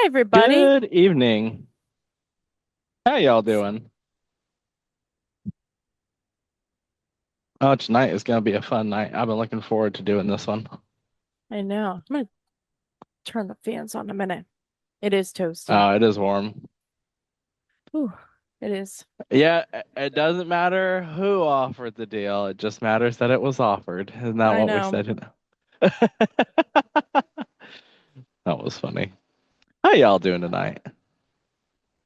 Hi, everybody. Good evening. How y'all doing? Oh, tonight is gonna be a fun night. I've been looking forward to doing this one. I know. I'm gonna turn the fans on in a minute. It is toasty. It is warm. Ooh, it is. Yeah, it doesn't matter who offered the deal. It just matters that it was offered. Isn't that I what we know. said? That was funny. How y'all doing tonight?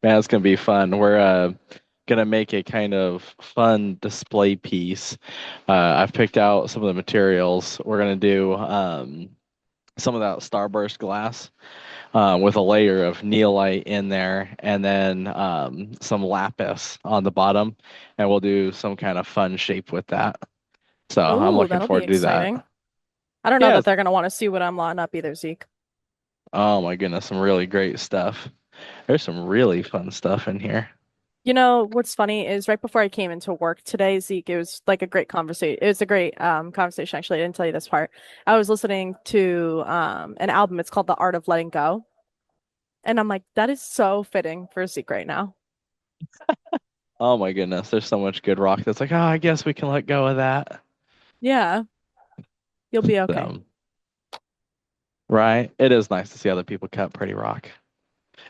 Man, it's gonna be fun. We're gonna make a kind of fun display piece. I've picked out some of the materials. We're gonna do some of that Starburst glass with a layer of neolite in there, and then some lapis on the bottom, and we'll do some kind of fun shape with that. So I'm Oh, looking that'll be forward to do that. exciting. I don't know Yeah. that they're gonna want to see what I'm lining up either, Zeke. Oh my goodness, some really great stuff. There's some really fun stuff in here. You know, what's funny is right before I came into work today, Zeke, it was like a great conversation. It was a great conversation, actually. I didn't tell you this part. I was listening to an album. It's called The Art of Letting Go. And I'm like, that is so fitting for Zeke right now. Oh my goodness, there's so much good rock that's like, oh, I guess we can let go of that. Yeah, you'll be okay. Um, right? It is nice to see other people cut pretty rock.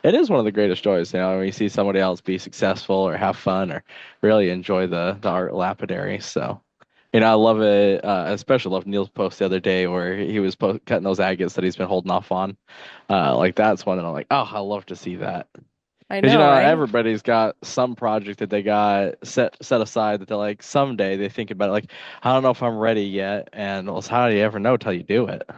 It is one of the greatest joys, when you see somebody else be successful or have fun or really enjoy the art lapidary. So, I love it. Especially love Neil's post the other day where he was cutting those agates that he's been holding off on. Like that's one that I'm like, oh, I love to see that. I Because know, right? everybody's got some project that they got set aside that they're like someday they think about it. Like I don't know if I'm ready yet, and well, how do you ever know till you do it?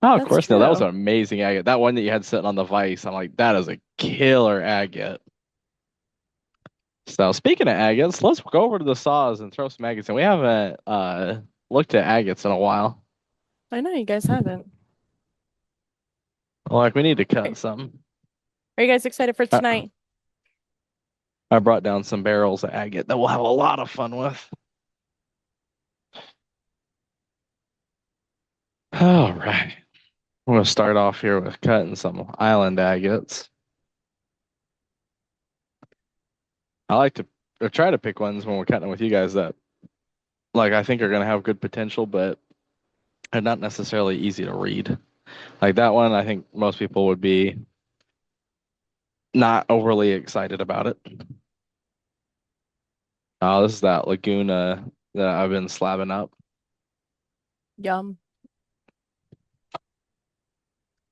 Oh, of That's course, Neil. That was true. an amazing agate. That one that you had sitting on the vise, I'm like, that is a killer agate. So speaking of agates, let's go over to the saws and throw some agates in. We haven't looked at agates in a while. I know you guys haven't. Like we need to Are cut some. are you guys excited for I, tonight? I brought down some barrels of agate that we'll have a lot of fun with. All right. I'm gonna start off here with cutting some island agates. I like to try to pick ones when we're cutting with you guys that like I think are gonna have good potential, but are not necessarily easy to read. Like that one, I think most people would be not overly excited about it. Oh, this is that Laguna that I've been slabbing up. Yum.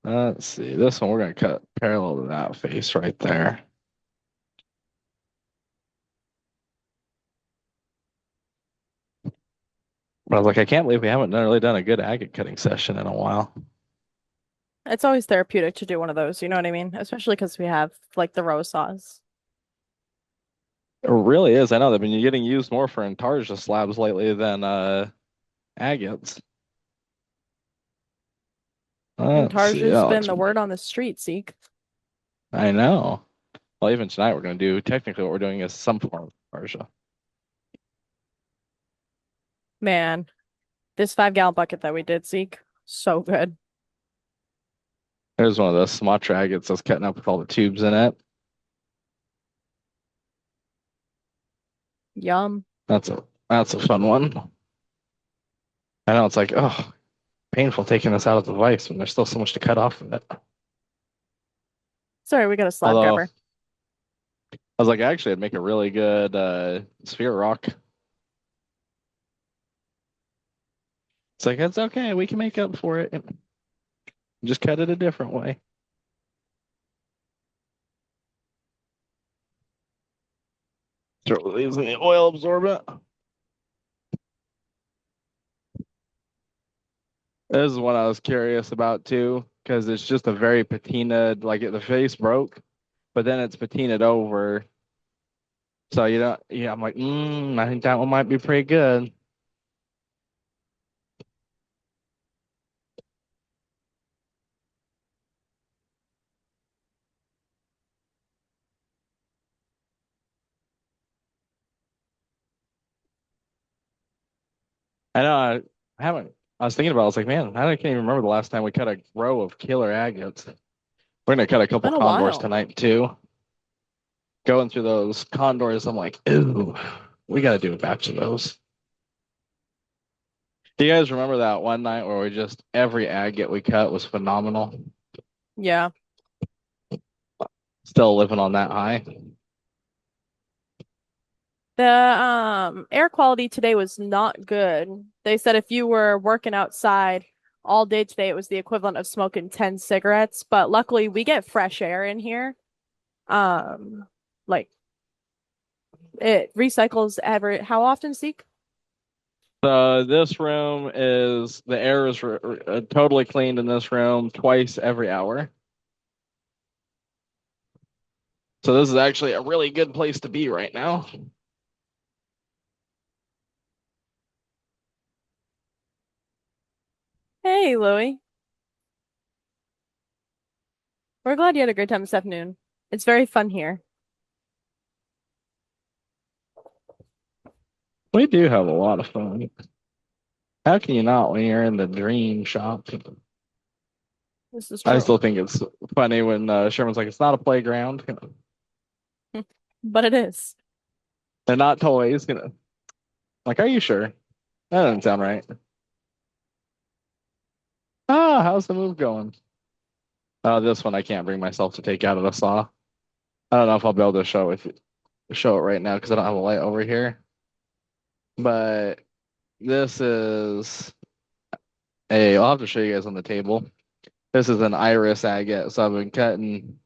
Let's see. This one we're gonna cut parallel to that face right there. But I was like, I can't believe we haven't really done a good agate cutting session in a while. It's always therapeutic to do one of those, you know what I mean? Especially because we have like the rose saws. It really is. I know they've been getting used more for intarsia slabs lately than agates. And Let's see. Tarja's That been looks. the word on the street, Zeke. I know. Well, even tonight we're gonna do. Technically, what we're doing is some form of intarsia. Man, this 5 gallon bucket that we did, Zeke, so good. There's one of those Sumatra agates that's cutting up with all the tubes in it. Yum. That's a fun one. I know it's like, oh, painful taking this out of the vise when there's still so much to cut off of it. Sorry, we got a slab Although I grabber. was like, actually, it'd make a really good sphere rock. It's like it's okay, we can make up for it. Just cut it a different way. Throw these in the oil absorbent. This is one I was curious about too, because it's just a very patinaed, like the face broke, but then it's patinaed over. So you know, yeah, I'm like, I think that one might be pretty good. I know I haven't. I was thinking about. It, I was like, man, I can't even remember the last time we cut a row of killer agates. We're gonna cut a couple Been a condors while. tonight too. Going through those condors, I'm like, ooh, we gotta do a batch of those. Do you guys remember that one night where we just every agate we cut was phenomenal? Yeah. Still living on that high. The air quality today was not good. They said if you were working outside all day today, it was the equivalent of smoking 10 cigarettes. But luckily, we get fresh air in here. Um, like it recycles every how often, Seek? So this room is the air is totally cleaned in this room twice every hour. So this is actually a really good place to be right now. Hey, Louie. We're glad you had a great time this afternoon. It's very fun here. We do have a lot of fun. How can you not when you're in the dream shop? This is I true. still think it's funny when Sherman's like, it's not a playground. But it is. They're not toys. Like, are you sure? That doesn't sound right. Ah, how's the move going? This one I can't bring myself to take out of the saw. I don't know if I'll be able to show it right now because I don't have a light over here. But this is I'll have to show you guys on the table. This is an iris agate, so I've been cutting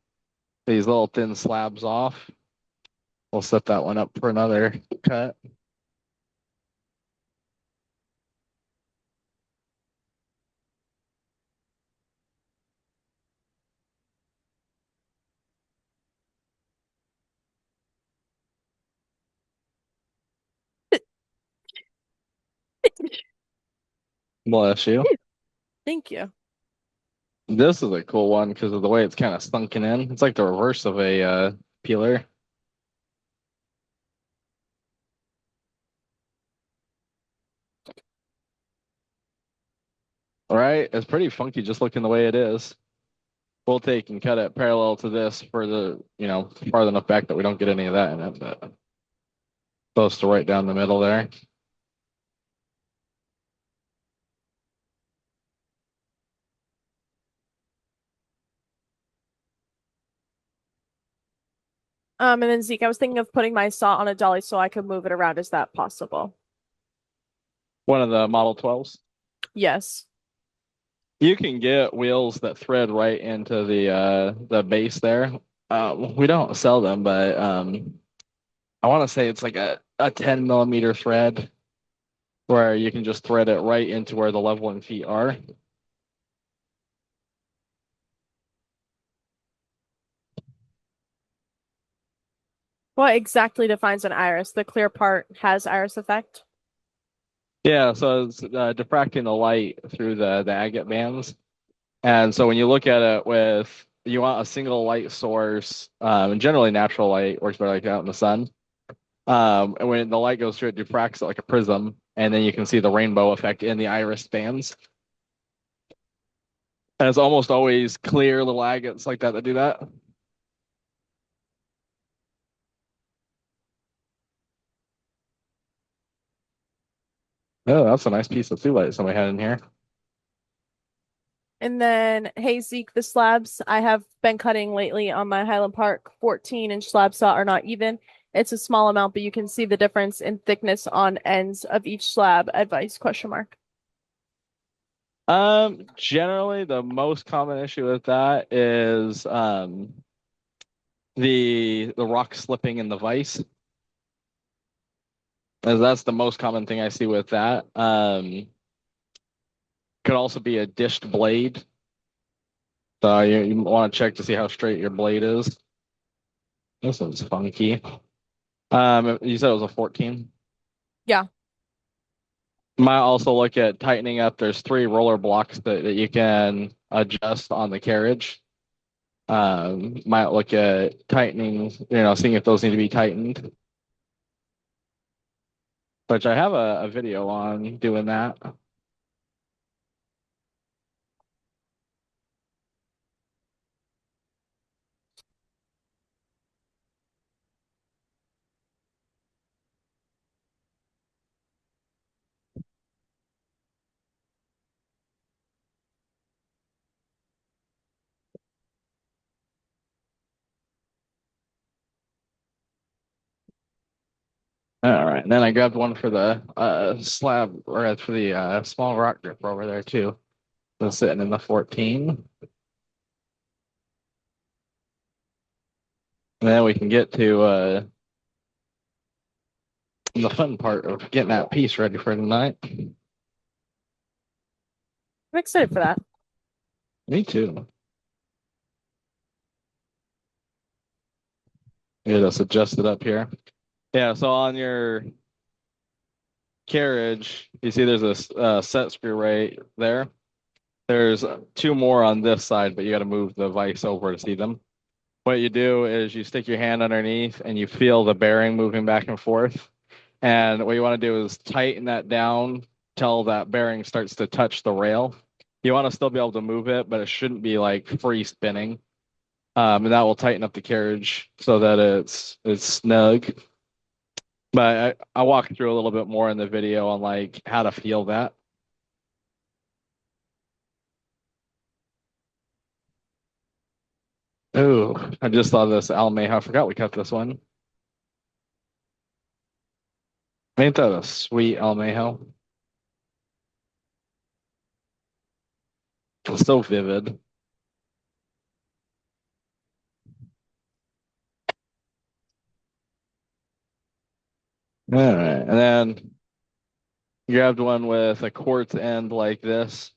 these little thin slabs off. We'll set that one up for another cut. Bless you. Thank you. This is a cool one because of the way it's kind of sunken in. It's like the reverse of a peeler. All right, it's pretty funky just looking the way it is. We'll take and cut it parallel to this for farther enough back that we don't get any of that in it, but close to right down the middle there. And then Zeke, I was thinking of putting my saw on a dolly so I could move it around. Is that possible? One of the Model 12s. Yes. You can get wheels that thread right into the base there. We don't sell them, but I want to say it's like a 10 millimeter thread where you can just thread it right into where the leveling feet are. What exactly defines an iris? The clear part has iris effect? Yeah, so it's diffracting the light through the agate bands. And so when you look at it you want a single light source, and generally natural light works better like out in the sun. And when the light goes through, it diffracts it like a prism, and then you can see the rainbow effect in the iris bands. And it's almost always clear little agates like that do that. Oh, that's a nice piece of light somebody had in here. And then, hey Zeke, the slabs I have been cutting lately on my Highland Park 14-inch slab saw are not even. It's a small amount, but you can see the difference in thickness on ends of each slab. Advice question mark. Generally the most common issue with that is the rock slipping in the vise. As that's the most common thing I see with that. Could also be a dished blade. So you want to check to see how straight your blade is. This one's funky. You said it was a 14. Yeah. Might also look at tightening up. There's 3 roller blocks that you can adjust on the carriage. Might look at tightening, seeing if those need to be tightened. Which I have a video on doing that. All right, and then I grabbed one for the slab or for the small rock grip over there too. That's sitting in the 14. And then we can get to the fun part of getting that piece ready for tonight. I'm excited for that. Me too. Yeah, let's adjust it up here. Yeah, so on your carriage, you see there's a set screw right there. There's two more on this side, but you got to move the vise over to see them. What you do is you stick your hand underneath and you feel the bearing moving back and forth. And what you want to do is tighten that down till that bearing starts to touch the rail. You want to still be able to move it, but it shouldn't be like free spinning. And that will tighten up the carriage so that it's snug. But I walk through a little bit more in the video on like how to feel that. Oh, I just thought of this Almeja. I forgot we cut this one. Ain't that a sweet Almeja? It's so vivid. All right, and then you grabbed one with a quartz end like this.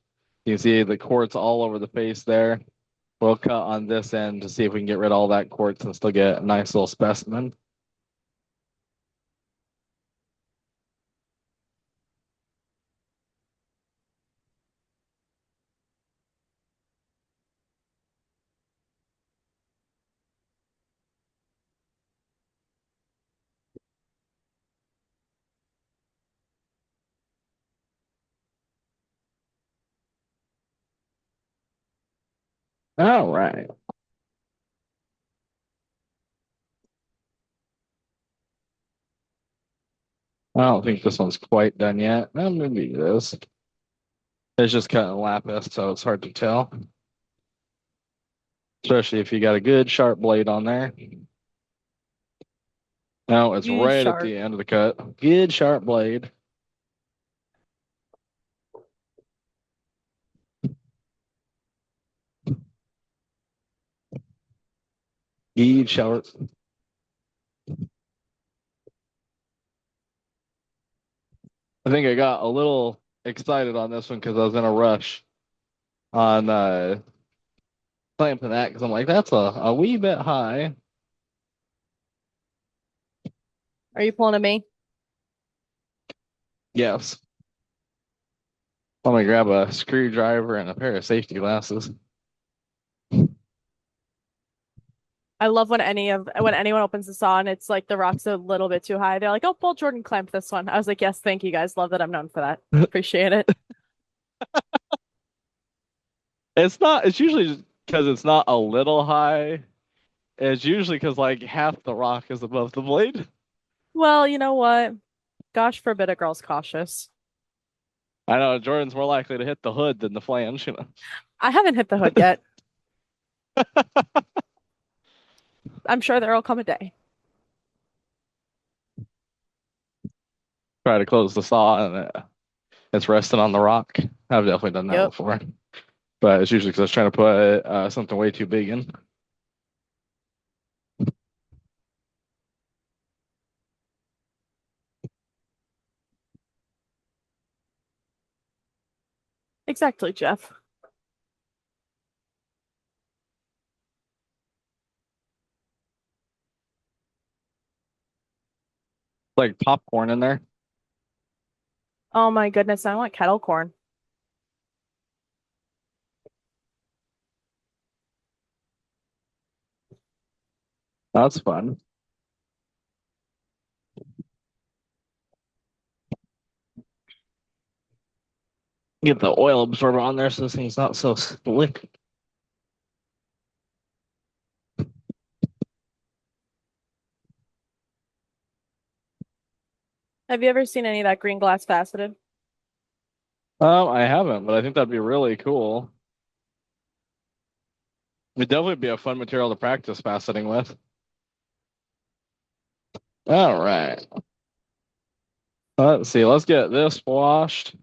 You can see the quartz all over the face there. We'll cut on this end to see if we can get rid of all that quartz and still get a nice little specimen. All right. I don't think this one's quite done yet. Well, maybe it is. It's just cutting lapis, so it's hard to tell. Especially if you got a good sharp blade on there. No, it's You right at sharp. the end of the cut. Good sharp blade. Good sharp. I think I got a little excited on this one because I was in a rush on clamping that because I'm like, that's a wee bit high. Are you pulling a me? Yes. I'm gonna grab a screwdriver and a pair of safety glasses. I love when anyone opens the saw and it's like the rock's a little bit too high. They're like, "Oh, Paul Jordan clamped this one." I was like, "Yes, thank you guys. Love that I'm known for that. Appreciate it." It's not. It's usually because it's not a little high. It's usually because like half the rock is above the blade. Well, you know what? Gosh forbid a girl's cautious. I know Jordan's more likely to hit the hood than the flange. You know, I haven't hit the hood yet. I'm sure there'll come a day. try to close the saw and it's resting on the rock. I've definitely done that Yep, before, but it's usually because I was trying to put something way too big in. exactly, Jeff. Like popcorn in there. Oh my goodness, I want kettle corn. That's fun. Get the oil absorber on there so this thing's not so slick. Have you ever seen any of that green glass faceted? I haven't, but I think that'd be really cool. It'd definitely be a fun material to practice faceting with. All right. Let's see. Let's get this washed,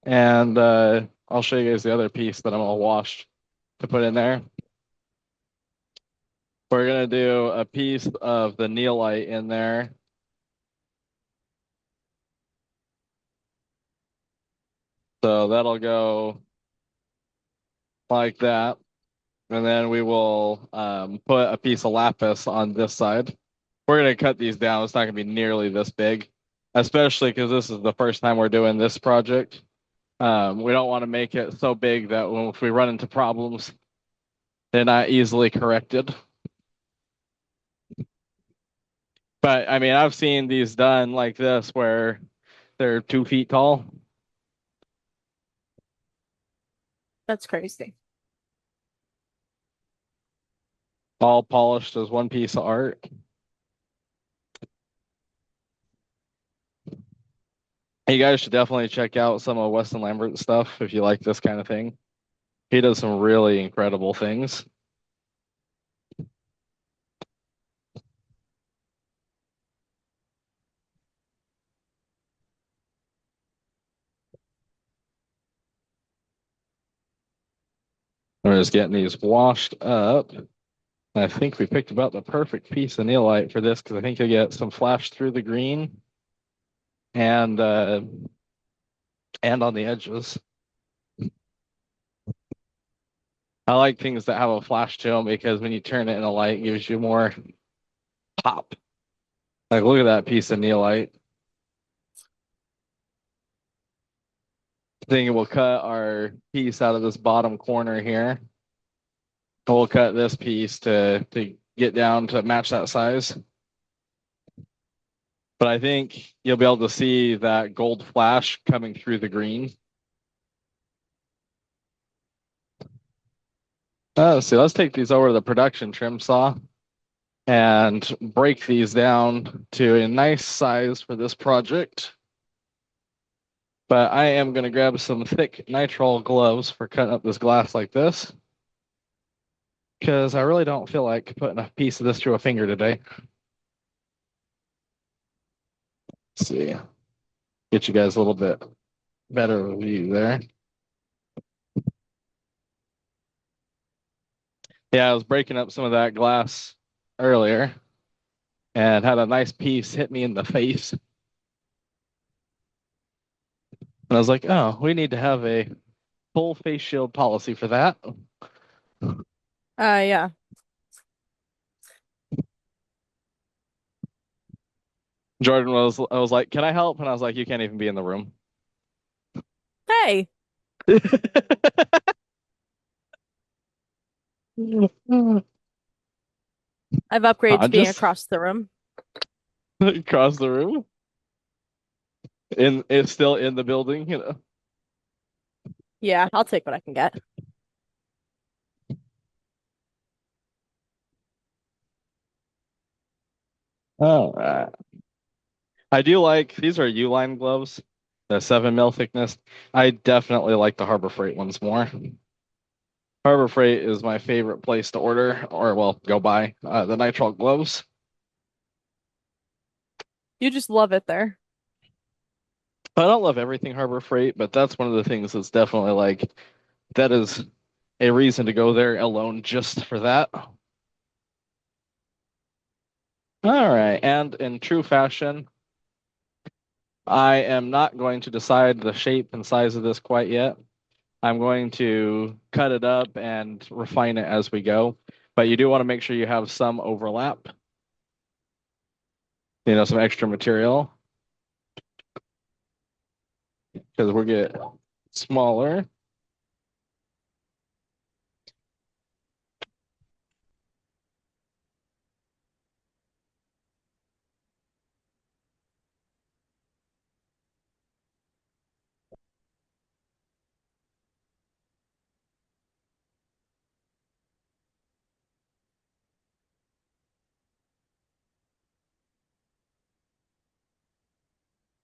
and I'll show you guys the other piece that I'm gonna wash to put in there. We're gonna do a piece of the neolite in there. So that'll go like that. And then we will put a piece of lapis on this side. We're going to cut these down. It's not going to be nearly this big, especially because this is the first time we're doing this project. We don't want to make it so big that if we run into problems, they're not easily corrected. But I mean, I've seen these done like this where they're 2 feet tall, That's crazy. all polished as one piece of art. You guys should definitely check out some of Weston Lambert's stuff if you like this kind of thing. He does some really incredible things. We're just getting these washed up. I think we picked about the perfect piece of neolite for this because I think you'll get some flash through the green and uh, and on the edges. I like things that have a flash to them because when you turn it in a light, it gives you more pop. Like look at that piece of neolite. I think we'll cut our piece out of this bottom corner here. We'll cut this piece to get down to match that size. But I think you'll be able to see that gold flash coming through the green. Let's see, let's take these over to the production trim saw and break these down to a nice size for this project. But I am going to grab some thick nitrile gloves for cutting up this glass like this because I really don't feel like putting a piece of this through a finger today. Let's see, get you guys a little bit better view there. Yeah, I was breaking up some of that glass earlier and had a nice piece hit me in the face. And I was like, oh, we need to have a full face shield policy for that. Yeah. I was like, can I help? And I was like, you can't even be in the room. Hey, I've upgraded I to being just across the room. across the room. It's still in the building, you know. Yeah, I'll take what I can get. All right. I do like these are U-line gloves, the 7 mil thickness. I definitely like the Harbor Freight ones more. Harbor Freight is my favorite place to order, or well, go buy the nitrile gloves. You just love it there. I don't love everything Harbor Freight, but that's one of the things that's definitely like that is a reason to go there alone just for that. All right, and in true fashion, I am not going to decide the shape and size of this quite yet. I'm going to cut it up and refine it as we go. But you do want to make sure you have some overlap, some extra material because we'll get smaller.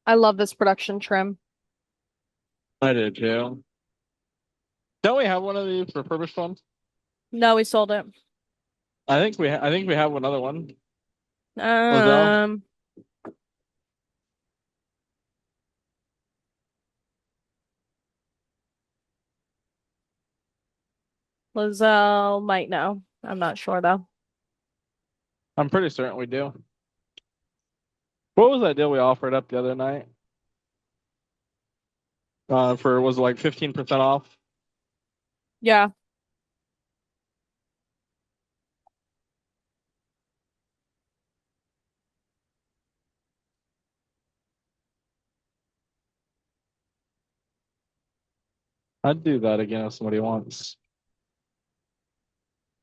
I love this production trim. I did too. Don't we have one of these refurbished ones? No, we sold it. I think we have another one. Lizelle. Um, Lizelle might know. I'm not sure though. I'm pretty certain we do. What was that deal we offered up the other night? For was it like 15% off? Yeah. I'd do that again if somebody wants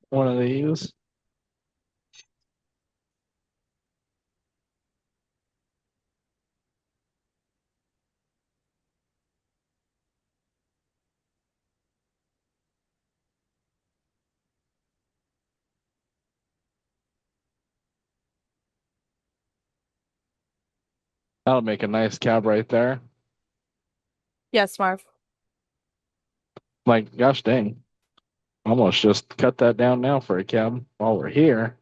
one of these. That'll make a nice cab right there. Yes, Marv. Like, gosh dang. Almost just cut that down now for a cab while we're here.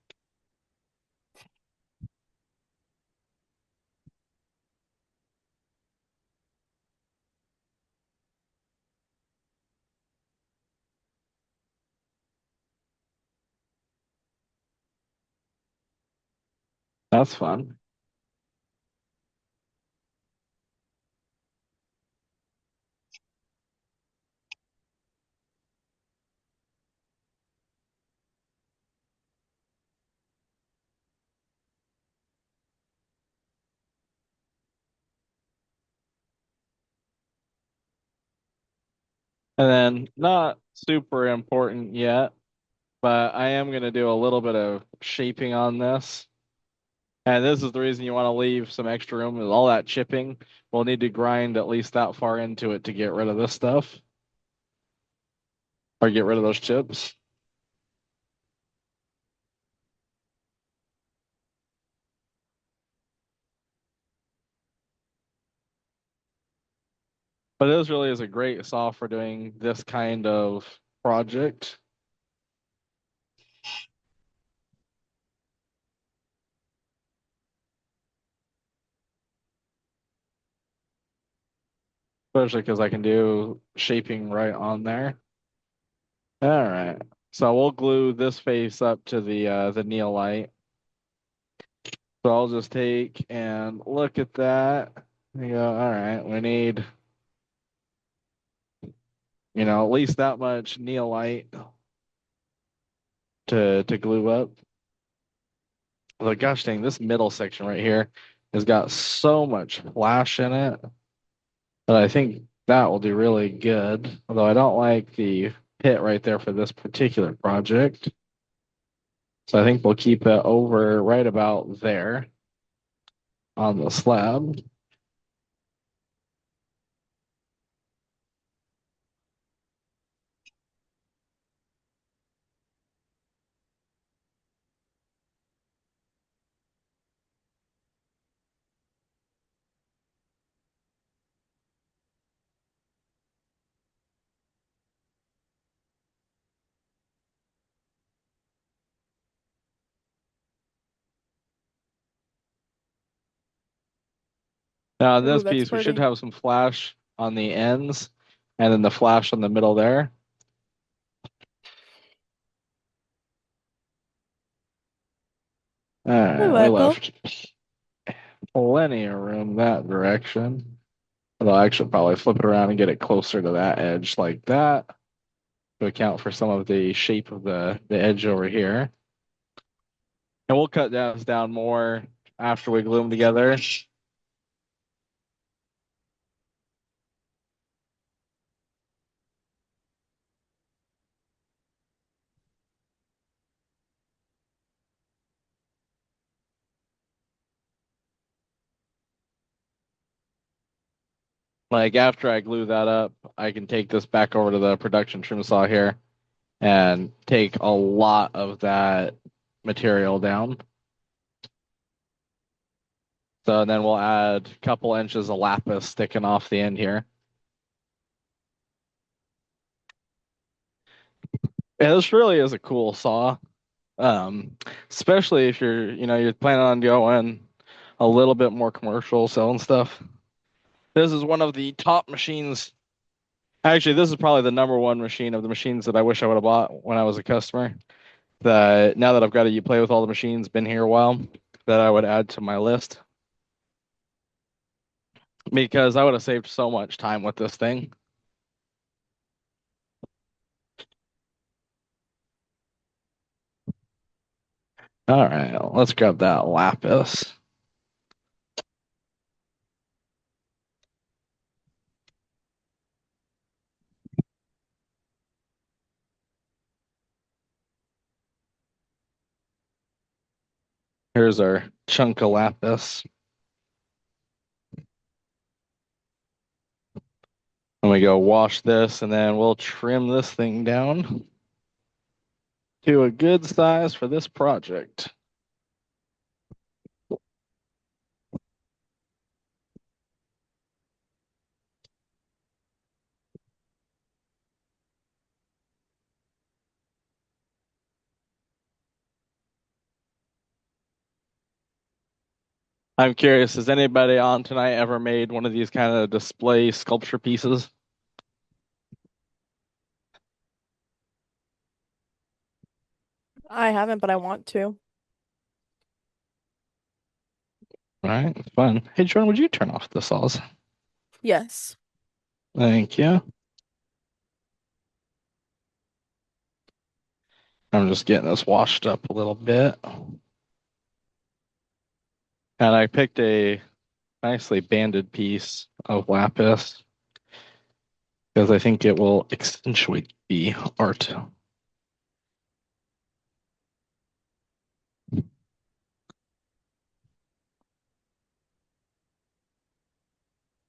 That's fun. And then, not super important yet, but I am going to do a little bit of shaping on this. And this is the reason you want to leave some extra room with all that chipping. We'll need to grind at least that far into it to get rid of this stuff or get rid of those chips. But this really is a great saw for doing this kind of project. Especially because I can do shaping right on there. All right. So we'll glue this face up to the neolite. So I'll just take and look at that. And go, all right, we need, at least that much neolite to glue up. Although gosh dang, this middle section right here has got so much flash in it that I think that will do really good. Although I don't like the pit right there for this particular project. So I think we'll keep it over right about there on the slab. Now in Ooh, this that's piece, we should pretty. have some flash on the ends and then the flash on the middle there. All Ooh, right, we echo. left plenty of room that direction. Although I should probably flip it around and get it closer to that edge like that to account for some of the shape of the edge over here. And we'll cut those down more after we glue them together. Like after I glue that up, I can take this back over to the production trim saw here and take a lot of that material down. So then we'll add a couple inches of lapis sticking off the end here. Yeah, this really is a cool saw. Especially if you're planning on going a little bit more commercial selling stuff. This is one of the top machines Actually, this is probably the number one machine of the machines that I wish I would have bought when I was a customer. That now that I've got to play with all the machines, been here a while, that I would add to my list because I would have saved so much time with this thing. All right, let's grab that lapis. Here's our chunk of lapis. And we go wash this, and then we'll trim this thing down to a good size for this project. I'm curious, has anybody on tonight ever made one of these kind of display sculpture pieces? I haven't, but I want to. All right, fun. Hey, Jordan, would you turn off the saws? Yes. Thank you. I'm just getting this washed up a little bit. And I picked a nicely banded piece of lapis because I think it will accentuate the art.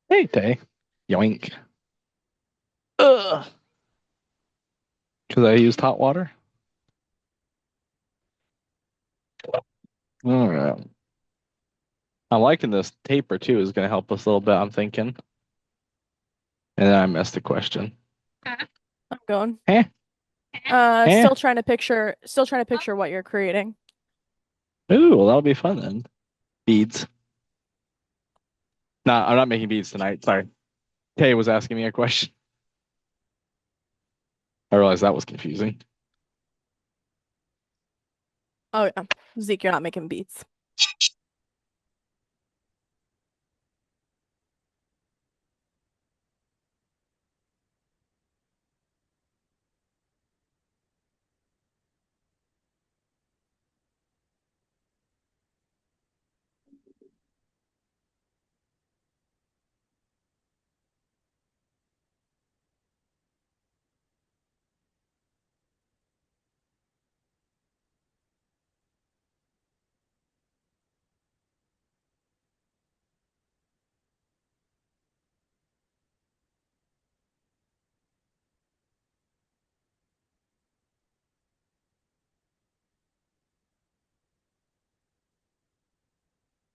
Hey, Tay. Yoink. Ugh. Because I used hot water. All right. I'm liking this taper too. Is going to help us a little bit. I'm thinking. And then I missed the question. I'm going. Eh, eh. Still trying to picture what you're creating. Ooh, well, that'll be fun then. Beads. No, I'm not making beads tonight. Sorry. Tay was asking me a question. I realized that was confusing. Oh yeah. Zeke, you're not making beats.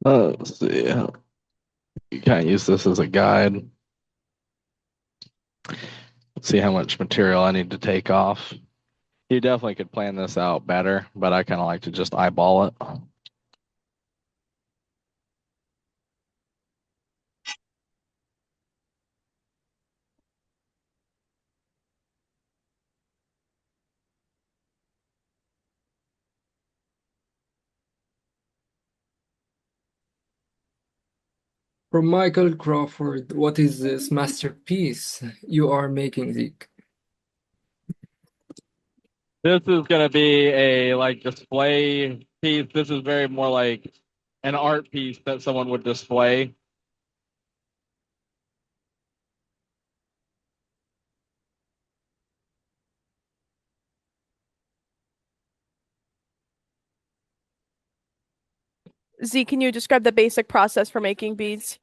Let's see. You kind of use this as a guide. Let's see how much material I need to take off. You definitely could plan this out better, but I kind of like to just eyeball it. From Michael Crawford, what is this masterpiece you are making, Zeke? This is gonna be a like display piece. This is very more like an art piece that someone would display. Zeke, can you describe the basic process for making beads?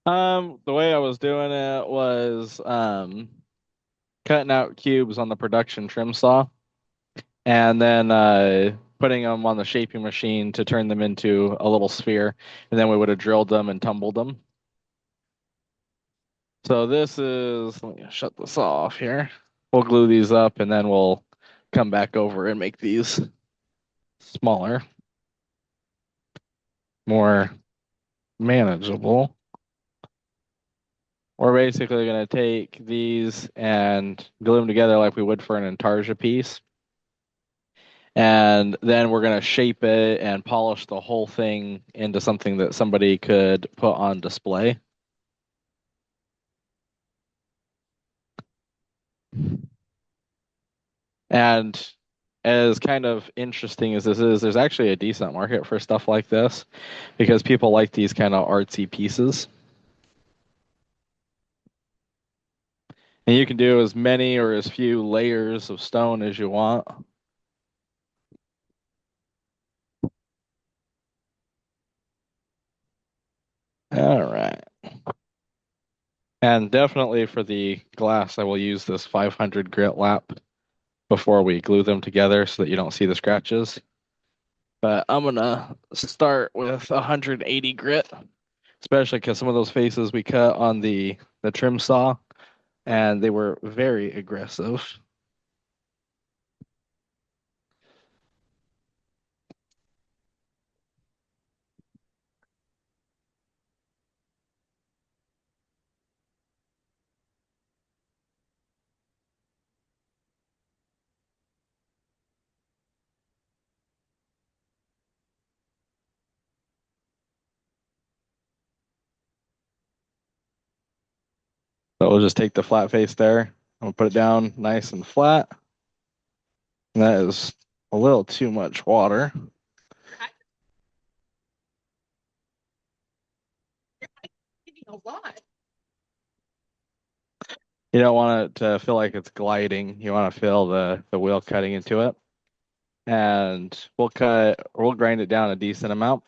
The way I was doing it was cutting out cubes on the production trim saw and then putting them on the shaping machine to turn them into a little sphere, and then we would have drilled them and tumbled them. So this is, let me shut this off here. We'll glue these up and then we'll come back over and make these smaller, more manageable. we're basically going to take these and glue them together like we would for an intarsia piece. And then we're going to shape it and polish the whole thing into something that somebody could put on display. And as kind of interesting as this is, there's actually a decent market for stuff like this because people like these kind of artsy pieces. And you can do as many or as few layers of stone as you want. All right. And definitely for the glass, I will use this 500 grit lap before we glue them together so that you don't see the scratches. But I'm going to start with 180 grit, especially because some of those faces we cut on the trim saw, and they were very aggressive. So we'll just take the flat face there. I'm going to put it down nice and flat. And that is a little too much water. You don't want it to feel like it's gliding. You want to feel the wheel cutting into it. And we'll grind it down a decent amount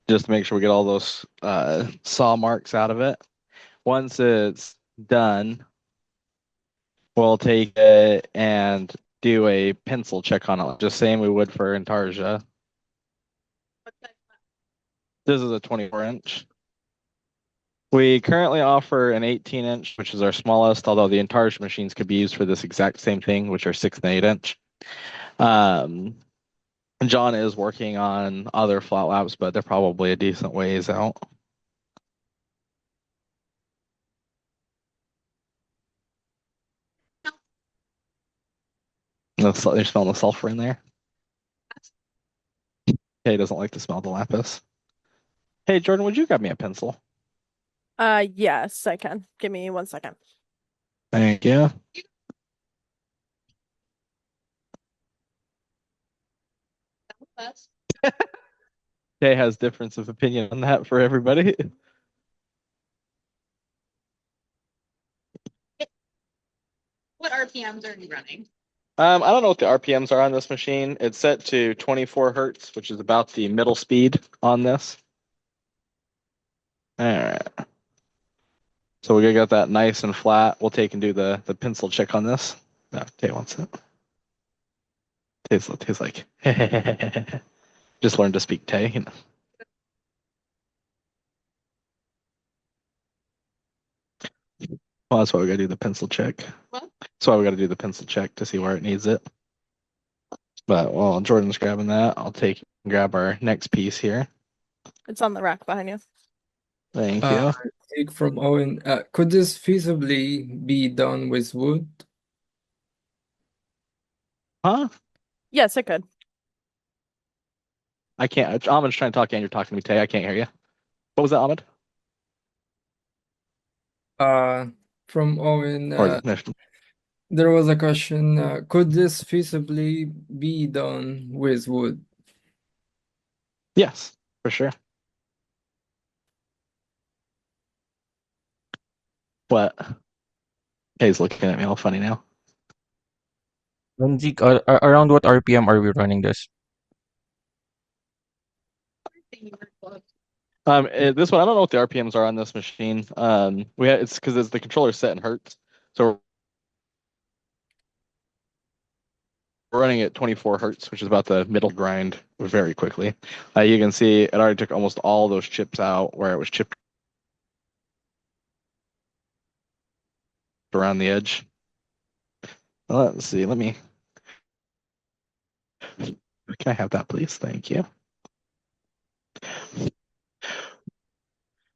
just to make sure we get all those saw marks out of it. Once it's done, we'll take it and do a pencil check on it, just same we would for Intarsia. This is a 24-inch. We currently offer an 18-inch, which is our smallest, although the Intarsia machines could be used for this exact same thing, which are 6 and 8-inch. John is working on other flat laps, but they're probably a decent ways out. You're smelling the sulfur in there. Hey, doesn't like to smell the lapis. Hey, Jordan, would you grab me a pencil? Yes, I can. Give me 1 second. Thank you. Jay has difference of opinion on that for everybody. What RPMs are you running? I don't know what the RPMs are on this machine. It's set to 24 hertz, which is about the middle speed on this. All right. So we got that nice and flat. We'll take and do the pencil check on this. No, Tay wants it. Tay's like, just learn to speak Tay. You know. Well, that's why we gotta do the pencil check. What? That's why we gotta do the pencil check to see where it needs it. But while Jordan's grabbing that, I'll take and grab our next piece here. It's on the rack behind you. Thank you. Take from Owen. Could this feasibly be done with wood? Huh? Yes, it could. I can't. Ahmed's trying to talk and you're talking to me, Tay. I can't hear you. What was that, Ahmed? From Owen, Or there was a question. Could this feasibly be done with wood? yes, for sure. What? Tay's looking at me all funny now. Zeke, around what RPM are we running this? This one I don't know what the RPMs are on this machine. It's because the controller set in hertz, so we're running at 24 hertz, which is about the middle grind very quickly. You can see it already took almost all those chips out where it was chipped around the edge. Let's see. Can I have that, please? Thank you.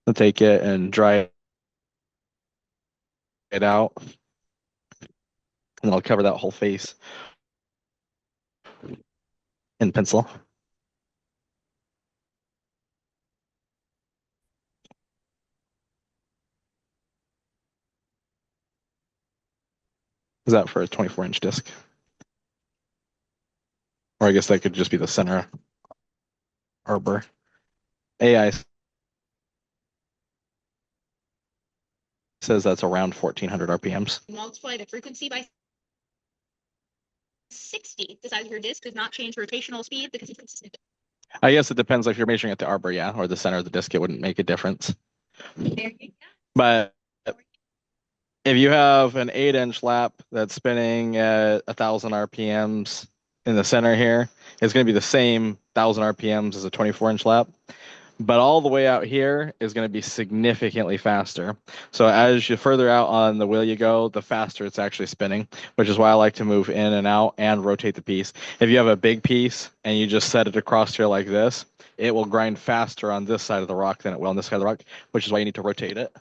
I'll take it and dry it it out, and I'll cover that whole face in pencil. Is that for a 24-inch disc? Or I guess that could just be the center arbor. AI says that's around 1400 RPMs. Multiply the frequency by 60. The size of your disc does not change rotational speed because it's consistent. I guess it depends if you're measuring at the arbor, yeah, or the center of the disc, it wouldn't make a difference. There you go. But if you have an 8-inch lap that's spinning at 1,000 RPMs in the center here, it's going to be the same 1,000 RPMs as a 24-inch lap. But all the way out here is going to be significantly faster. So as you further out on the wheel you go, the faster it's actually spinning, which is why I like to move in and out and rotate the piece. If you have a big piece and you just set it across here like this, it will grind faster on this side of the rock than it will on this side of the rock, which is why you need to rotate it.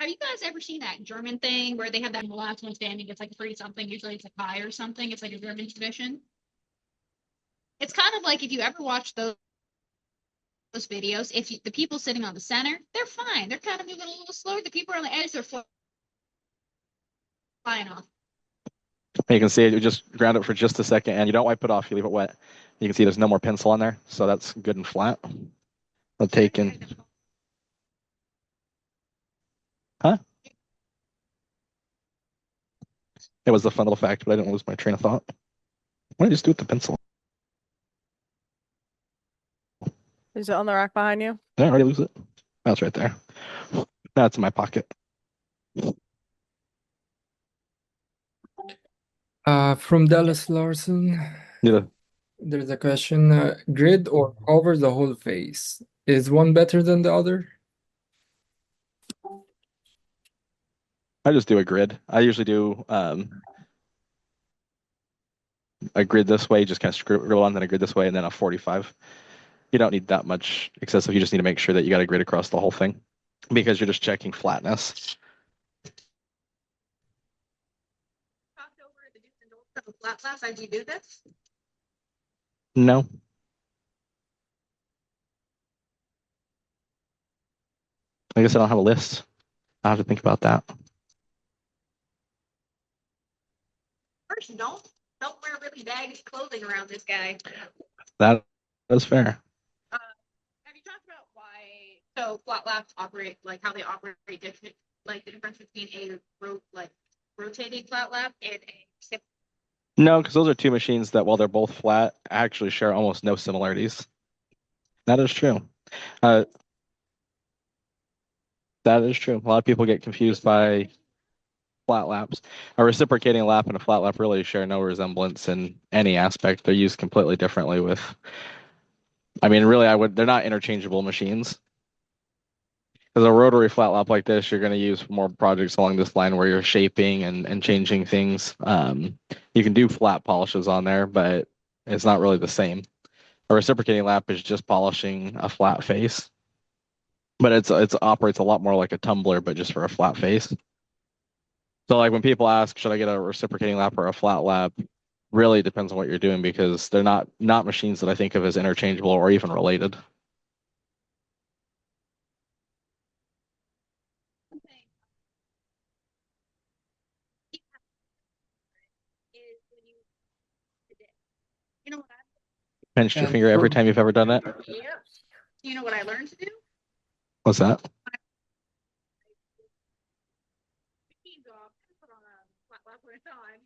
Have you guys ever seen that German thing where they have that last one standing? It's like 30 something. Usually it's a pie or something. It's like a German tradition. It's kind of like if you ever watch those videos, if the people sitting on the center, they're fine. They're kind of moving a little slower. The people on the edge, they're flying off. You can see it, you just ground it for just a second and you don't wipe it off, you leave it wet. You can see there's no more pencil on there, so that's good and flat. I'll take in. Huh? It was a fun little fact, but I didn't lose my train of thought. What did I just do with the pencil? Is it on the rack behind you? Did I already lose it? Oh, it's right there. Now it's in my pocket. From Dallas Larson, Yeah. there's a question: grid or cover the whole face? Is one better than the other? I just do a grid. I usually do a grid this way, just kind of screw on, then a grid this way, and then a 45. You don't need that much excessive. You just need to make sure that you got a grid across the whole thing because you're just checking flatness. Talked over the do's and don'ts of a flat glass as you do this. No. I guess I don't have a list. I have to think about that. First, don't wear really baggy clothing around this guy. That is fair. Have you talked about why so flat laps operate like how they operate different, like the difference between a rotating flat lap and a simple? No, because those are two machines that, while they're both flat, actually share almost no similarities. That is true. Uh, that is true. A lot of people get confused by flat laps. A reciprocating lap and a flat lap really share no resemblance in any aspect. They're used completely differently with, I mean, really, they're not interchangeable machines. Because a rotary flat lap like this, you're going to use more projects along this line where you're shaping and changing things. You can do flat polishes on there, but it's not really the same. A reciprocating lap is just polishing a flat face, but it operates a lot more like a tumbler, but just for a flat face. So like when people ask, should I get a reciprocating lap or a flat lap? Really depends on what you're doing because they're not machines that I think of as interchangeable or even related. Is when you know what Pinched your And finger every from time you've ever done it. yeah. You know what I learned to do? What's that? Machines off, I put on a flat lap when it's on.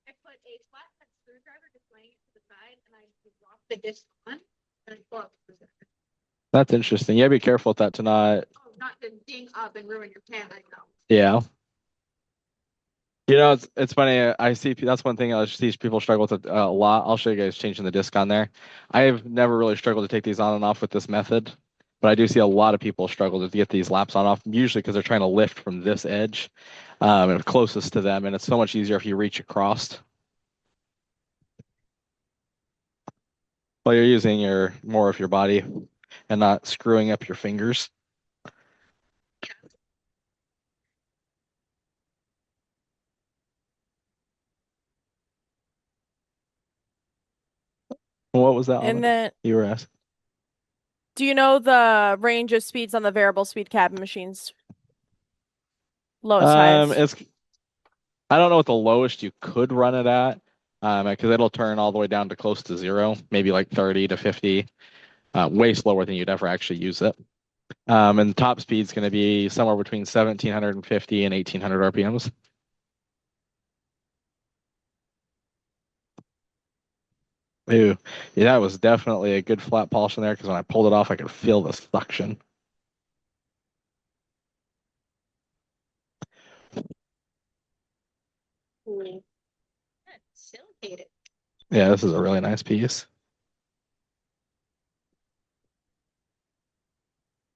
I put a flat head screwdriver just laying it to the side and I drop the disc on and I pull up. That's interesting. Yeah, be careful with that to not. Oh, not to ding up and ruin your pan, I know. Yeah. You know, it's funny. I see that's one thing I see people struggle with a lot. I'll show you guys changing the disc on there. I've never really struggled to take these on and off with this method, but I do see a lot of people struggle to get these laps on and off, usually because they're trying to lift from this edge and closest to them, and it's so much easier if you reach across. While you're using more of your body and not screwing up your fingers. What was that on And it? then, You were asking. do you know the range of speeds on the variable speed cabin machines? Lowest, highest? It's I don't know what the lowest you could run it at, because it'll turn all the way down to close to zero, maybe like 30 to 50, way slower than you'd ever actually use it. And the top speed's going to be somewhere between 1750 and 1800 RPMs. Ooh, yeah, that was definitely a good flat polish in there because when I pulled it off, I could feel the suction. Cool. Silicated. Yeah, this is a really nice piece.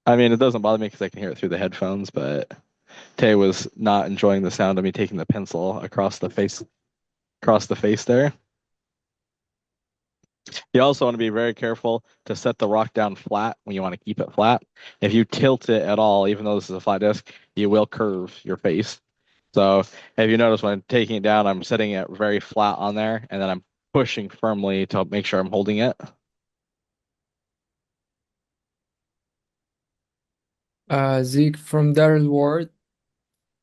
I mean, it doesn't bother me because I can hear it through the headphones, but Tay was not enjoying the sound of me taking the pencil across the face there. You also want to be very careful to set the rock down flat when you want to keep it flat. If you tilt it at all, even though this is a flat disc, you will curve your face. So if you notice when I'm taking it down, I'm setting it very flat on there, and then I'm pushing firmly to make sure I'm holding it. Zeke from Daryl Ward.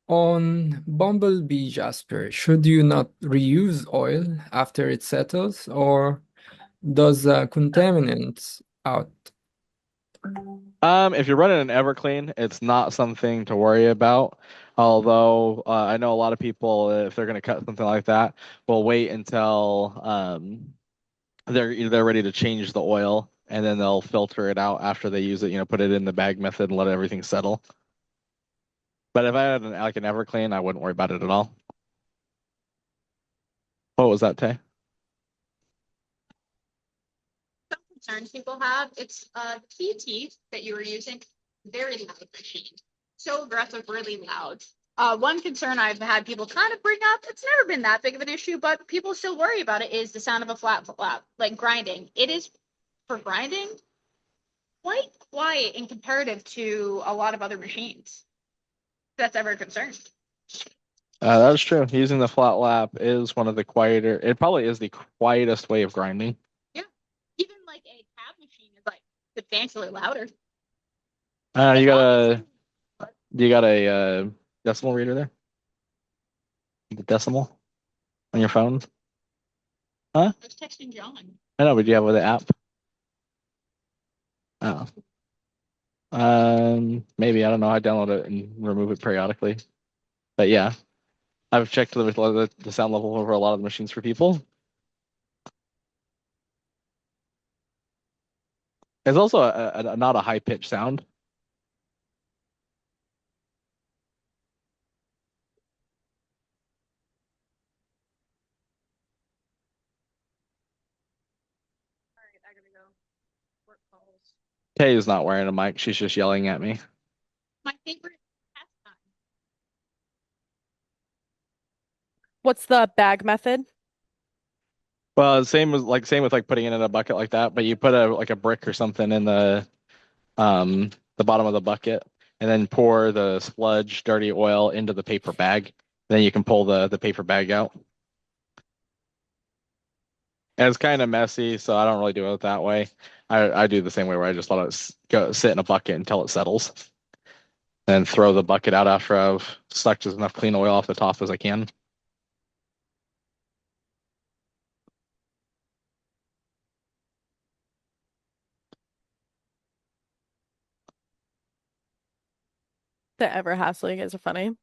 On Bumblebee Jasper, should you not reuse oil after it settles, or does contaminants out? If you're running an Everclean, it's not something to worry about. Although I know a lot of people, if they're going to cut something like that, will wait until they're ready to change the oil, and then they'll filter it out after they use it. Put it in the bag method and let everything settle. But if I had like an Everclean, I wouldn't worry about it at all. What was that, Tay? Some concerns people have, it's PT that you were using, very loud machine. So aggressive, really loud. One concern I've had people kind of bring up, it's never been that big of an issue, but people still worry about it, is the sound of a flat, like grinding. It is, for grinding, quite quiet in comparative to a lot of other machines. If that's ever a concern. That's true. Using the flat lap is one of the quieter. It probably is the quietest way of grinding. Yeah. Even like a tab machine is like substantially louder. Uh, As you got long as a you got a decimal reader there? The decimal on your phone? Huh? I was texting John. I know, but do you have the app? Oh. Maybe I don't know. I download it and remove it periodically. But yeah, I've checked the sound level over a lot of the machines for people. It's also not a high pitch sound. All right, I gotta go. Work calls. Tay is not wearing a mic. She's just yelling at me. My favorite pastime. What's the bag method? Well, same with like putting it in a bucket like that, but you put a brick or something in the bottom of the bucket, and then pour the sludge, dirty oil into the paper bag. Then you can pull the paper bag out. And it's kind of messy, so I don't really do it that way. I do the same way where I just let it go sit in a bucket until it settles, then throw the bucket out after I've sucked as enough clean oil off the top as I can. The ever hassle. You guys are funny.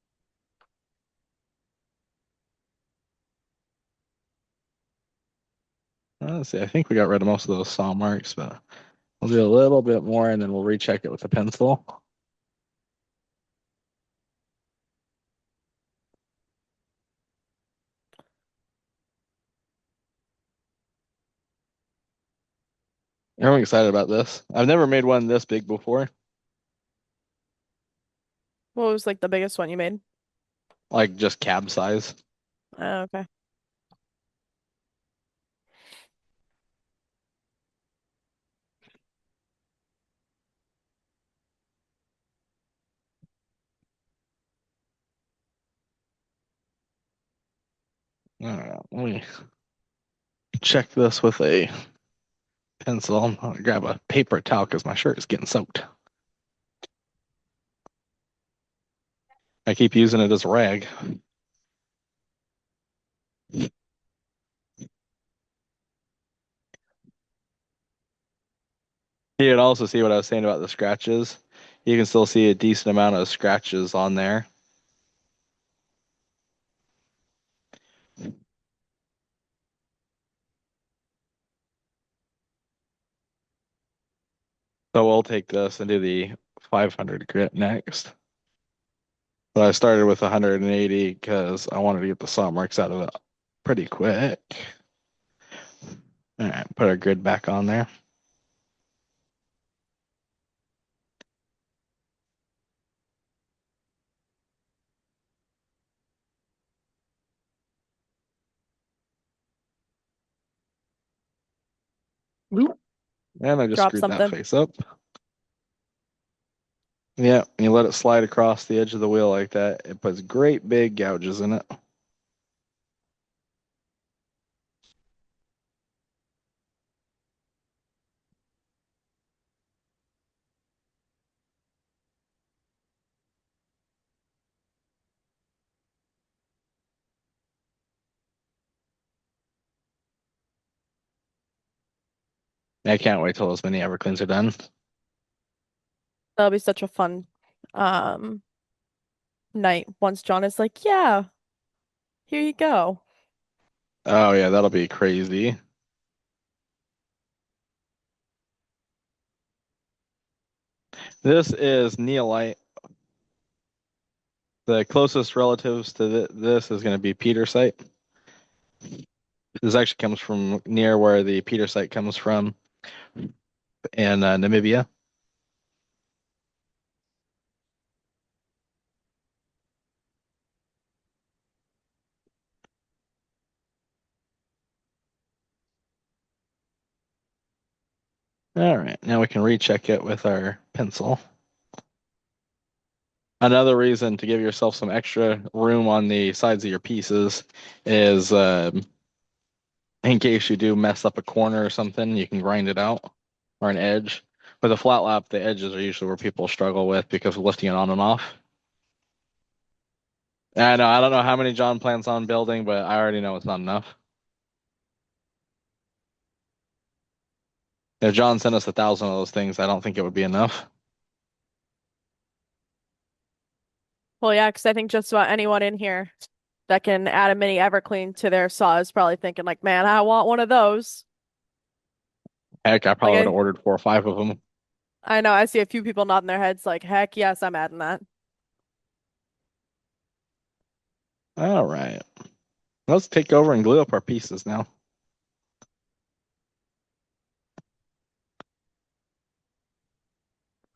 Let's see. I think we got rid of most of those saw marks, but we'll do a little bit more and then we'll recheck it with a pencil. I'm excited about this. I've never made one this big before, What was like the biggest one you made? like just cab size. Oh, okay. All right, let me check this with a pencil. I'm gonna grab a paper towel because my shirt is getting soaked. I keep using it as a rag. You can also see what I was saying about the scratches. You can still see a decent amount of scratches on there. So we'll take this and do the 500 grit next. But I started with 180 because I wanted to get the saw marks out of it pretty quick. All right, put our grid back on there. And I just Drop screwed that something. face up. Yeah, you let it slide across the edge of the wheel like that. It puts great big gouges in it. I can't wait till those mini Evercleans are done. That'll be such a fun um night once John is like, yeah, here you go. Oh yeah, that'll be crazy. This is neolite. The closest relatives to this is going to be petersite. This actually comes from near where the petersite comes from in Namibia. All right, now we can recheck it with our pencil. Another reason to give yourself some extra room on the sides of your pieces is in case you do mess up a corner or something, you can grind it out, or an edge. With a flat lap, the edges are usually where people struggle with because of lifting it on and off. And I don't know how many John plans on building, but I already know it's not enough. If John sent us 1,000 of those things, I don't think it would be enough. Well, yeah, because I think just about anyone in here that can add a mini Everclean to their saw is probably thinking like, man, I want one of those. Heck, I Like probably would have ordered 4 or 5 of them. I know I see a few people nodding their heads like, heck yes, I'm adding that. All right. Let's take over and glue up our pieces now.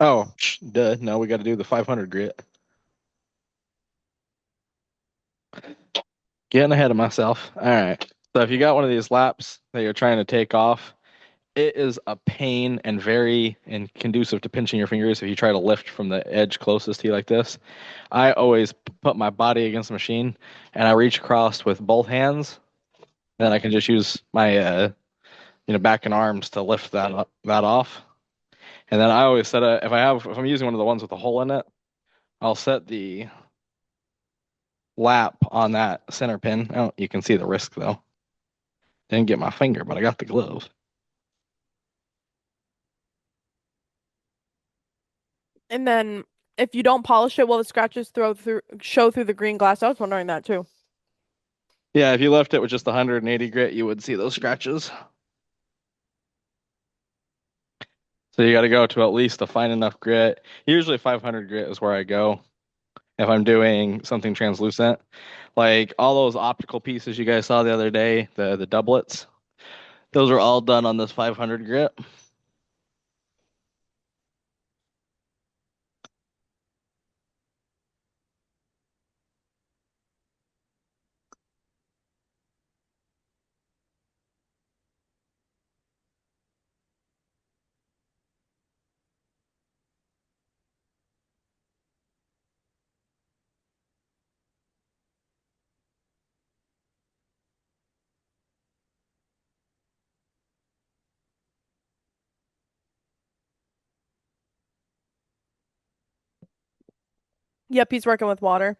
Oh, duh. No, we got to do the 500 grit. Getting ahead of myself. All right. So if you got one of these laps that you're trying to take off, it is a pain and very conducive to pinching your fingers if you try to lift from the edge closest to you like this. I always put my body against the machine and I reach across with both hands. Then I can just use my back and arms to lift that off. And then I always set if I'm using one of the ones with a hole in it, I'll set the lap on that center pin. Oh, you can see the risk though. Didn't get my finger, but I got the glove. And then if you don't polish it, will the scratches show through the green glass? I was wondering that too. Yeah, if you left it with just 180 grit, you would see those scratches. So you got to go to at least a fine enough grit. Usually 500 grit is where I go if I'm doing something translucent. Like all those optical pieces you guys saw the other day, the doublets, those are all done on this 500 grit. Yep, he's working with water.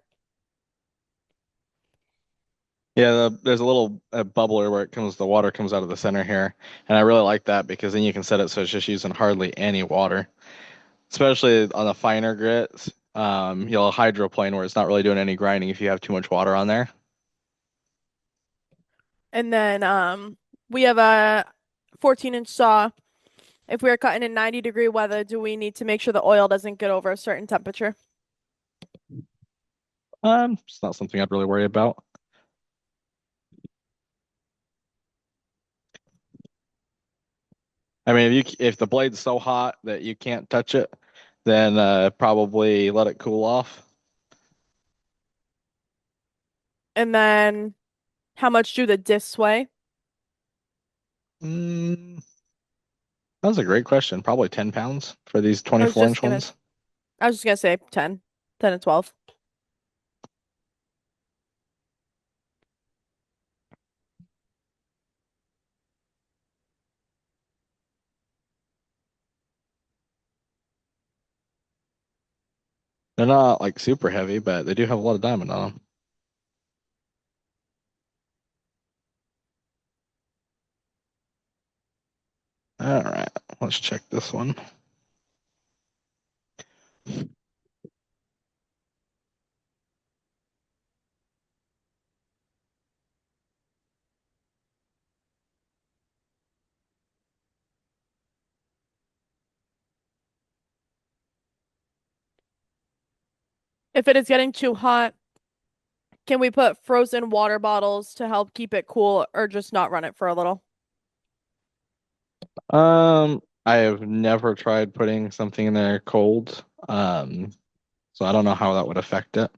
Yeah, there's a little bubbler where the water comes out of the center here, and I really like that because then you can set it so it's just using hardly any water, especially on the finer grits. You'll hydroplane where it's not really doing any grinding if you have too much water on there. And then we have a 14-inch saw. If we are cutting in 90-degree weather, do we need to make sure the oil doesn't get over a certain temperature? It's not something I'd really worry about. I mean, if the blade's so hot that you can't touch it, then probably let it cool off. And then how much do the discs weigh? Mm, that was a great question. Probably 10 pounds for these I was just 24-inch gonna ones. I was just gonna say 10. 10 and 12. They're not like super heavy, but they do have a lot of diamond on them. All right, let's check this one. If it is getting too hot, can we put frozen water bottles to help keep it cool or just not run it for a little? I have never tried putting something in there cold. So I don't know how that would affect it.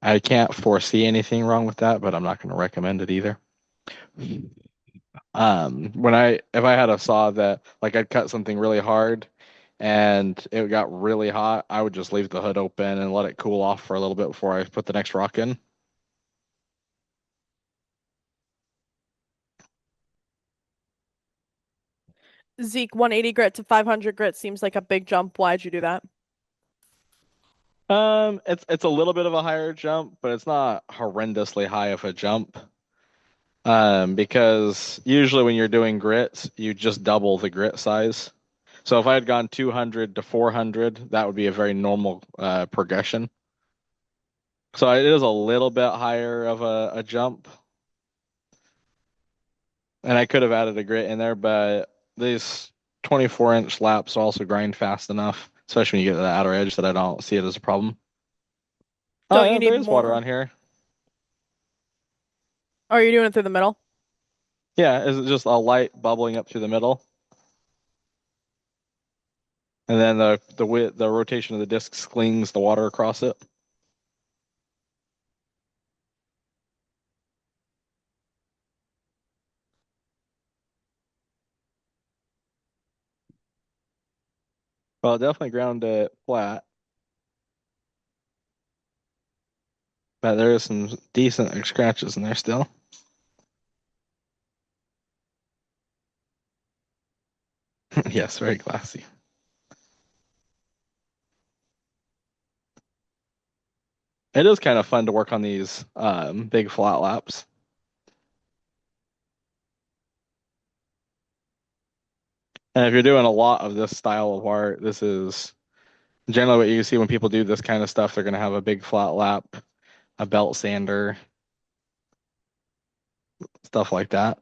I can't foresee anything wrong with that, but I'm not going to recommend it either. If I had a saw that like I'd cut something really hard and it got really hot, I would just leave the hood open and let it cool off for a little bit before I put the next rock in. Zeke, 180 grit to 500 grit seems like a big jump. Why'd you do that? It's a little bit of a higher jump, but it's not horrendously high of a jump. Because usually when you're doing grits, you just double the grit size. So if I had gone 200 to 400, that would be a very normal progression. So it is a little bit higher of a jump. And I could have added a grit in there, but these 24-inch laps also grind fast enough, especially when you get to the outer edge, that I don't see it as a problem. Oh, Don't you yeah, there need is water more? on here. Or are you doing it through the middle? Yeah, is it just a light bubbling up through the middle? And then the rotation of the disc slings the water across it. Well, definitely ground it flat, but there is some decent scratches in there still. Yes, very classy. It is kind of fun to work on these big flat laps. And if you're doing a lot of this style of art, this is generally what you see when people do this kind of stuff. They're going to have a big flat lap, a belt sander, stuff like that.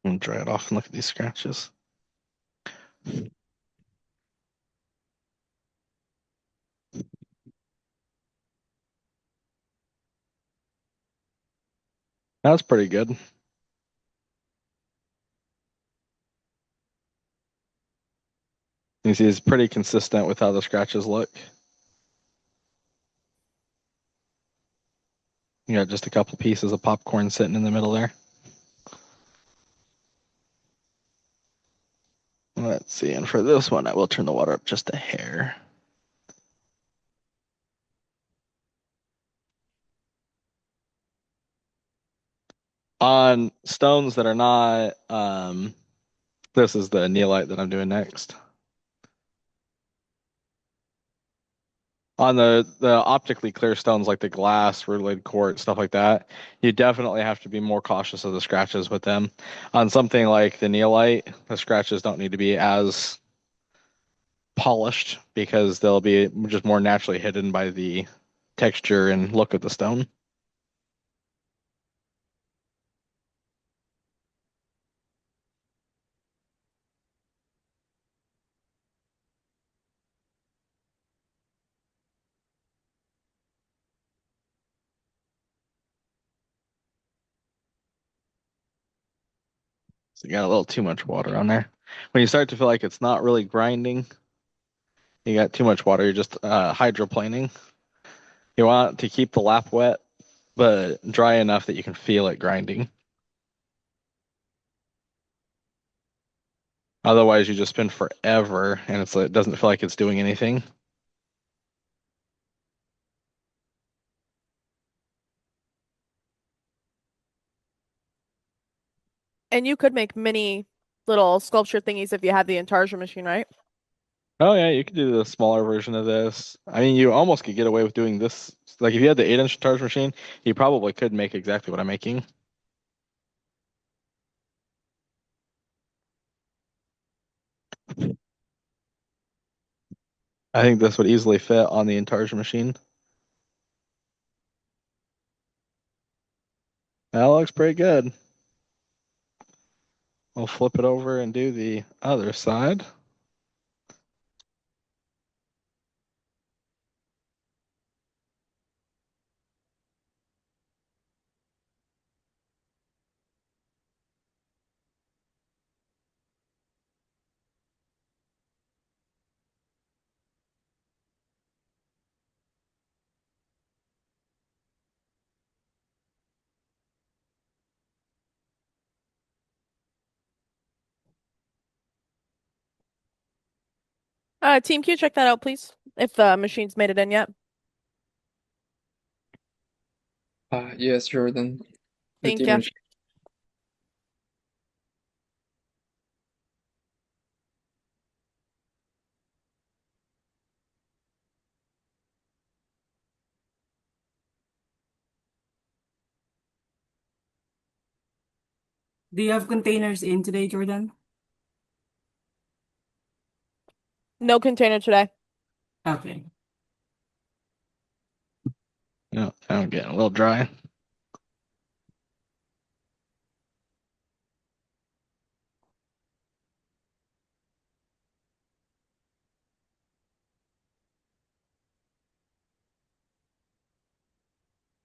And dry it off and look at these scratches. That's pretty good. You see, it's pretty consistent with how the scratches look. You got just a couple pieces of popcorn sitting in the middle there. Let's see, and for this one, I will turn the water up just a hair. On stones that are not, this is the neolite that I'm doing next. On the optically clear stones like the glass, rutilated quartz, stuff like that, you definitely have to be more cautious of the scratches with them. On something like the neolite, the scratches don't need to be as polished because they'll be just more naturally hidden by the texture and look of the stone. So you got a little too much water on there. When you start to feel like it's not really grinding, you got too much water, you're just hydroplaning. You want to keep the lap wet, but dry enough that you can feel it grinding. Otherwise, you just spend forever and it doesn't feel like it's doing anything. And you could make mini little sculpture thingies if you had the intarsia machine, right? Oh yeah, you could do the smaller version of this. I mean, you almost could get away with doing this. Like if you had the 8-inch charge machine, you probably could make exactly what I'm making. I think this would easily fit on the Intarsia machine. That looks pretty good. We'll flip it over and do the other side. Team Q, check that out, please. If the machine's made it in yet. Yes, Jordan. The Thank team you. machine. Do you have containers in today, Jordan? No container today. Okay. Yeah, I'm getting a little dry.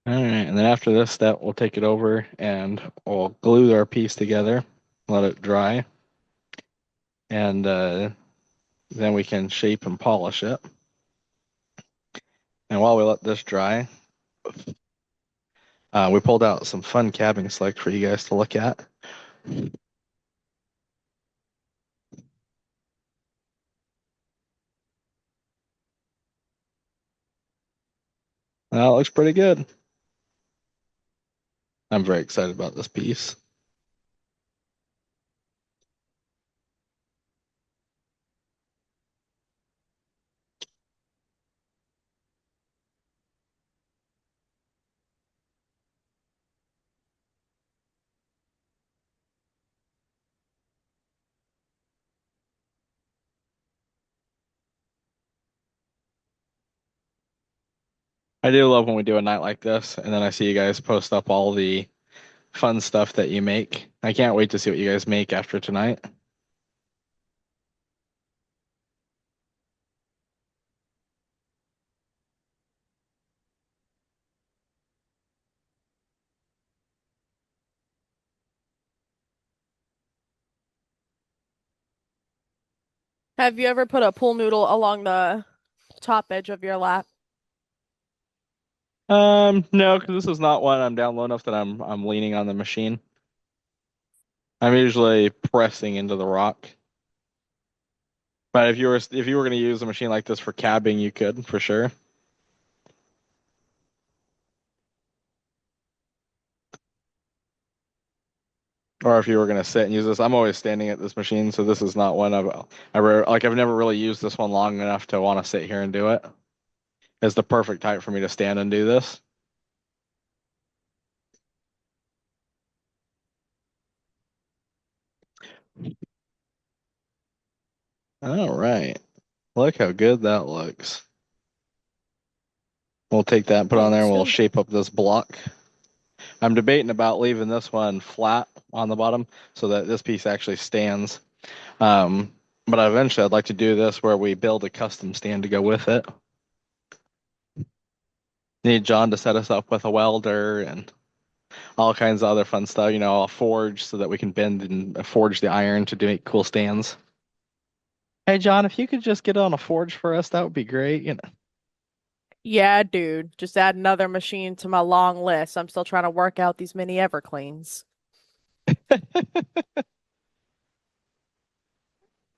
All right, and then after this step, we'll take it over and we'll glue our piece together, let it dry, and then we can shape and polish it. And while we let this dry, we pulled out some fun cabbing select for you guys to look at. That looks pretty good. I'm very excited about this piece. I do love when we do a night like this, and then I see you guys post up all the fun stuff that you make. I can't wait to see what you guys make after tonight. Have you ever put a pool noodle along the top edge of your lap? No, because this is not one I'm down low enough that I'm leaning on the machine. I'm usually pressing into the rock. But if you were going to use a machine like this for cabbing, you could for sure. Or if you were going to sit and use this, I'm always standing at this machine, so this is not one I've never really used this one long enough to want to sit here and do it. It's the perfect height for me to stand and do this. All right. Look how good that looks. We'll take that and put it Yeah, on there and looks we'll really shape up this block. I'm debating about leaving this one flat on the bottom so that this piece actually stands. But eventually I'd like to do this where we build a custom stand to go with it. Need John to set us up with a welder and all kinds of other fun stuff, a forge so that we can bend and forge the iron to make cool stands. Hey John, if you could just get on a forge for us, that would be great. Yeah, dude. Just add another machine to my long list. I'm still trying to work out these mini Evercleans.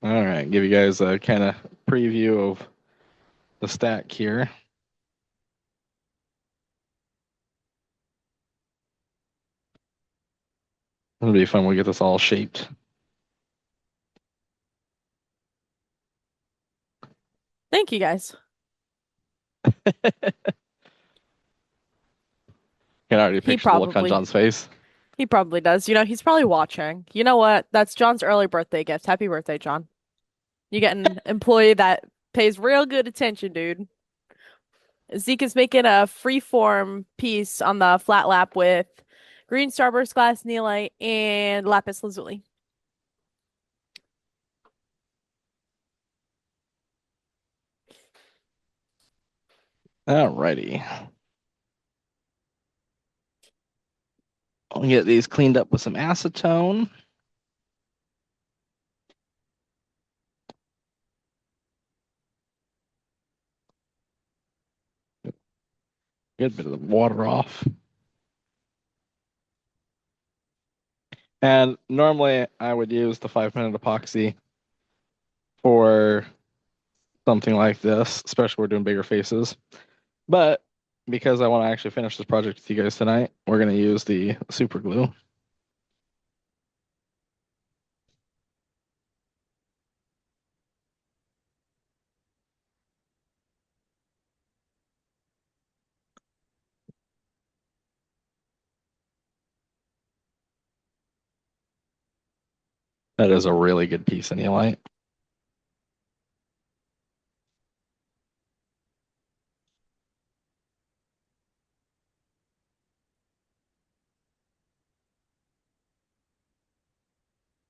All right, give you guys a kind of preview of the stack here. It'll be fun when we get this all shaped. Thank you guys. Can already He picture the look on probably John's face. he probably does. He's probably watching. You know what? That's John's early birthday gift. Happy birthday, John. You get an employee that pays real good attention, dude. Zeke is making a freeform piece on the flat lap with green Starburst glass, neolite, and lapis lazuli. Alrighty. I'll get these cleaned up with some acetone. Get a bit of the water off. And normally I would use the 5-minute epoxy for something like this, especially when we're doing bigger faces. But because I want to actually finish this project with you guys tonight, we're going to use the super glue. That is a really good piece of neolite.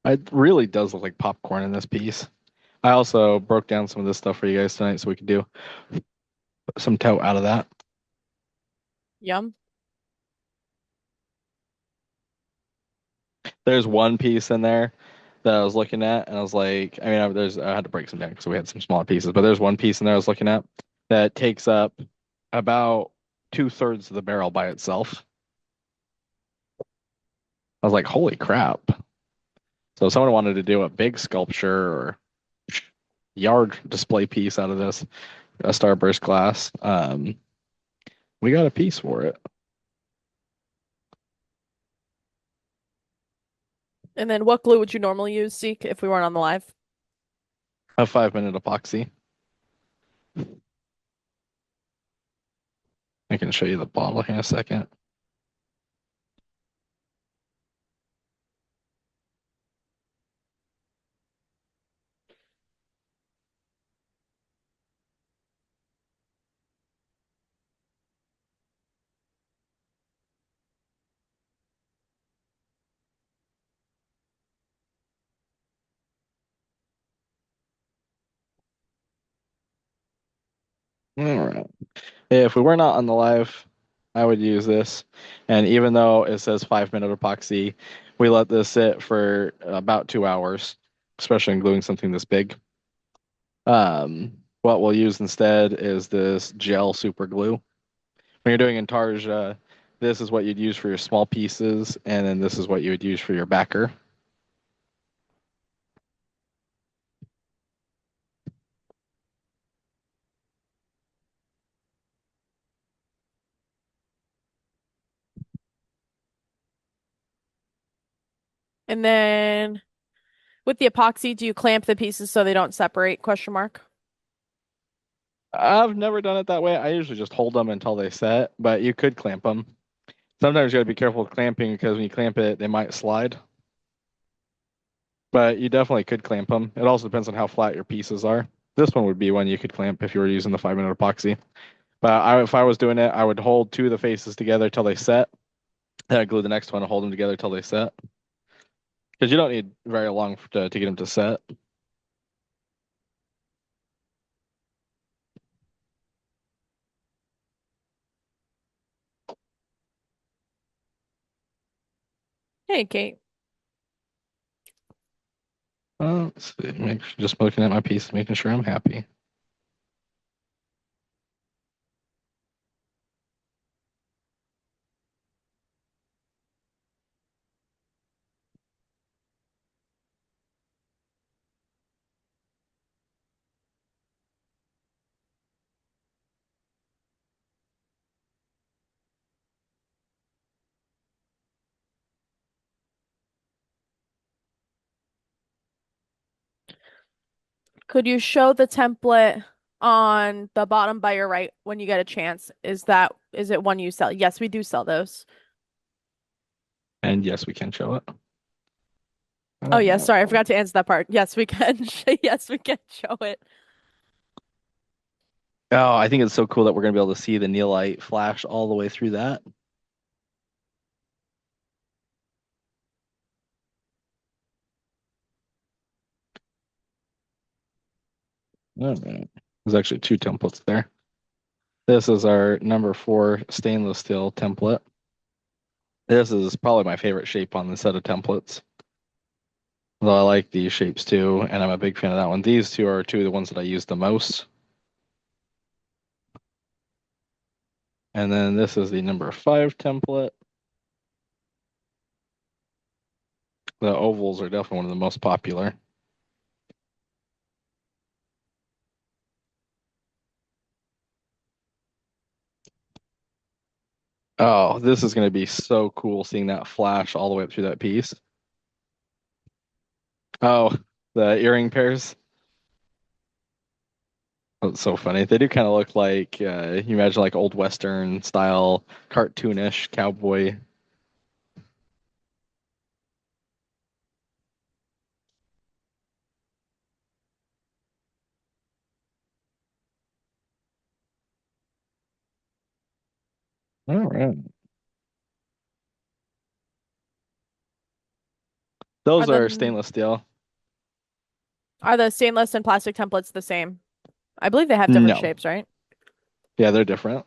It really does look like popcorn in this piece. I also broke down some of this stuff for you guys tonight so we could do some tote out of that. Yum. There's one piece in there that I was looking at, and I was like, I had to break some down because we had some smaller pieces, but there's one piece in there I was looking at that takes up about 2/3 of the barrel by itself. I was like, holy crap. So if someone wanted to do a big sculpture or yard display piece out of this, a Starburst glass, we got a piece for it. And then what glue would you normally use, Zeke, if we weren't on the live? A 5-minute epoxy. I can show you the bottle here in a second. All right. If we were not on the live, I would use this. And even though it says 5-minute epoxy, we let this sit for about 2 hours, especially in gluing something this big. What we'll use instead is this gel super glue, When you're doing intarsia, this is what you'd use for your small pieces, and then this is what you would use for your backer. And then with the epoxy, do you clamp the pieces so they don't separate? Question mark. I've never done it that way. I usually just hold them until they set, but you could clamp them. Sometimes you got to be careful with clamping because when you clamp it, they might slide. But you definitely could clamp them. It also depends on how flat your pieces are. This one would be one you could clamp if you were using the 5-minute epoxy. But if I was doing it, I would hold two of the faces together till they set. Then I'd glue the next one and hold them together till they set. Because you don't need very long to get them to set. Hey, Kate. Let's see. Just looking at my piece, making sure I'm happy. Could you show the template on the bottom by your right when you get a chance? Is it one you sell? Yes, we do sell those. And yes, we can show it. Oh yeah, sorry, I forgot to answer that part. Yes, we can. Yes, we can show it. Oh, I think it's so cool that we're going to be able to see the neolite flash all the way through that. All right. There's actually two templates there. This is our number 4 stainless steel template. This is probably my favorite shape on the set of templates. Though I like these shapes too, and I'm a big fan of that one. These two are two of the ones that I use the most. And then this is the number 5 template. The ovals are definitely one of the most popular. Oh, this is going to be so cool seeing that flash all the way up through that piece. Oh, the earring pairs. That's so funny. They do kind of look like you imagine like old Western style, cartoonish cowboy. All right. Are Those are the stainless steel. are the stainless and plastic templates the same? I believe they have different No. shapes, right? Yeah, they're different.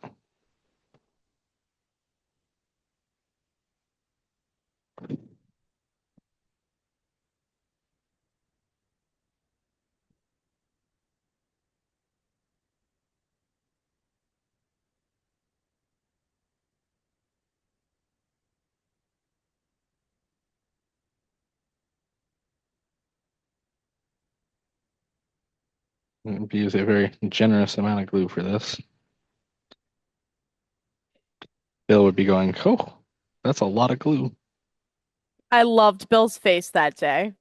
We use a very generous amount of glue for this. Bill would be going, oh, that's a lot of glue. I loved Bill's face that day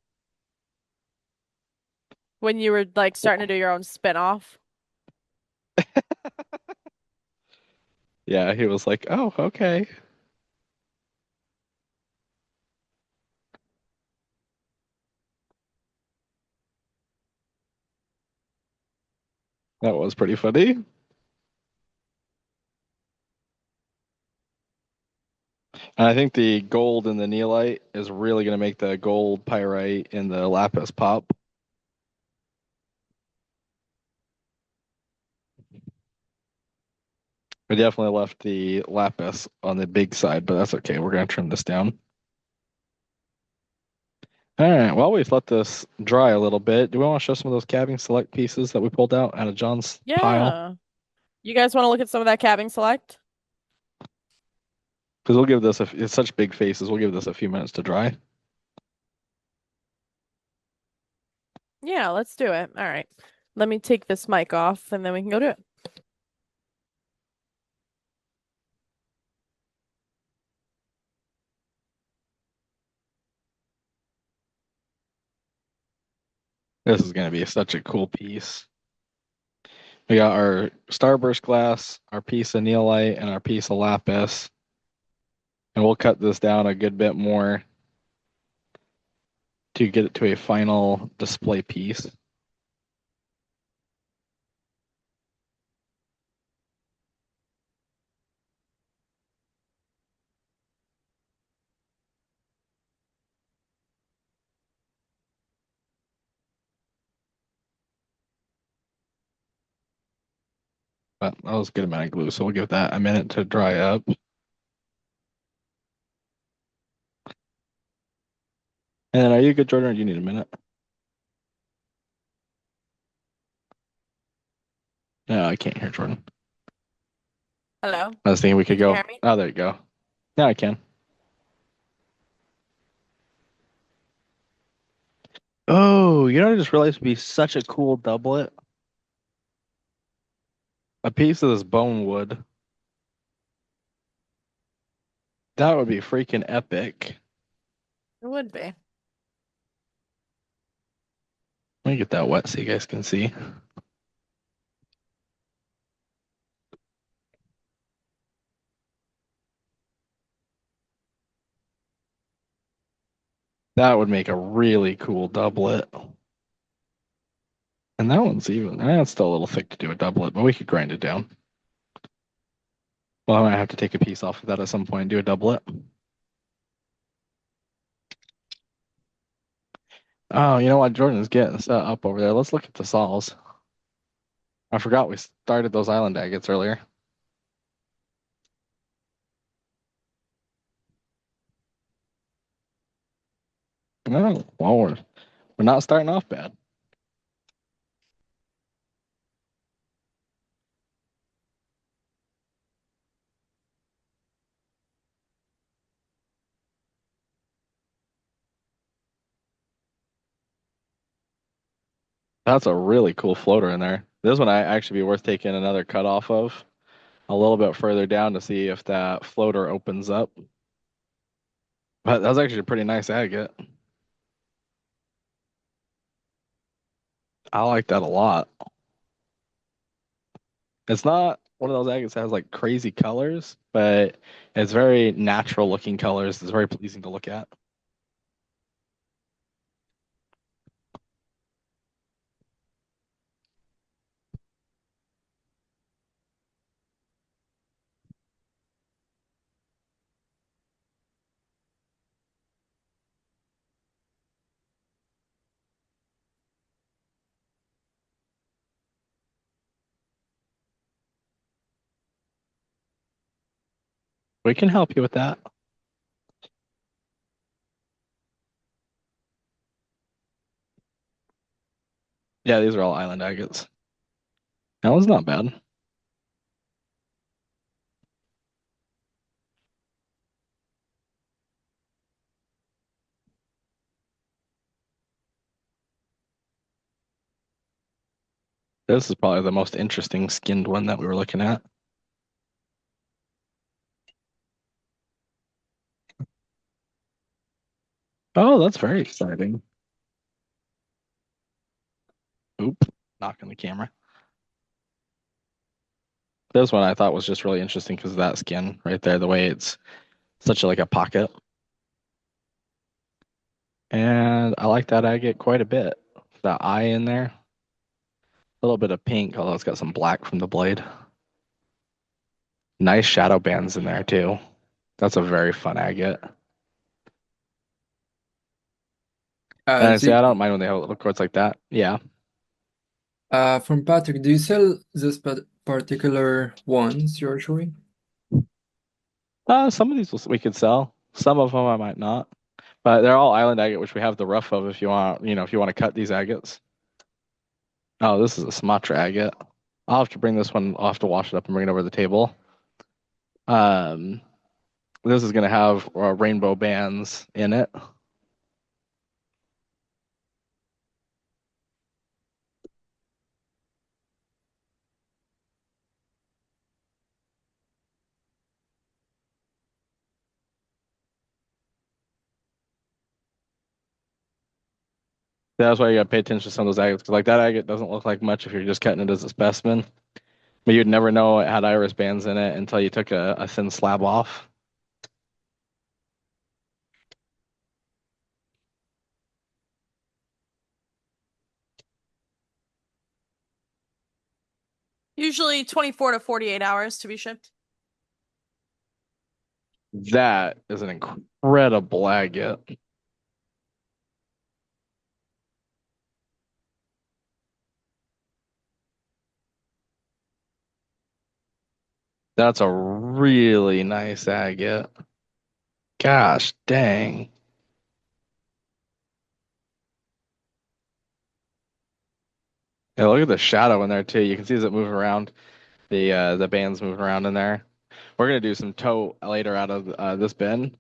when you were like starting to do your own spin-off. Yeah, he was like, oh, okay. That was pretty funny. And I think the gold in the neolite is really going to make the gold pyrite in the lapis pop. We definitely left the lapis on the big side, but that's okay. We're going to trim this down. All right, well, we've let this dry a little bit. Do we want to show some of those cabbing select pieces that we pulled out of John's pile? Yeah. You guys want to look at some of that cabbing select? Because we'll give this it's such big faces. We'll give this a few minutes to dry. Yeah, let's do it. All right. Let me take this mic off and then we can go do it. This is going to be such a cool piece. We got our Starburst glass, our piece of neolite, and our piece of lapis. And we'll cut this down a good bit more to get it to a final display piece. But that was a good amount of glue, so we'll give that a minute to dry up. And are you good, Jordan, or do you need a minute? No, I can't hear Jordan. Hello? I was thinking we could Can you go. hear me? Oh, there you go. Now I can. Oh, you know, I just realized would be such a cool doublet. A piece of this bone wood. That would be freaking epic. It would be. Let me get that wet so you guys can see. That would make a really cool doublet. And that one's even, it's still a little thick to do a doublet, but we could grind it down. Well, I might have to take a piece off of that at some point and do a doublet. Oh, you know what? Jordan's getting set up over there. Let's look at the saws. I forgot we started those island agates earlier. Oh, well, we're not starting off bad. That's a really cool floater in there. This one I actually be worth taking another cut off of a little bit further down to see if that floater opens up. But that's actually a pretty nice agate. I like that a lot. It's not one of those agates that has like crazy colors, but it's very natural looking colors. It's very pleasing to look at. We can help you with that. Yeah, these are all island agates. That one's not bad. This is probably the most interesting skinned one that we were looking at. Oh, that's very exciting. Oop, knocking the camera. This one I thought was just really interesting because of that skin right there, the way it's such like a pocket. And I like that agate quite a bit. That eye in there. A little bit of pink, although it's got some black from the blade. Nice shadow bands in there too. That's a very fun agate. And see, I Zeke, don't mind when they have little quartz like that. Yeah. from Patrick, do you sell this particular ones you're showing? Some of these we could sell. Some of them I might not. But they're all island agate, which we have the rough of if you want, if you want to cut these agates. Oh, this is a Sumatra agate. I'll have to bring this one, I'll have to wash it up and bring it over to the table. Um, This is gonna have rainbow bands in it. That's why you gotta pay attention to some of those agates, because like that agate doesn't look like much if you're just cutting it as a specimen. But you'd never know it had iris bands in it until you took a thin slab off. Usually 24 to 48 hours to be shipped. That is an incredible agate. That's a really nice agate. Gosh dang. Yeah, look at the shadow in there too. You can see as it moving around, the band's moving around in there. We're gonna do some tote later out of this bin.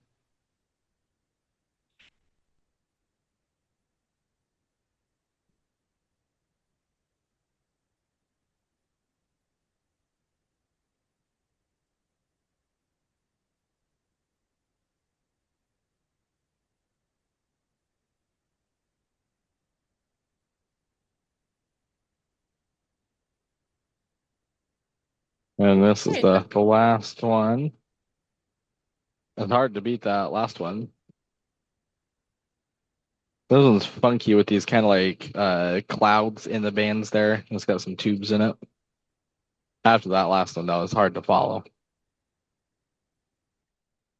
And this is the last one. It's hard to beat that last one. This one's funky with these kind of like clouds in the bands there. It's got some tubes in it. After that last one, though, it's hard to follow.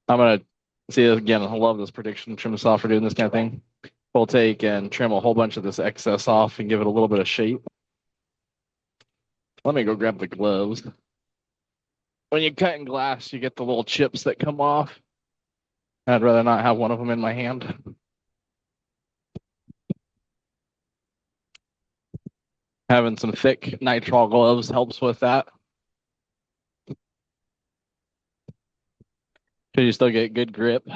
I'm gonna see this again. I love this prediction trim saw for doing this kind of thing. We'll take and trim a whole bunch of this excess off and give it a little bit of shape. Let me go grab the gloves. When you cut in glass, you get the little chips that come off. I'd rather not have one of them in my hand. Having some thick nitrile gloves helps with that. Because you still get good grip.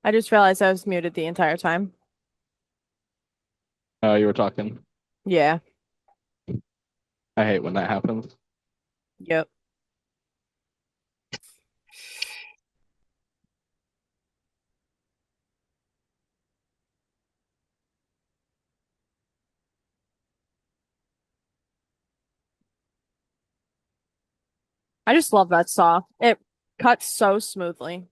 I just realized I was muted the entire time. Oh, you were talking. Yeah. I hate when that happens. Yep. I just love that saw. It cuts so smoothly.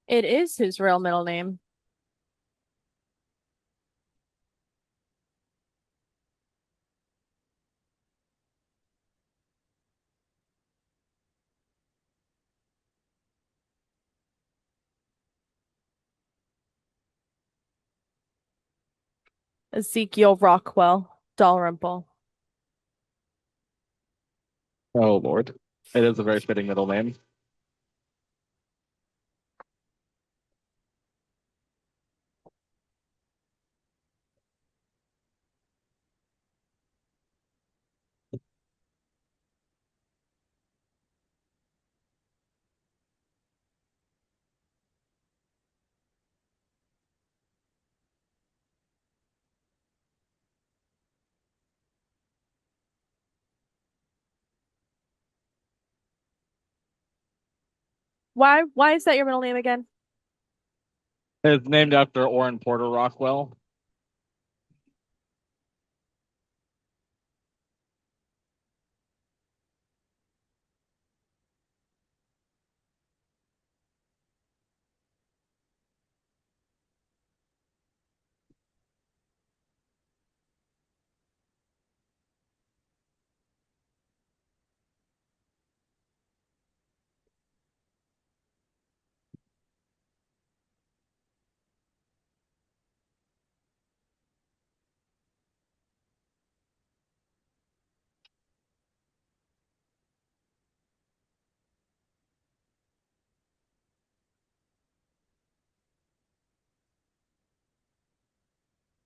It is his real middle name. Ezekiel Rockwell Dalrymple. Oh, Lord. It is a very fitting middle name. Why is that your middle name again? It's named after Orrin Porter Rockwell.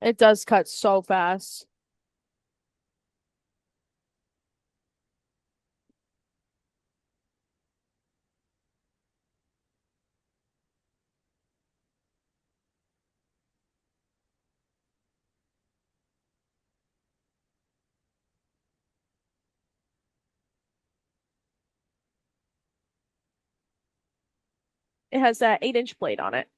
It does cut so fast. It has that 8-inch blade on it.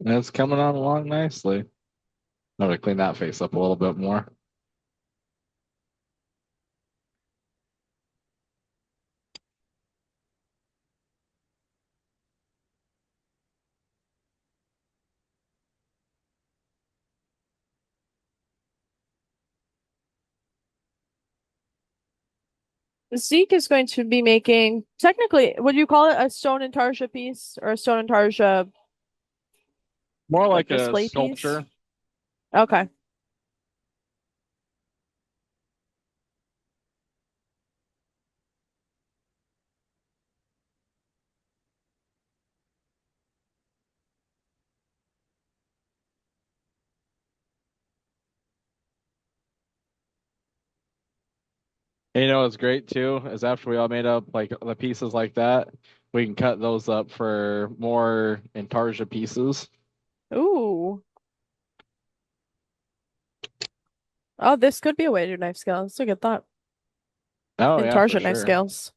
And it's coming on along nicely. I'm gonna clean that face up a little bit more. Zeke is going to be making, technically, would you call it a stone intarsia piece or a stone intarsia More like like a display piece? sculpture. Okay. And you know what's great too is after we all made up like the pieces like that, we can cut those up for more intarsia pieces. Ooh. Oh, this could be a way to do knife scales. That's a good thought. Oh yeah, for Intarsia knife sure. scales.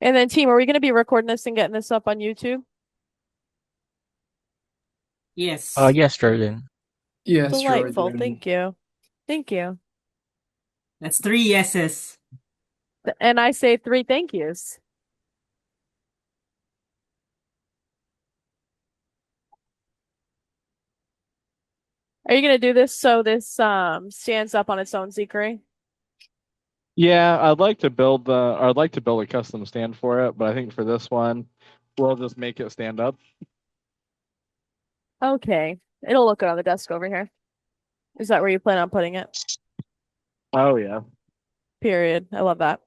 And then, team, are we going to be recording this and getting this up on YouTube? Yes. Yes, Jordan. Yes, Delightful. Jordan. Thank you. Thank you. That's 3 yeses. And I say 3 thank yous. Are you going to do this so this stands up on its own, Zikri? Yeah, I'd like to build a custom stand for it, but I think for this one, we'll just make it stand up. Okay. It'll look good on the desk over here. Is that where you plan on putting it? Oh yeah. Period. I love that.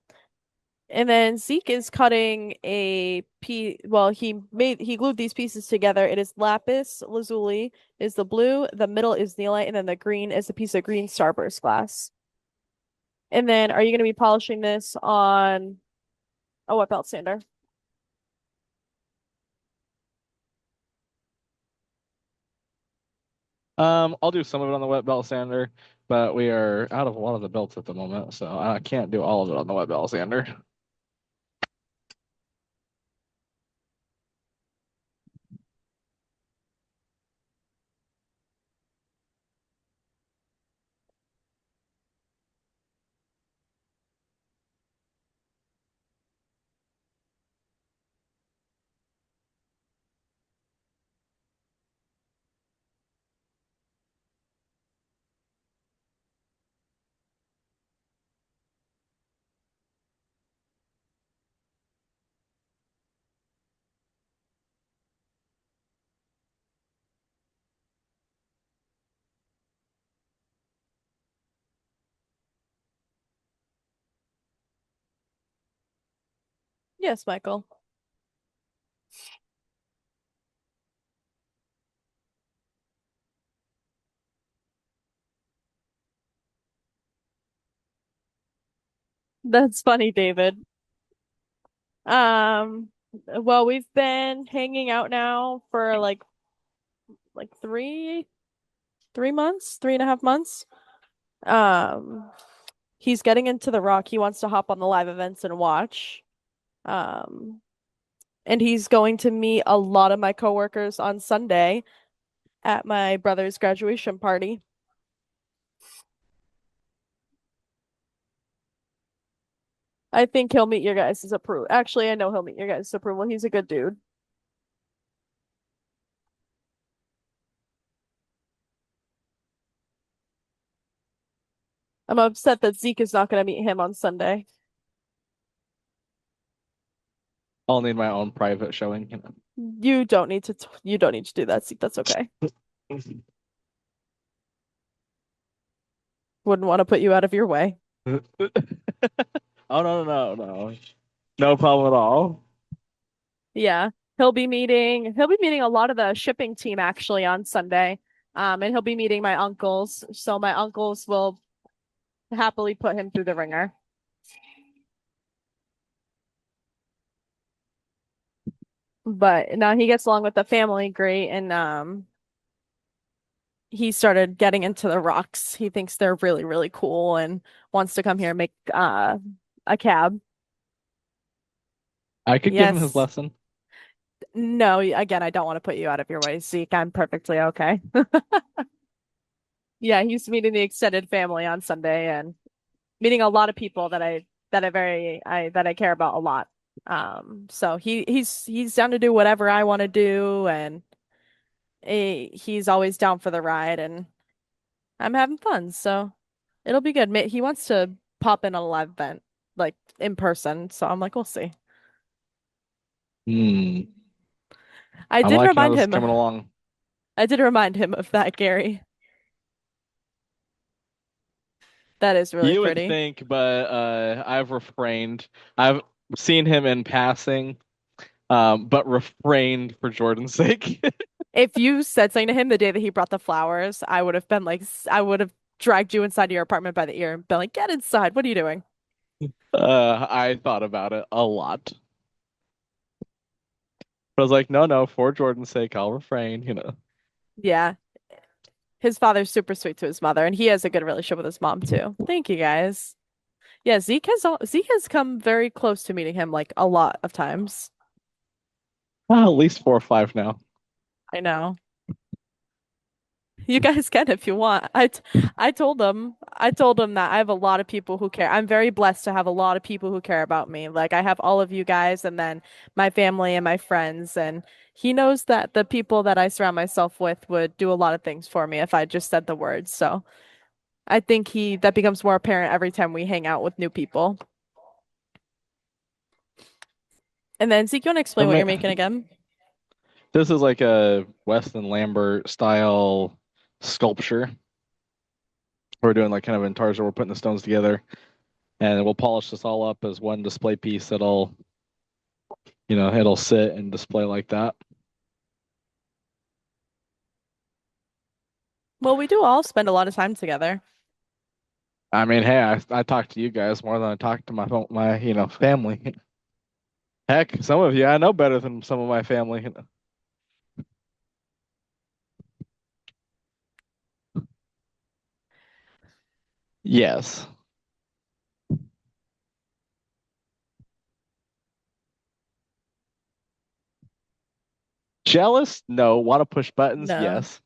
And then Zeke is cutting a piece. Well, he glued these pieces together. It is lapis lazuli is the blue, the middle is neolite, and then the green is a piece of green starburst glass. And then are you going to be polishing this on a wet belt sander? I'll do some of it on the wet belt sander, but we are out of a lot of the belts at the moment, so I can't do all of it on the wet belt sander. Yes, Michael. That's funny, David. Um, well, we've been hanging out now for like 3 months, 3.5 months. Um, he's getting into the rock. He wants to hop on the live events and watch. Um, and he's going to meet a lot of my coworkers on Sunday at my brother's graduation party. I think he'll meet your guys' approval. Actually, I know he'll meet your guys' approval. He's a good dude. I'm upset that Zeke is not going to meet him on Sunday. I'll need my own private showing. You don't need to you don't need to do that, Zeke. That's okay. Wouldn't want to put you out of your way. Oh no. No problem at all. Yeah. He'll be meeting a lot of the shipping team actually on Sunday. And he'll be meeting my uncles. So my uncles will happily put him through the ringer. But now he gets along with the family great, and he started getting into the rocks. He thinks they're really, really cool and wants to come here and make a cab. I could give him his Yes. lesson. No, again, I don't want to put you out of your way, Zeke. I'm perfectly okay. Yeah, he's meeting the extended family on Sunday and meeting a lot of people that I care about a lot. So he's down to do whatever I want to do, and he's always down for the ride, and I'm having fun. So it'll be good. He wants to pop in a live event, like in person. So I'm like, we'll see. I I'm did liking how remind this is him. coming along. I did remind him of that, Gary. That is really You would pretty. think, but I've refrained. I've seen him in passing, but refrained for Jordan's sake. If you said something to him the day that he brought the flowers, I would have been like, I would have dragged you inside your apartment by the ear and been like, get inside. What are you doing? I thought about it a lot. But I was like, no, for Jordan's sake, I'll refrain. Yeah. His father's super sweet to his mother, and he has a good relationship with his mom too. Thank you guys. Yeah, Zeke has come very close to meeting him like a lot of times. Well, at least 4 or 5 now. I know. You guys can if you want. I told him that I have a lot of people who care. I'm very blessed to have a lot of people who care about me. Like I have all of you guys and then my family and my friends, and he knows that the people that I surround myself with would do a lot of things for me if I just said the words. So I think he that becomes more apparent every time we hang out with new people. And then Zeke, you want to explain what you're making again? This is like a Weston Lambert style sculpture. We're doing like kind of in Tarzan. We're putting the stones together, and we'll polish this all up as one display piece it'll sit and display like that. Well, we do all spend a lot of time together. I mean, hey, I talk to you guys more than I talk to my family. Heck, some of you I know better than some of my family. Yes. Jealous? No. Want to push buttons? No. Yes.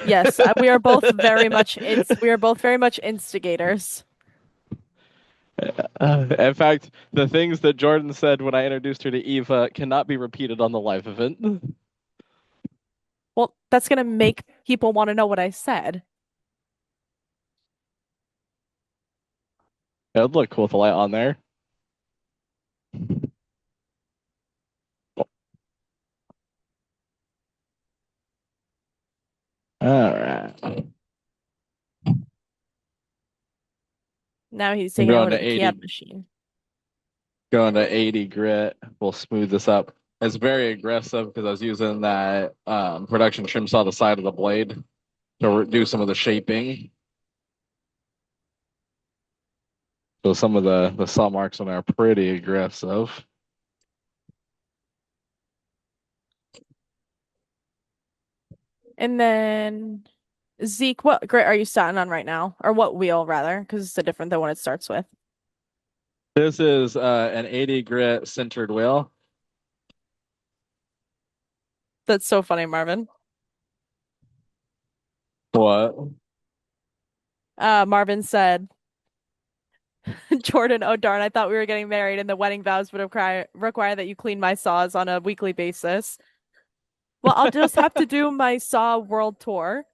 Yes, we are both very much instigators. In fact, the things that Jordan said when I introduced her to Eva cannot be repeated on the live event. Well, that's gonna make people want to know what I said. It'd look cool with the light on there. All right. Now he's I'm taking going over to the 80. CAD machine. Going to 80 grit. We'll smooth this up. It's very aggressive because I was using that production trim saw the side of the blade to do some of the shaping. So some of the saw marks on there are pretty aggressive. And then Zeke, what grit are you starting on right now? Or what wheel rather? Because it's a different than what it starts with. This is an 80 grit centered wheel. That's so funny, Marvin. What? Marvin said, Jordan, oh darn, I thought we were getting married and the wedding vows would require that you clean my saws on a weekly basis. Well, I'll just have to do my saw world tour.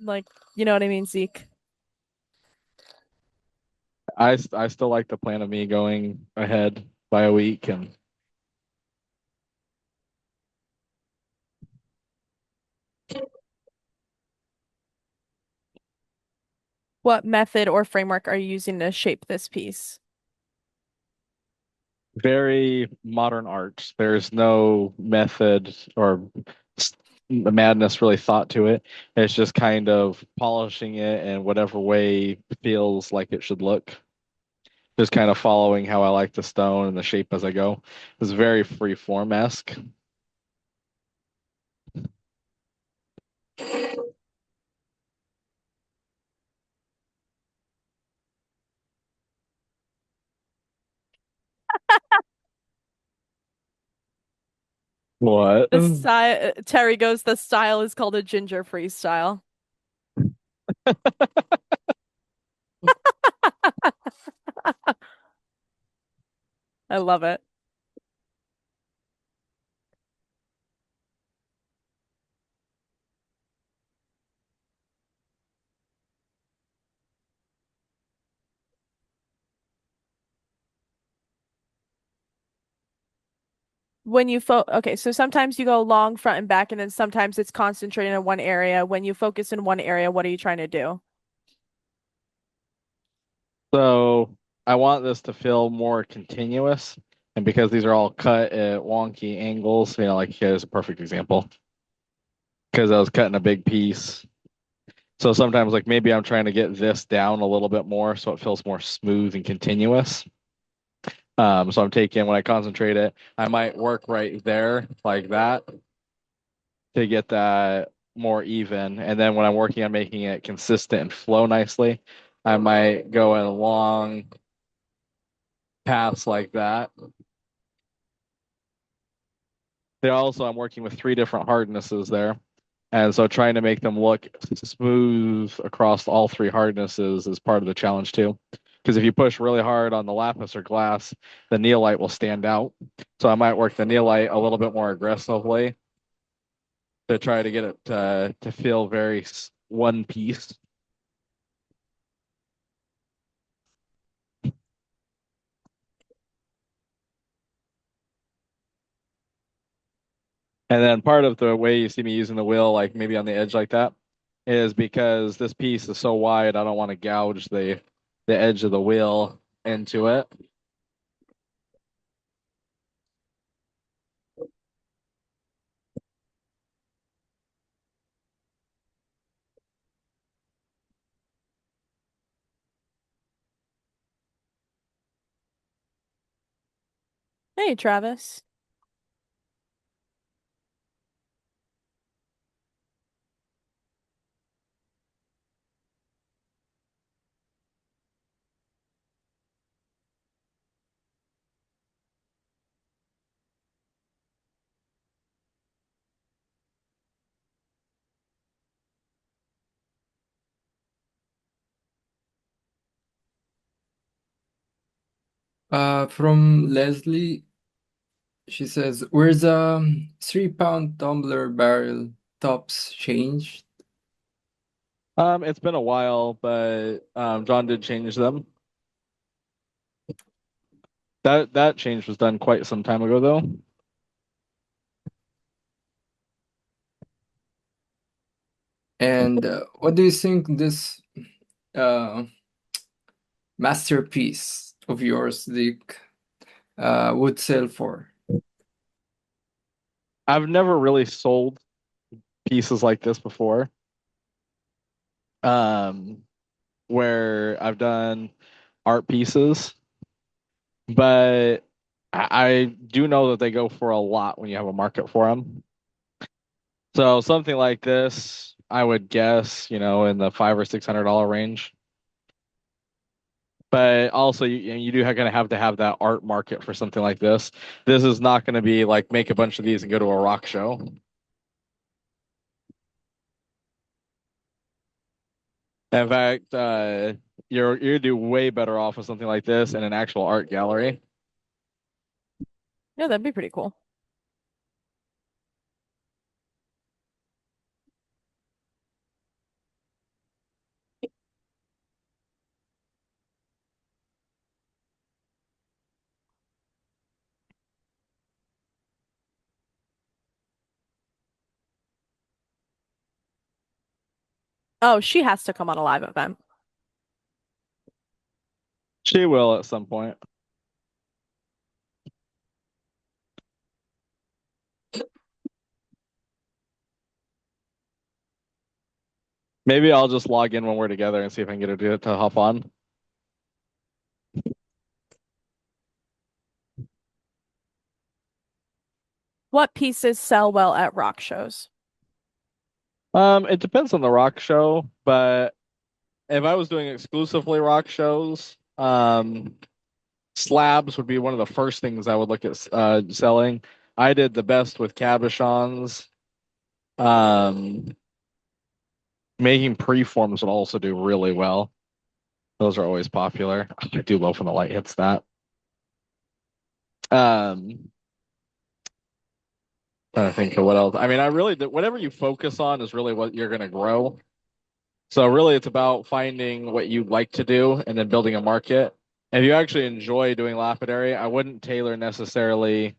Like, you know what I mean, Zeke? I still like the plan of me going ahead by a week and What method or framework are you using to shape this piece? very modern art. There's no method or madness really thought to it. It's just kind of polishing it in whatever way feels like it should look. Just kind of following how I like the stone and the shape as I go. It's very free form-esque. What? The style, Terry goes, the style is called a ginger freestyle. I love it. When you okay, so sometimes you go long front and back, and then sometimes it's concentrated in one area. When you focus in one area, what are you trying to do? So I want this to feel more continuous. And because these are all cut at wonky angles, like here's a perfect example. Because I was cutting a big piece. So sometimes like maybe I'm trying to get this down a little bit more so it feels more smooth and continuous. So I'm taking when I concentrate it, I might work right there like that to get that more even. And then when I'm working on making it consistent and flow nicely, I might go in long paths like that. I'm working with three different hardnesses there. And so trying to make them look smooth across all three hardnesses is part of the challenge too. Because if you push really hard on the lapis or glass, the neolite will stand out. So I might work the neolite a little bit more aggressively to try to get it to feel very one piece. And then part of the way you see me using the wheel, like maybe on the edge like that, is because this piece is so wide, I don't want to gouge the edge of the wheel into it. Hey, Travis. From Leslie, she says, "Where's a 3 pound tumbler barrel tops changed?" It's been a while, but John did change them. That change was done quite some time ago, though. And what do you think this uh, masterpiece of yours, Dick, would sell for? I've never really sold pieces like this before. Um, where I've done art pieces, but I do know that they go for a lot when you have a market for them. So something like this, I would guess, in the $500 or $600 range. But also, you do kind of have to have that art market for something like this. This is not going to be like make a bunch of these and go to a rock show. In fact, you're do way better off with something like this in an actual art gallery. Yeah, that'd be pretty cool. Oh, she has to come on a live event. She will at some point. Maybe I'll just log in when we're together and see if I can get her to hop on. What pieces sell well at rock shows? It depends on the rock show, but if I was doing exclusively rock shows, slabs would be one of the first things I would look at selling. I did the best with cabochons. Um, Making preforms would also do really well. Those are always popular. I do love when the light hits that. Trying to think of what else. I mean, I really whatever you focus on is really what you're going to grow. So really, it's about finding what you like to do and then building a market. If you actually enjoy doing lapidary, I wouldn't tailor necessarily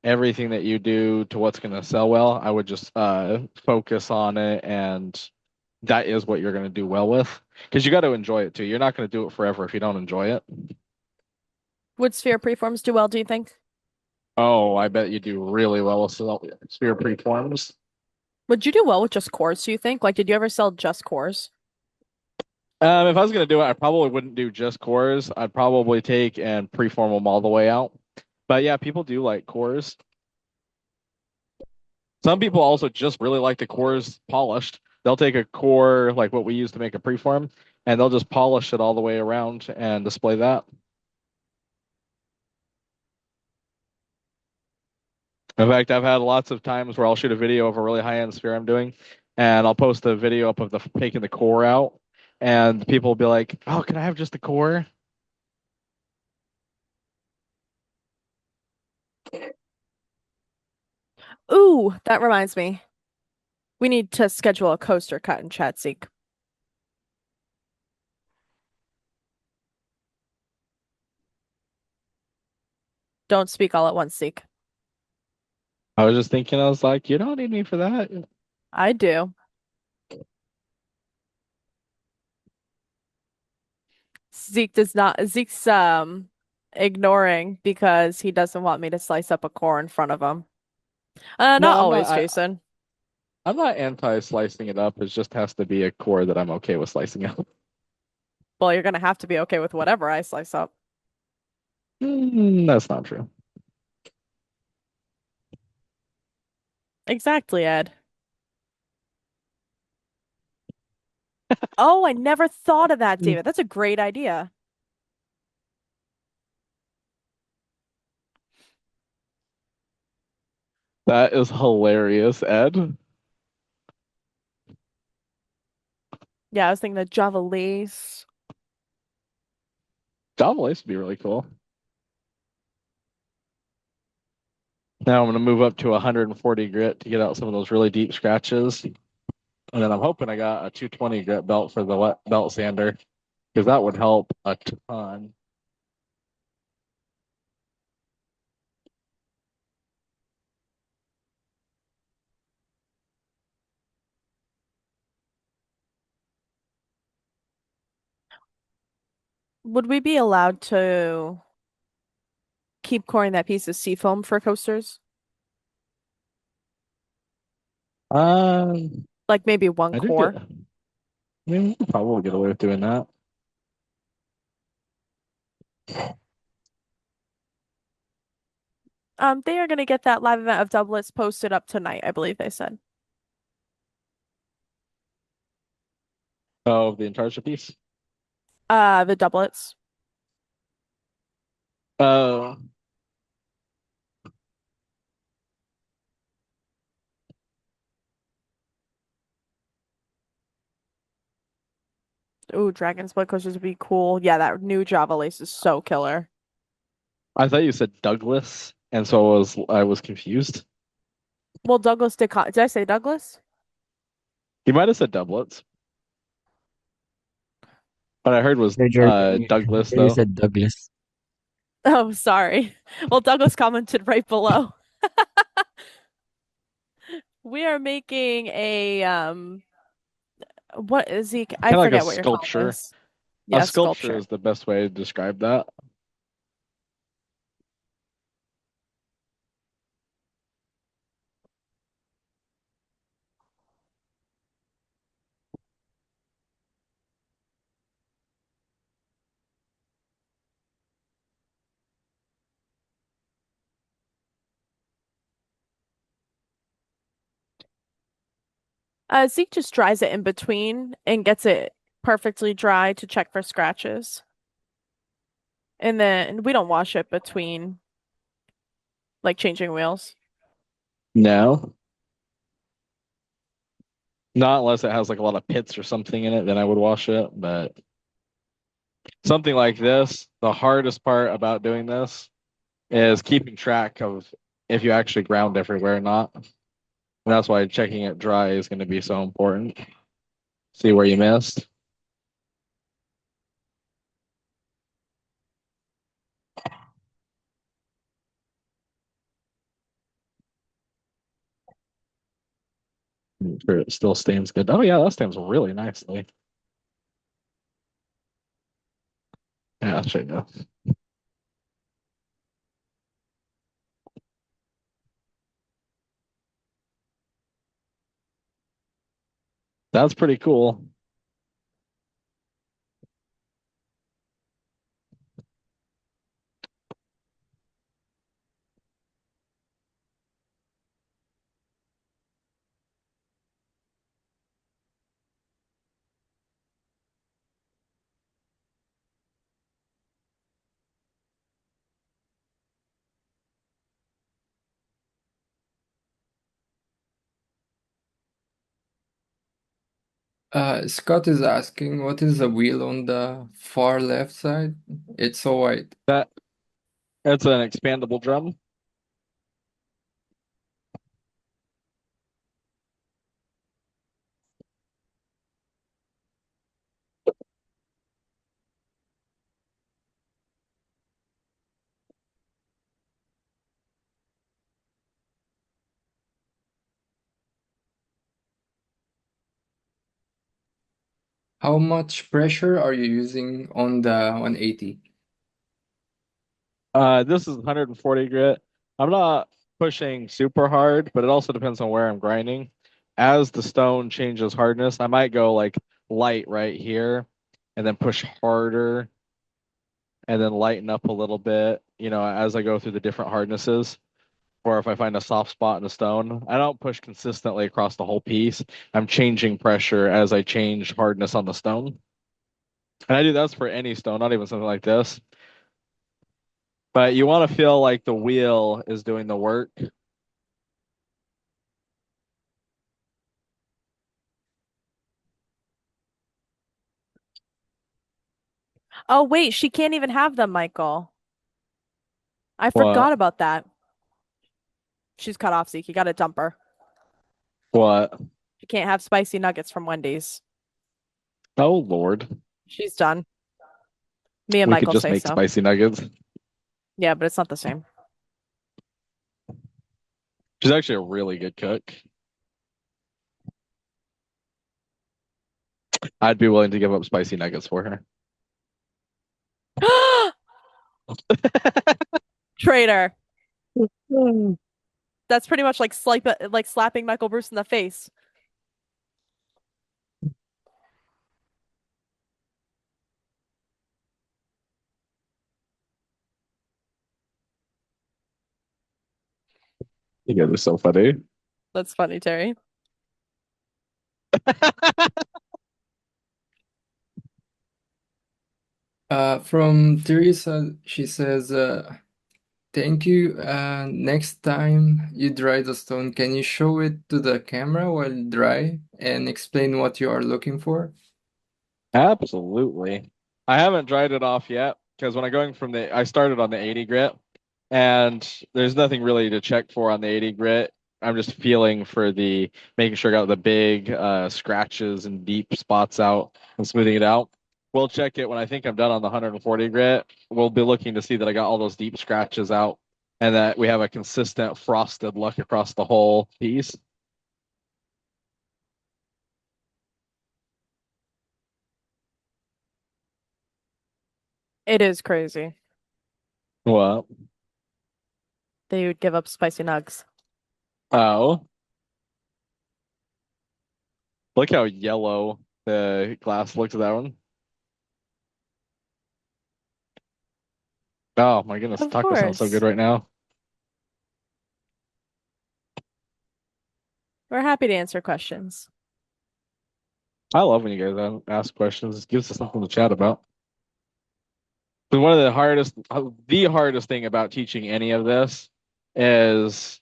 everything that you do to what's going to sell well. I would just focus on it, and that is what you're going to do well with. Because you got to enjoy it too. You're not going to do it forever if you don't enjoy it. Would sphere preforms do well, do you think? Oh, I bet you do really well with sphere preforms. Would you do well with just cores, do you think? Like, did you ever sell just cores? If I was going to do it, I probably wouldn't do just cores. I'd probably take and preform them all the way out. But yeah, people do like cores. Some people also just really like the cores polished. They'll take a core like what we use to make a preform, and they'll just polish it all the way around and display that. In fact, I've had lots of times where I'll shoot a video of a really high-end sphere I'm doing, and I'll post a video up of the taking the core out, and people will be like, "Oh, can I have just the core?" Ooh, that reminds me. We need to schedule a coaster cut in chat, Zeke. Don't speak all at once, Zeke. I was just thinking, I was like, "You don't need me for that." I do. Zeke's ignoring because he doesn't want me to slice up a core in front of him. No, Not I'm not. always, Jason. I'm not anti-slicing it up. It just has to be a core that I'm okay with slicing up. Well, you're gonna have to be okay with whatever I slice up. That's not true. Exactly, Ed. Oh, I never thought of that, David. That's a great idea. That is hilarious, Ed. Yeah, I was thinking the Javanese. Java Lace would be really cool. Now I'm going to move up to 140 grit to get out some of those really deep scratches. And then I'm hoping I got a 220 grit belt for the wet belt sander because that would help a ton. Would we be allowed to keep coring that piece of seafoam for coasters? Um, Like maybe one I do get. core? I mean, we could probably get away with doing that. They are gonna get that live event of doublets posted up tonight, I believe they said. Oh, the Intarsia piece. The doublets. Uh, Ooh, Dragon Split coasters would be cool. Yeah, that new Java Lace is so killer. I thought you said Douglas, and so I was confused. Well, Douglas did I say Douglas? You might have said doublets, but I heard was Hey, Jeremy, Douglas you though. said Douglas. Oh, sorry. Well, Douglas commented right below. We are making a what is he? I Kind of like a forget what you're calling sculpture. this. A Yeah, sculpture sculpture. is the best way to describe that. Zeke just dries it in between and gets it perfectly dry to check for scratches. And then we don't wash it between like changing wheels. No, not unless it has like a lot of pits or something in it, then I would wash it. But something like this, the hardest part about doing this is keeping track of if you actually ground everywhere or not. And that's why checking it dry is going to be so important. See where you missed. Make sure it still stands good. Oh yeah, that stands really nicely. Yeah, I'll show you. That's pretty cool. Scott is asking, what is the wheel on the far left side? It's so white. That's an expandable drum. How much pressure are you using on the 180? This is 140 grit. I'm not pushing super hard, but it also depends on where I'm grinding. As the stone changes hardness, I might go like light right here and then push harder and then lighten up a little bit, as I go through the different hardnesses. Or if I find a soft spot in the stone, I don't push consistently across the whole piece. I'm changing pressure as I change hardness on the stone. And I do that's for any stone, not even something like this. But you want to feel like the wheel is doing the work. Oh, wait, she can't even have them, Michael. I What? forgot about that. She's cut off, Zeke. You gotta dump her. What? She can't have spicy nuggets from Wendy's. Oh Lord. She's done. Me and We could Michael just say make so. spicy nuggets. Yeah, but it's not the same. She's actually a really good cook. I'd be willing to give up spicy nuggets for her. Traitor. That's pretty much like slapping Michael Bruce in the face. You guys are so funny. That's funny, Terry. From Teresa, she says, thank you. Next time you dry the stone, can you show it to the camera while dry and explain what you are looking for? Absolutely. I haven't dried it off yet because when I'm going I started on the 80 grit and there's nothing really to check for on the 80 grit. I'm just feeling for making sure I got the big scratches and deep spots out and smoothing it out. We'll check it when I think I'm done on the 140 grit. We'll be looking to see that I got all those deep scratches out and that we have a consistent frosted look across the whole piece. It is crazy. What? They would give up spicy nugs. Oh, look how yellow the glass looks at that one. Oh my goodness, Of taco sounds so good course. right now. We're happy to answer questions. I love when you guys ask questions. It gives us something to chat about. But one of the hardest thing about teaching any of this is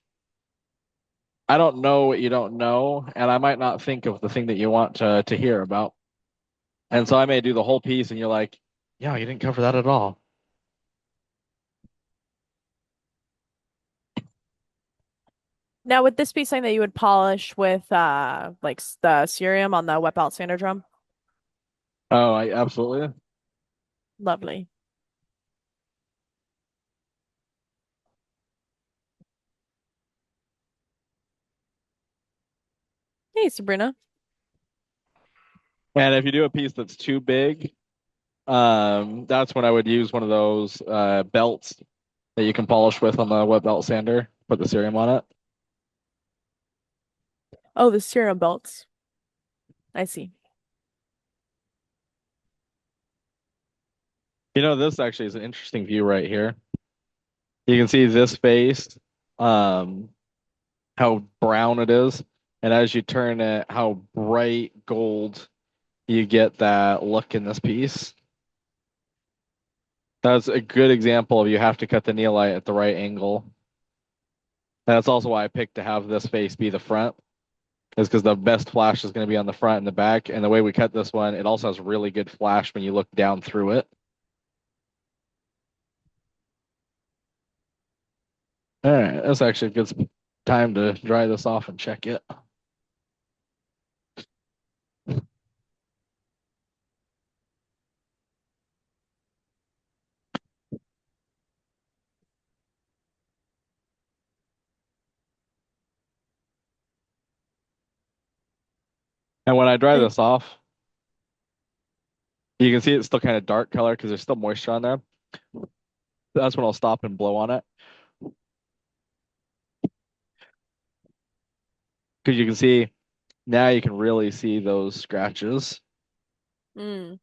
I don't know what you don't know, and I might not think of the thing that you want to hear about. And so I may do the whole piece, and you're like, "Yeah, you didn't cover that at all." Now, would this be something that you would polish with like the cerium on the wet belt sander drum? Oh, I absolutely. Lovely. Hey, Sabrina. And if you do a piece that's too big, that's when I would use one of those belts that you can polish with on the wet belt sander. Put the cerium on it. Oh, the cerium belts. I see. You know, this actually is an interesting view right here. You can see this face, um, how brown it is, and as you turn it, how bright gold you get that look in this piece. That's a good example of you have to cut the neolite at the right angle. That's also why I picked to have this face be the front, is because the best flash is going to be on the front and the back. And the way we cut this one, it also has really good flash when you look down through it. All right, that's actually a good time to dry this off and check it. And when I dry Hey, this off, you can see it's still kind of dark color because there's still moisture on there. That's when I'll stop and blow on it. Because you can see now you can really see those scratches. mm.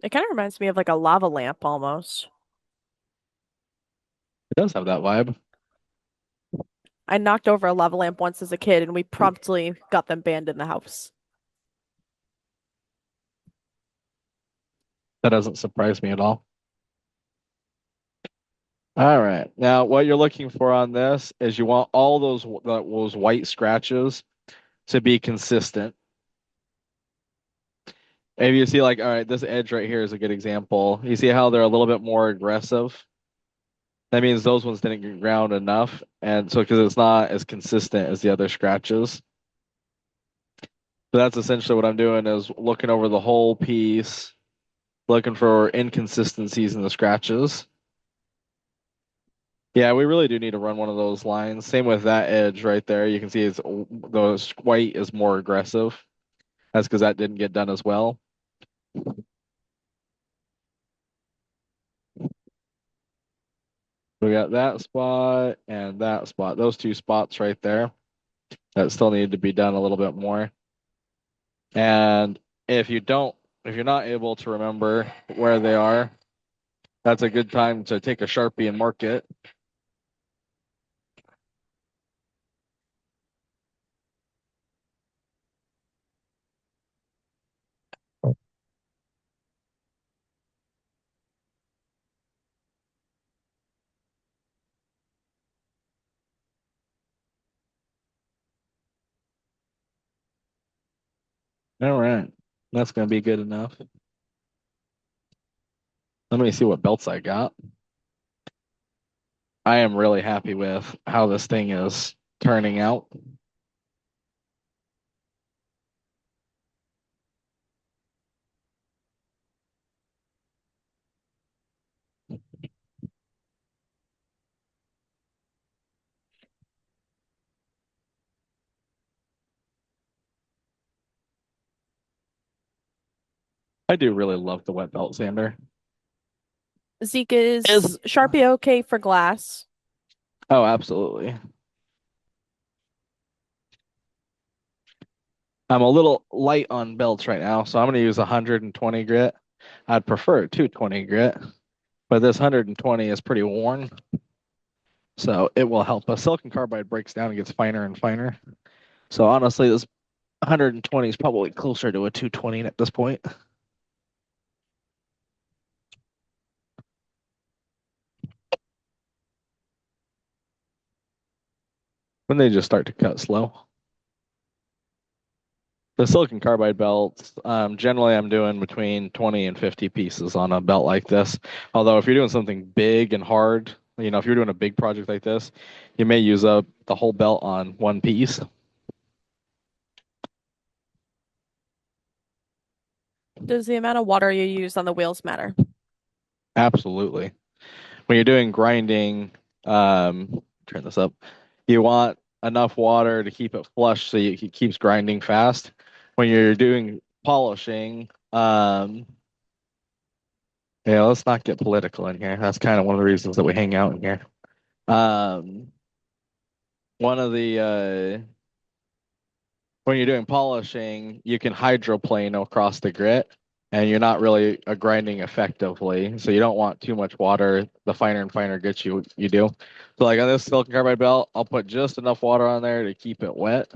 It kind of reminds me of like a lava lamp almost. It does have that vibe. I knocked over a lava lamp once as a kid and we promptly got them banned in the house. That doesn't surprise me at all. All right. Now, what you're looking for on this is you want all those white scratches to be consistent. If you see like, all right, this edge right here is a good example. You see how they're a little bit more aggressive? That means those ones didn't get ground enough. And so because it's not as consistent as the other scratches. So that's essentially what I'm doing is looking over the whole piece, looking for inconsistencies in the scratches. Yeah, we really do need to run one of those lines. Same with that edge right there. You can see the white is more aggressive. That's because that didn't get done as well. We got that spot and that spot. Those two spots right there that still need to be done a little bit more. And if you don't, if you're not able to remember where they are, that's a good time to take a Sharpie and mark it. All right. That's going to be good enough. Let me see what belts I got. I am really happy with how this thing is turning out. I do really love the wet belt sander. Zeke, is Is Sharpie okay for glass? Oh, absolutely. I'm a little light on belts right now, so I'm going to use 120 grit. I'd prefer 220 grit, but this 120 is pretty worn, so it will help us. Silicon carbide breaks down and gets finer and finer. So honestly, this 120 is probably closer to a 220 at this point. When they just start to cut slow. The silicon carbide belts, generally I'm doing between 20 and 50 pieces on a belt like this. Although if you're doing something big and hard, if you're doing a big project like this, you may use up the whole belt on one piece. Does the amount of water you use on the wheels matter? Absolutely. When you're doing grinding, turn this up, you want enough water to keep it flush so it keeps grinding fast. When you're doing polishing, yeah, let's not get political in here. That's kind of one of the reasons that we hang out in here. Um, one of the when you're doing polishing, you can hydroplane across the grit, and you're not really grinding effectively. So you don't want too much water. The finer and finer grits you do. So like on this silicon carbide belt, I'll put just enough water on there to keep it wet.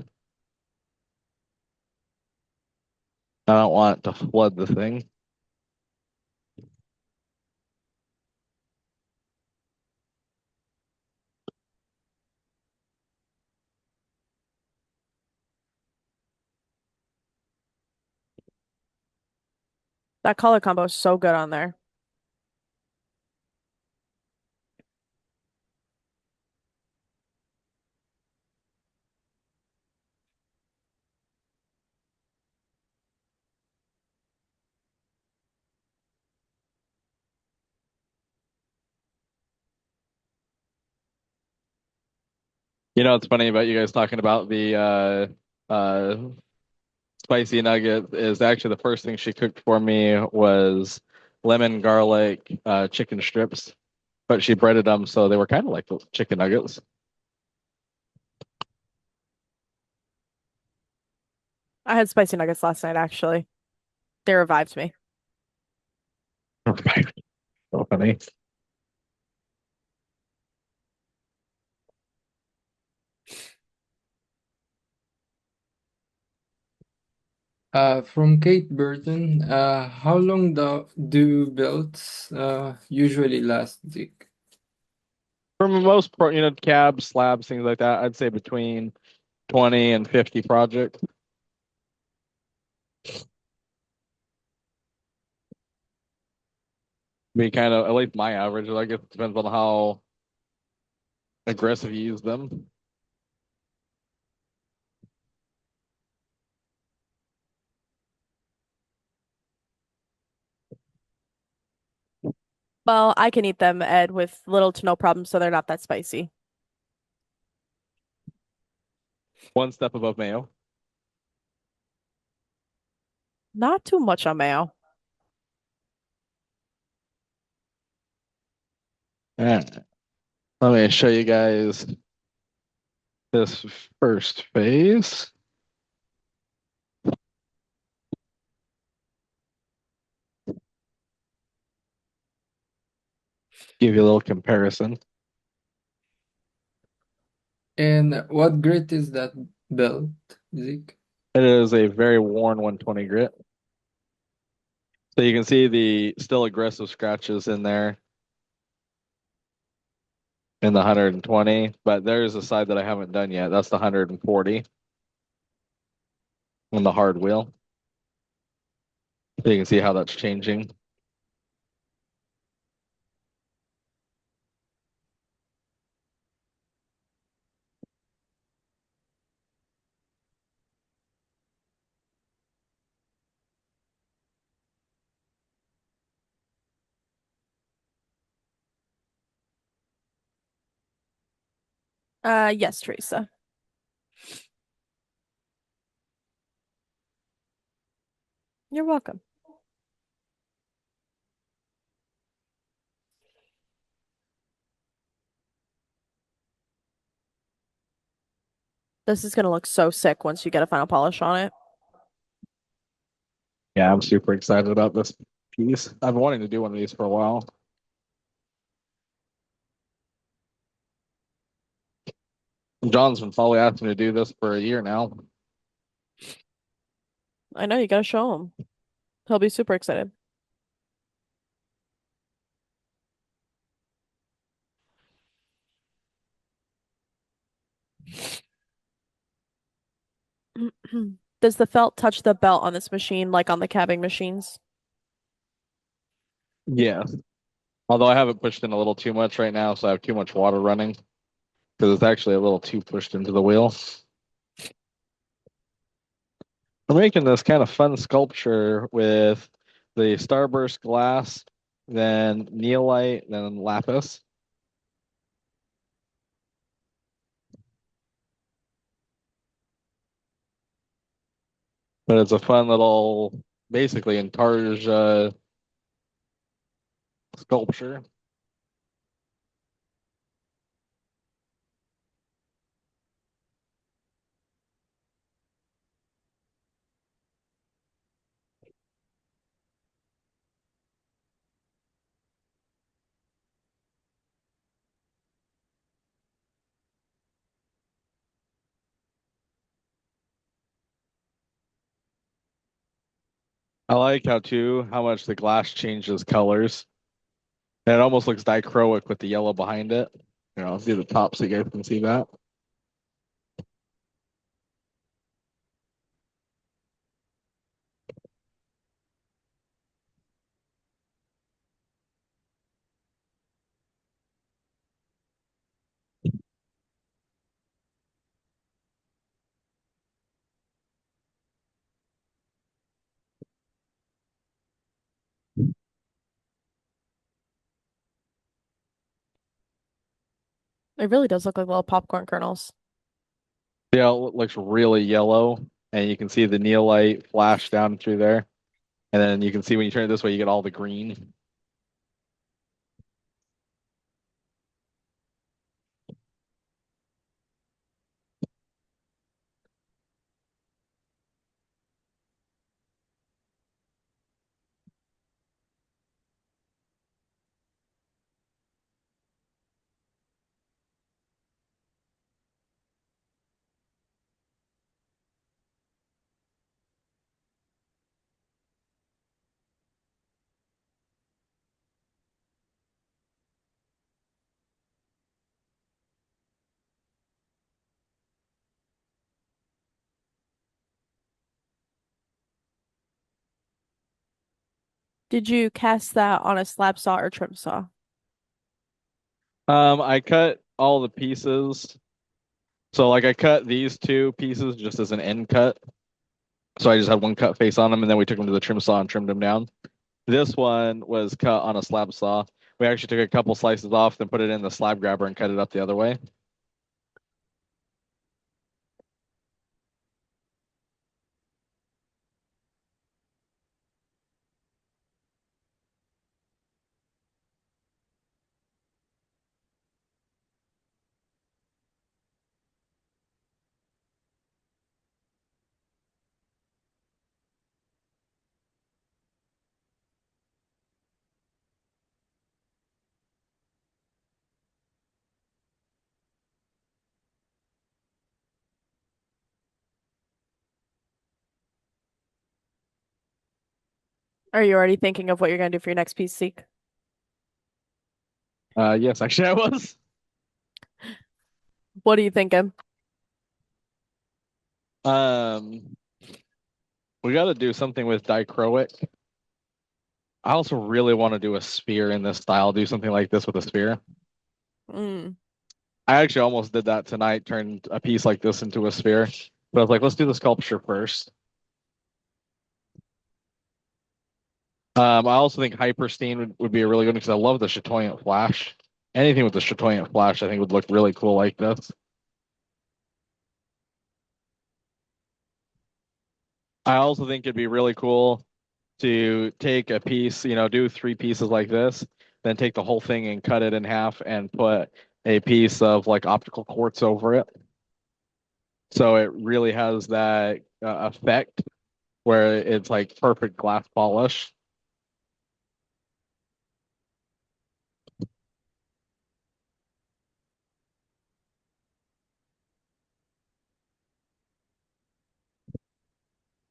I don't want to flood the thing. That color combo is so good on there. What's funny about you guys talking about the spicy nugget is actually the first thing she cooked for me was lemon garlic chicken strips, but she breaded them so they were kind of like chicken nuggets. I had spicy nuggets last night, actually. They revived me. So funny. From Kate Burton, how long do belts usually last, Zeke? For most cabs, slabs, things like that, I'd say between 20 and 50 projects. Be kind of, at least my average. I guess it depends on how aggressive you use them. Well, I can eat them, Ed, with little to no problem, so they're not that spicy. One step above mayo. Not too much on mayo. Yeah. Let me show you guys this first phase. Give you a little comparison. And what grit is that belt, Zeke? It is a very worn 120 grit. So you can see the still aggressive scratches in there in the 120, but there's a side that I haven't done yet. That's the 140 on the hard wheel. So you can see how that's changing. Yes, Teresa. You're welcome. This is gonna look so sick once you get a final polish on it. Yeah, I'm super excited about this piece. I've been wanting to do one of these for a while. John's been probably asking me to do this for a year now. I know you gotta show him. He'll be super excited. Does the felt touch the belt on this machine like on the cabbing machines? Yeah. Although I haven't pushed in a little too much right now, so I have too much water running because it's actually a little too pushed into the wheel. We're making this kind of fun sculpture with the Starburst glass, then neolite, then lapis. But it's a fun little, basically, intarsia sculpture. I like how much the glass changes colors. And it almost looks dichroic with the yellow behind it. I'll see the top so you guys can see that. It really does look like little popcorn kernels. Yeah, it looks really yellow, and you can see the neolite flash down through there. And then you can see when you turn it this way, you get all the green. Did you cast that on a slab saw or trim saw? I cut all the pieces. So like I cut these two pieces just as an end cut. So I just had one cut face on them, and then we took them to the trim saw and trimmed them down. This one was cut on a slab saw. We actually took a couple slices off, then put it in the slab grabber and cut it up the other way. Are you already thinking of what you're gonna do for your next piece, Zeke? Yes, actually I was. What are you thinking? Um, we got to do something with dichroic. I also really want to do a sphere in this style, do something like this with a sphere. Mm. I actually almost did that tonight, turned a piece like this into a sphere. But I was like, let's do the sculpture first. I also think Hyperstein would be a really good because I love the chatoyant flash. Anything with the chatoyant flash, I think would look really cool like this. I also think it'd be really cool to take a piece, do three pieces like this, then take the whole thing and cut it in half and put a piece of like optical quartz over it. So it really has that effect where it's like perfect glass polish.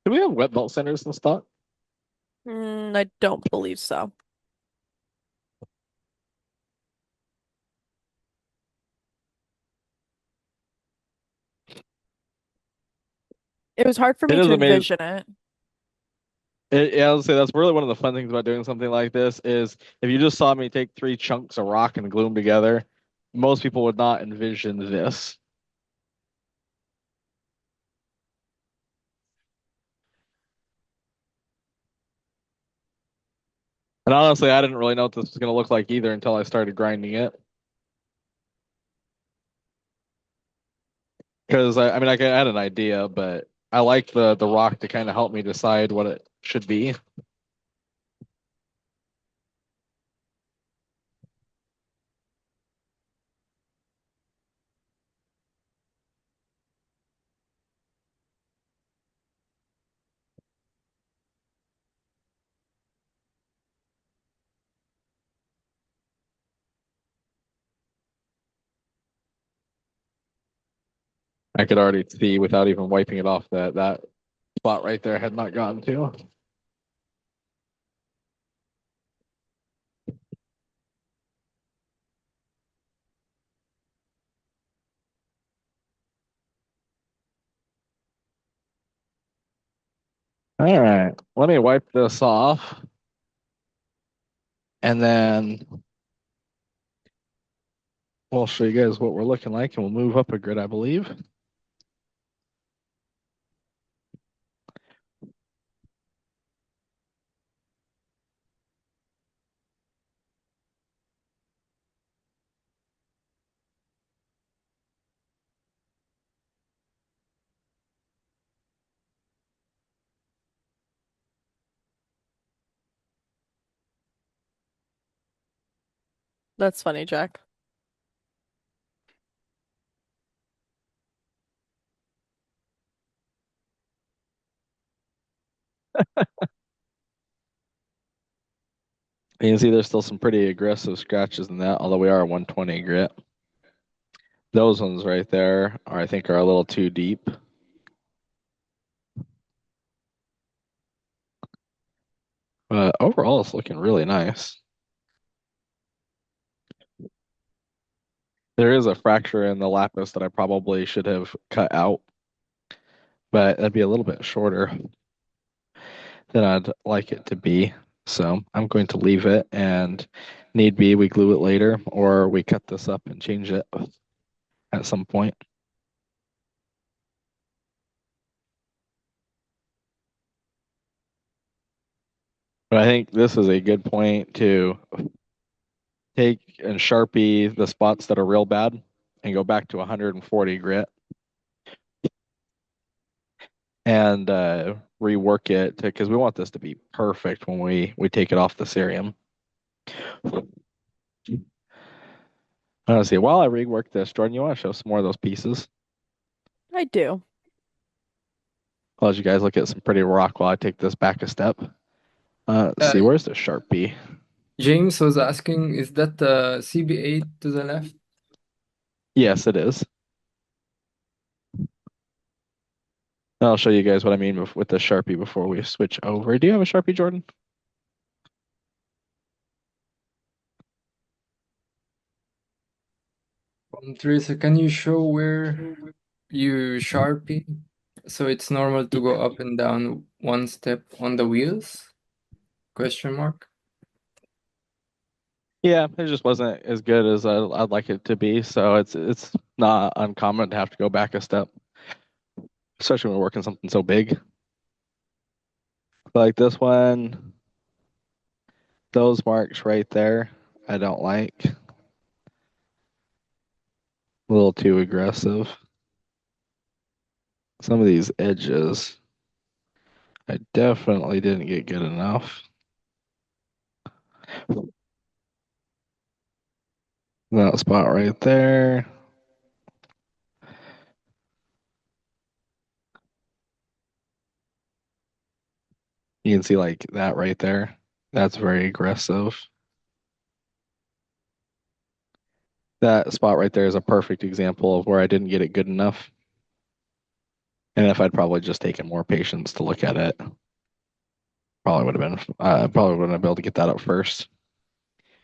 Do we have wet belt centers in stock? I don't believe so. It was hard for It me is to amazing. envision it. Yeah, I would say that's really one of the fun things about doing something like this is if you just saw me take three chunks of rock and glue them together, most people would not envision this. And honestly, I didn't really know what this was going to look like either until I started grinding it. Because I mean, I had an idea, but I like the rock to kind of help me decide what it should be. I could already see without even wiping it off that that spot right there had not gotten to. All right, let me wipe this off, and then we'll show you guys what we're looking like, and we'll move up a grid, I believe. That's funny, Jack. You can see there's still some pretty aggressive scratches in that, although we are 120 grit. Those ones right there are, I think, are a little too deep. But overall, it's looking really nice. There is a fracture in the lapis that I probably should have cut out, but that'd be a little bit shorter than I'd like it to be. So I'm going to leave it, and need be, we glue it later, or we cut this up and change it at some point. But I think this is a good point to take and Sharpie the spots that are real bad and go back to 140 grit and rework it because we want this to be perfect when we take it off the cerium. Honestly, while I rework this, Jordan, you want to show some more of those pieces? I do. I'll let you guys look at some pretty rock while I take this back a step. Let's see, Uh, where's the Sharpie? James was asking, is that the CB8 to the left? Yes, it is. I'll show you guys what I mean with the Sharpie before we switch over. Do you have a Sharpie, Jordan? Teresa, can you show where you Sharpie? So it's normal to go up and down one step on the wheels? Question mark. Yeah, it just wasn't as good as I'd like it to be. So it's not uncommon to have to go back a step, especially when we're working something so big. Like this one, those marks right there, I don't like. A little too aggressive. Some of these edges, I definitely didn't get good enough. That spot right there. You can see like that right there. That's very aggressive. That spot right there is a perfect example of where I didn't get it good enough. And if I'd probably just taken more patience to look at it, probably wouldn't have been able to get that up first.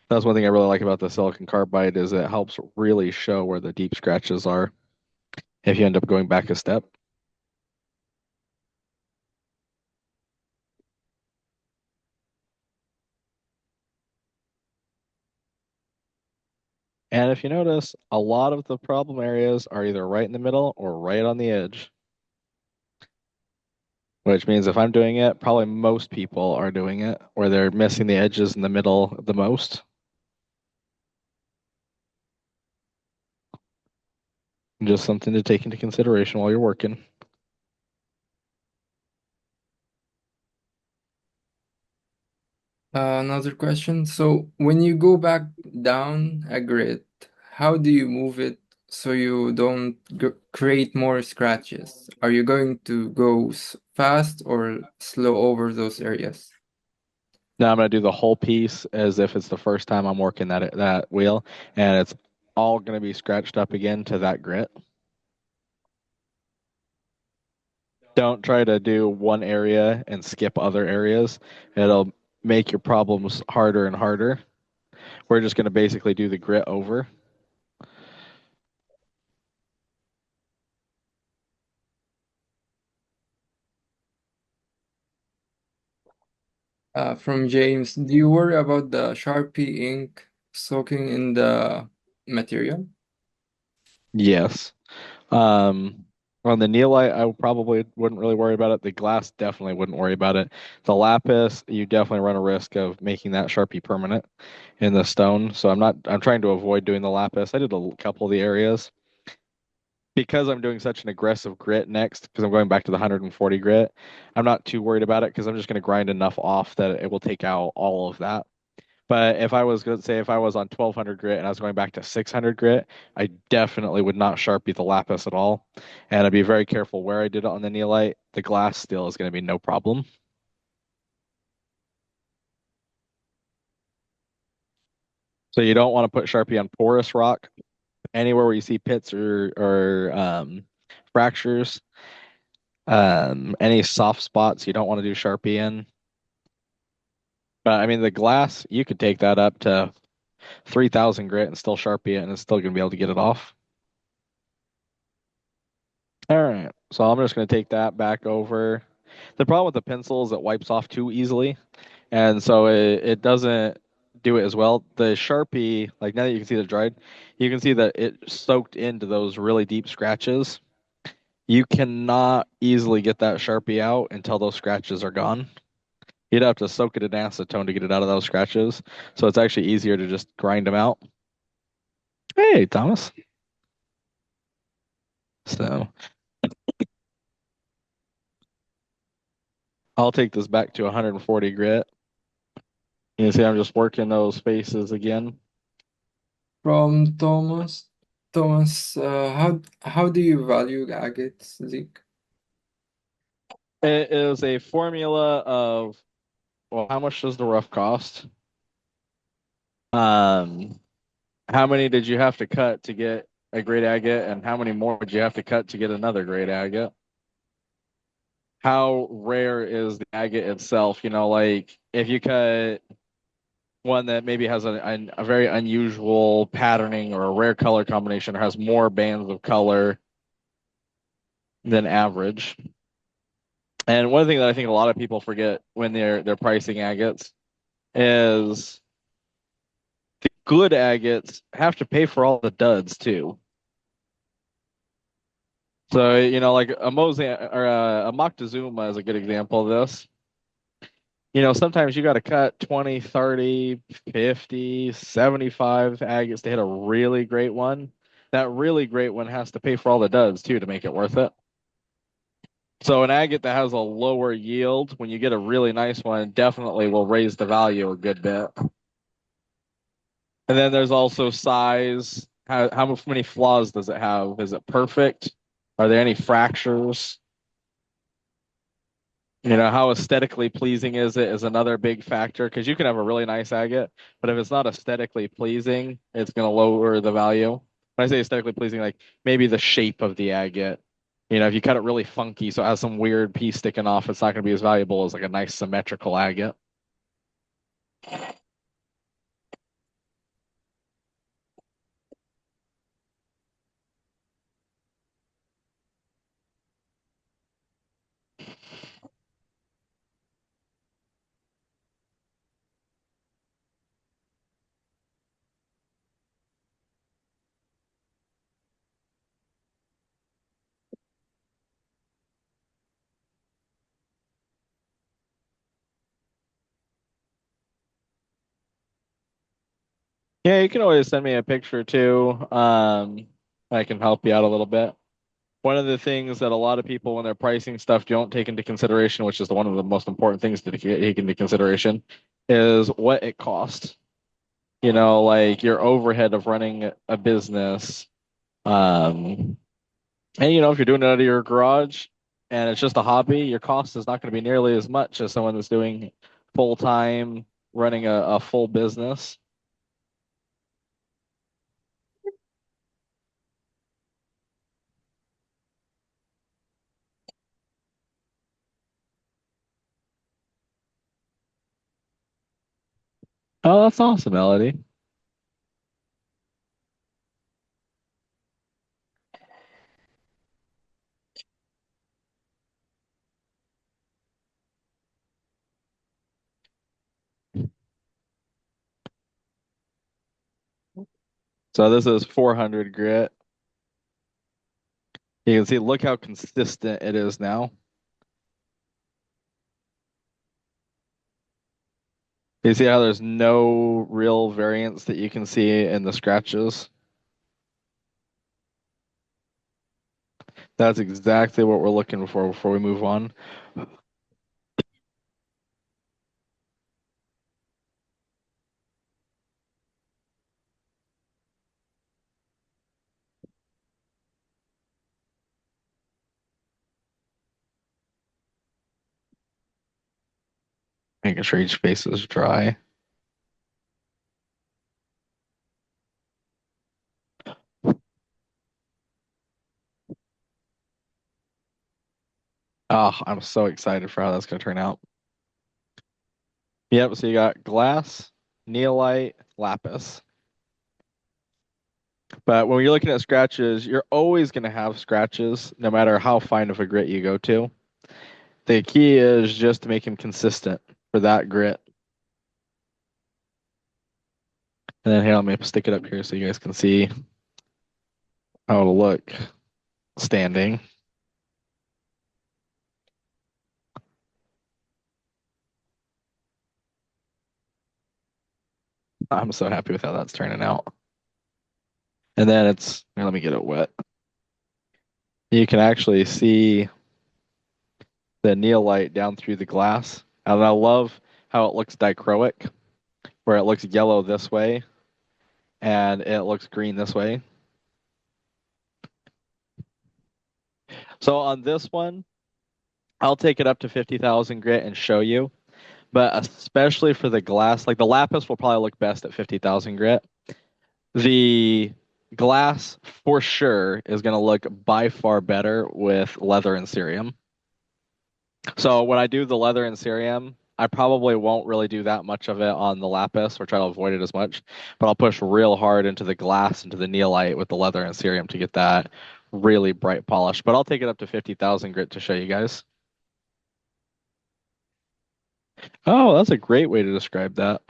That's one thing I really like about the silicon carbide is it helps really show where the deep scratches are if you end up going back a step. And if you notice, a lot of the problem areas are either right in the middle or right on the edge, which means if I'm doing it, probably most people are doing it where they're missing the edges in the middle the most. Just something to take into consideration while you're working. Another question. So when you go back down a grid, how do you move it so you don't create more scratches? Are you going to go fast or slow over those areas? Now I'm going to do the whole piece as if it's the first time I'm working that wheel, and it's all going to be scratched up again to that grit. Don't try to do one area and skip other areas. It'll make your problems harder and harder. We're just going to basically do the grit over. From James, do you worry about the Sharpie ink soaking in the material? Yes. Um, on the neolite, I probably wouldn't really worry about it. The glass definitely wouldn't worry about it. The lapis, you definitely run a risk of making that Sharpie permanent in the stone. So I'm trying to avoid doing the lapis. I did a couple of the areas. Because I'm doing such an aggressive grit next, because I'm going back to the 140 grit, I'm not too worried about it because I'm just going to grind enough off that it will take out all of that. But if I was going to say if I was on 1200 grit and I was going back to 600 grit, I definitely would not Sharpie the lapis at all. And I'd be very careful where I did it on the neolite. The glass still is going to be no problem. So you don't want to put Sharpie on porous rock. Anywhere where you see pits or fractures, any soft spots you don't want to do Sharpie in. But I mean, the glass, you could take that up to 3000 grit and still Sharpie it, and it's still going to be able to get it off. All right, so I'm just going to take that back over. The problem with the pencil is it wipes off too easily, and so it doesn't do it as well. The Sharpie, like now that you can see the dried, you can see that it soaked into those really deep scratches. You cannot easily get that Sharpie out until those scratches are gone. You'd have to soak it in acetone to get it out of those scratches. So it's actually easier to just grind them out. Hey, Thomas. So I'll take this back to 140 grit. You see, I'm just working those faces again. From Thomas. Thomas, how do you value agates, Zeke? It is a formula of, well, how much does the rough cost? Um, how many did you have to cut to get a great agate, and how many more would you have to cut to get another great agate? How rare is the agate itself? You know, like if you cut one that maybe has a very unusual patterning or a rare color combination or has more bands of color than average. And one thing that I think a lot of people forget when they're pricing agates is good agates have to pay for all the duds too. So, like a Mozambique or a Moctezuma is a good example of this. Sometimes you got to cut 20, 30, 50, 75 agates to hit a really great one. That really great one has to pay for all the duds too to make it worth it. So an agate that has a lower yield, when you get a really nice one, definitely will raise the value a good bit. And then there's also size. How many flaws does it have? Is it perfect? Are there any fractures? How aesthetically pleasing is it is another big factor because you can have a really nice agate, but if it's not aesthetically pleasing, it's going to lower the value. When I say aesthetically pleasing, like maybe the shape of the agate. If you cut it really funky, so it has some weird piece sticking off, it's not going to be as valuable as like a nice symmetrical agate. Yeah, you can always send me a picture too. I can help you out a little bit. One of the things that a lot of people, when they're pricing stuff, don't take into consideration, which is one of the most important things to take into consideration, is what it costs. Like your overhead of running a business. And if you're doing it out of your garage and it's just a hobby, your cost is not going to be nearly as much as someone that's doing full time running a full business. Oh, that's awesome, Melody. So this is 400 grit. You can see, look how consistent it is now. You see how there's no real variance that you can see in the scratches? That's exactly what we're looking for before we move on. Making sure each face is dry. Oh, I'm so excited for how that's going to turn out. Yep, so you got glass, neolite, lapis. But when you're looking at scratches, you're always going to have scratches, no matter how fine of a grit you go to. The key is just to make them consistent for that grit. And then here, let me stick it up here so you guys can see how it'll look standing. I'm so happy with how that's turning out. And then here, let me get it wet. You can actually see the neolite down through the glass. And I love how it looks dichroic, where it looks yellow this way and it looks green this way. So on this one, I'll take it up to 50,000 grit and show you. But especially for the glass, like the lapis will probably look best at 50,000 grit. The glass for sure is going to look by far better with leather and cerium. So when I do the leather and cerium, I probably won't really do that much of it on the lapis or try to avoid it as much, but I'll push real hard into the glass, into the neolite with the leather and cerium to get that really bright polish. But I'll take it up to 50,000 grit to show you guys. Oh, that's a great way to describe that.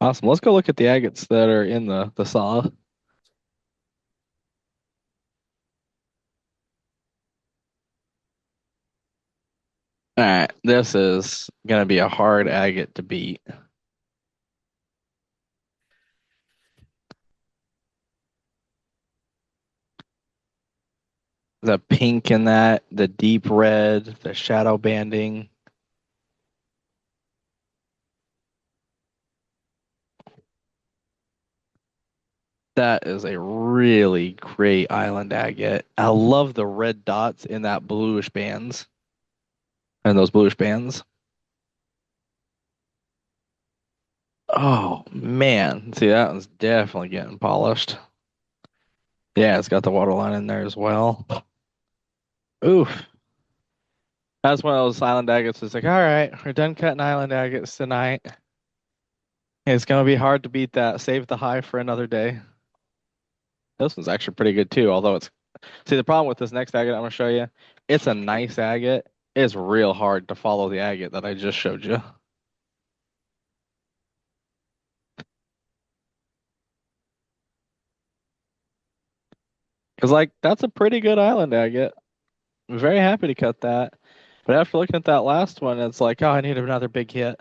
Awesome. Let's go look at the agates that are in the saw. All right, this is gonna be a hard agate to beat. The pink in that, the deep red, the shadow banding. That is a really great island agate. I love the red dots in that bluish bands and those bluish bands. Oh man, see that one's definitely getting polished. Yeah, it's got the waterline in there as well. Oof. That's one of those island agates. It's like, all right, we're done cutting island agates tonight. It's gonna be hard to beat that. Save the high for another day. This one's actually pretty good too, although it's see the problem with this next agate I'm gonna show you, it's a nice agate. It's real hard to follow the agate that I just showed you. Because like that's a pretty good island agate. I'm very happy to cut that. But after looking at that last one, it's like, oh, I need another big hit.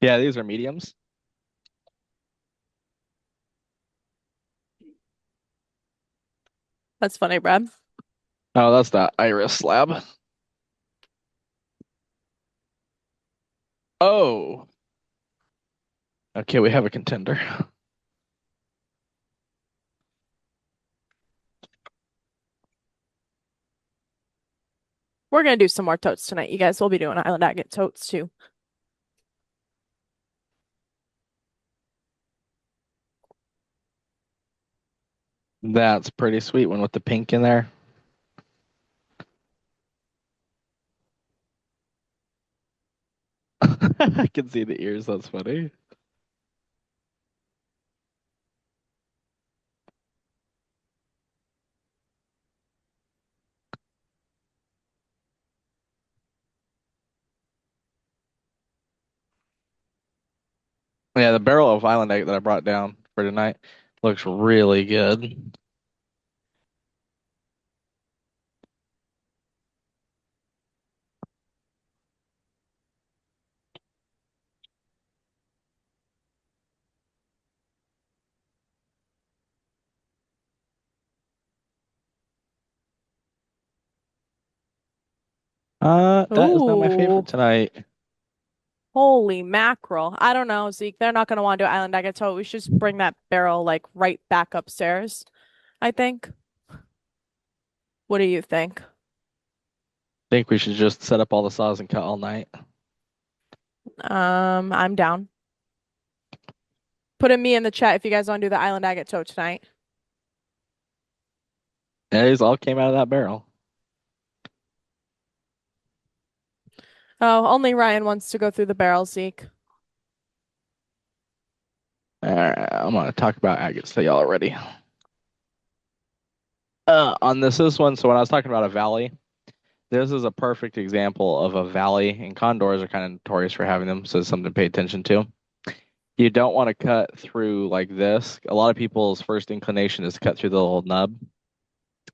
Yeah, these are mediums. That's funny, Brad. Oh, that's that iris slab. Oh. Okay, we have a contender. We're gonna do some more totes tonight, you guys. We'll be doing island agate totes too. That's pretty sweet one with the pink in there. I can see the ears. That's funny. Yeah, the barrel of island egg that I brought down for tonight looks really good. That is not my Ooh, favorite tonight. holy mackerel. I don't know, Zeke. They're not gonna want to do island agate tote. We should just bring that barrel like right back upstairs, I think. What do you think? Think we should just set up all the saws and cut all night. I'm down. Put a me in the chat if you guys want to do the island agate tote tonight. Yeah, these all came out of that barrel. Oh, only Ryan wants to go through the barrel, Zeke. All right, I'm gonna talk about agates to y'all already. On this one, so when I was talking about a valley, this is a perfect example of a valley, and condors are kind of notorious for having them, so it's something to pay attention to. You don't want to cut through like this. A lot of people's first inclination is to cut through the little nub,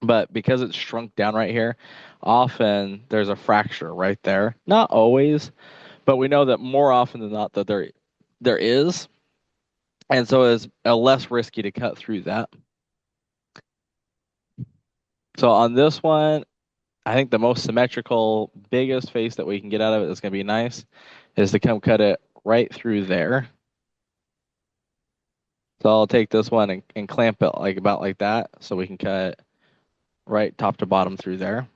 but because it's shrunk down right here, often there's a fracture right there. Not always, but we know that more often than not that there is, and so it's less risky to cut through that. So on this one, I think the most symmetrical, biggest face that we can get out of it that's going to be nice is to come cut it right through there. So I'll take this one and clamp it like about like that so we can cut right top to bottom through there.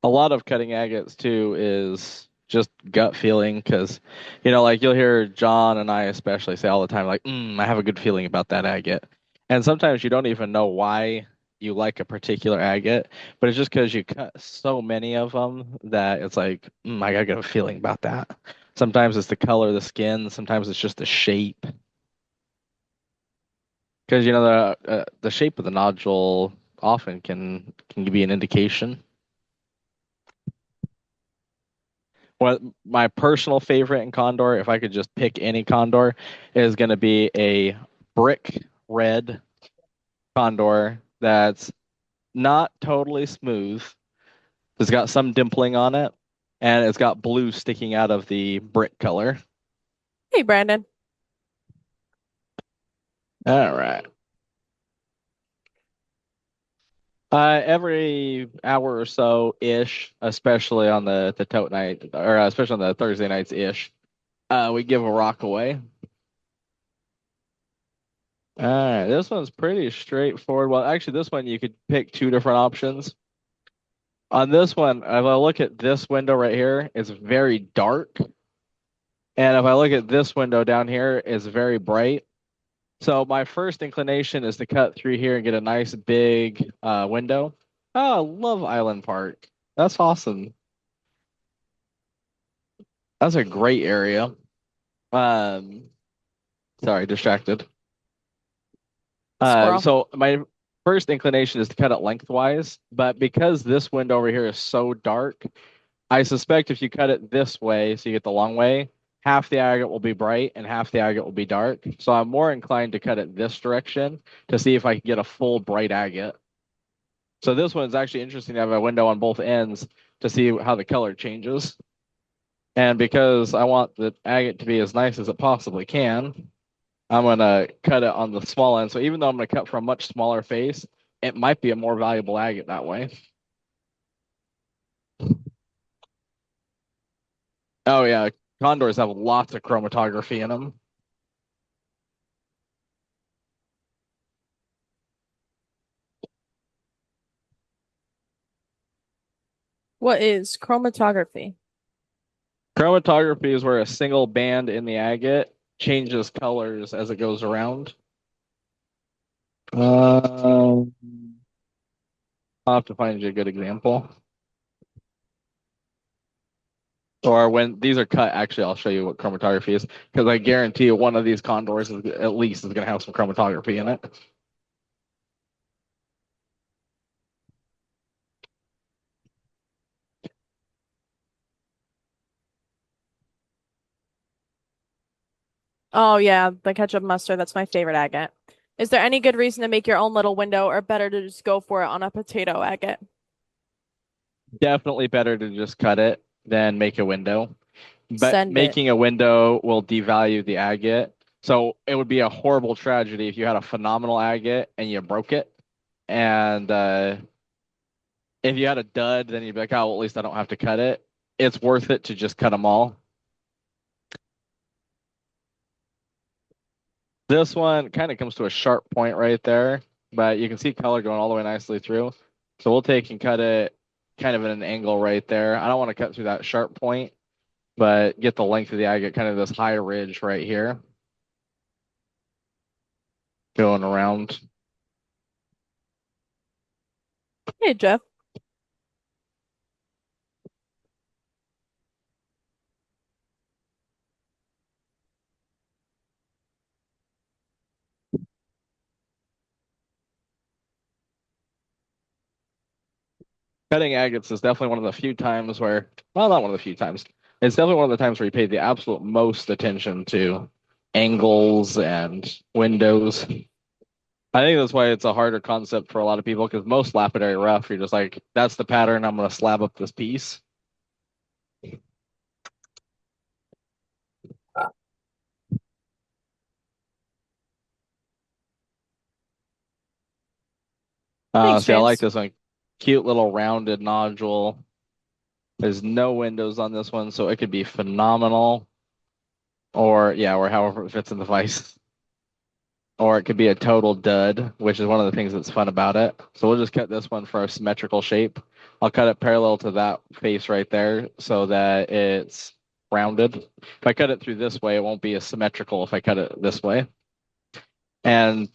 A lot of cutting agates too is just gut feeling because, like you'll hear John and I especially say all the time, like, I have a good feeling about that agate. And sometimes you don't even know why you like a particular agate, but it's just because you cut so many of them that it's like, I got a good feeling about that. Sometimes it's the color of the skin, sometimes it's just the shape. Because the shape of the nodule often can give you an indication. What my personal favorite in Condor, if I could just pick any Condor, is going to be a brick red Condor that's not totally smooth. It's got some dimpling on it, and it's got blue sticking out of the brick color. Hey, Brandon. All right. Every hour or so ish, especially on the tote night, or especially on the Thursday nights ish, we give a rock away. All right, this one's pretty straightforward. Well, actually, this one you could pick two different options. On this one, if I look at this window right here, it's very dark. And if I look at this window down here, it's very bright. So my first inclination is to cut through here and get a nice big window. Oh, I love Island Park. That's awesome. That's a great area. Sorry, distracted. Squirrel. So my first inclination is to cut it lengthwise, but because this window over here is so dark, I suspect if you cut it this way, so you get the long way, half the agate will be bright and half the agate will be dark. So I'm more inclined to cut it this direction to see if I can get a full bright agate. So this one's actually interesting to have a window on both ends to see how the color changes. And because I want the agate to be as nice as it possibly can, I'm going to cut it on the small end. So even though I'm going to cut from a much smaller face, it might be a more valuable agate that way. Oh, yeah. Condors have lots of chromatography in them. What is chromatography? Chromatography is where a single band in the agate changes colors as it goes around. I'll have to find you a good example. Or when these are cut, actually, I'll show you what chromatography is, because I guarantee you one of these condors is, at least is going to have some chromatography in it. Oh yeah, the ketchup mustard. That's my favorite agate. Is there any good reason to make your own little window, or better to just go for it on a potato agate? Definitely better to just cut it than make a window. But Send it. making a window will devalue the agate. So it would be a horrible tragedy if you had a phenomenal agate and you broke it. And if you had a dud, then you'd be like, oh, well, at least I don't have to cut it. It's worth it to just cut them all. This one kind of comes to a sharp point right there, but you can see color going all the way nicely through. So we'll take and cut it kind of at an angle right there. I don't want to cut through that sharp point, but get the length of the agate, kind of this high ridge right here. Going around. Hey, Jeff. Cutting agates is definitely one of the few times where, well, not one of the few times. It's definitely one of the times where you pay the absolute most attention to angles and windows. I think that's why it's a harder concept for a lot of people, because most lapidary rough, you're just like, that's the pattern, I'm going to slab up this piece. Thanks, See, I like James. this one. Cute little rounded nodule. There's no windows on this one, so it could be phenomenal. Or, yeah, or however it fits in the vise. Or it could be a total dud, which is one of the things that's fun about it. So we'll just cut this one for a symmetrical shape. I'll cut it parallel to that face right there so that it's rounded. If I cut it through this way, it won't be as symmetrical if I cut it this way. And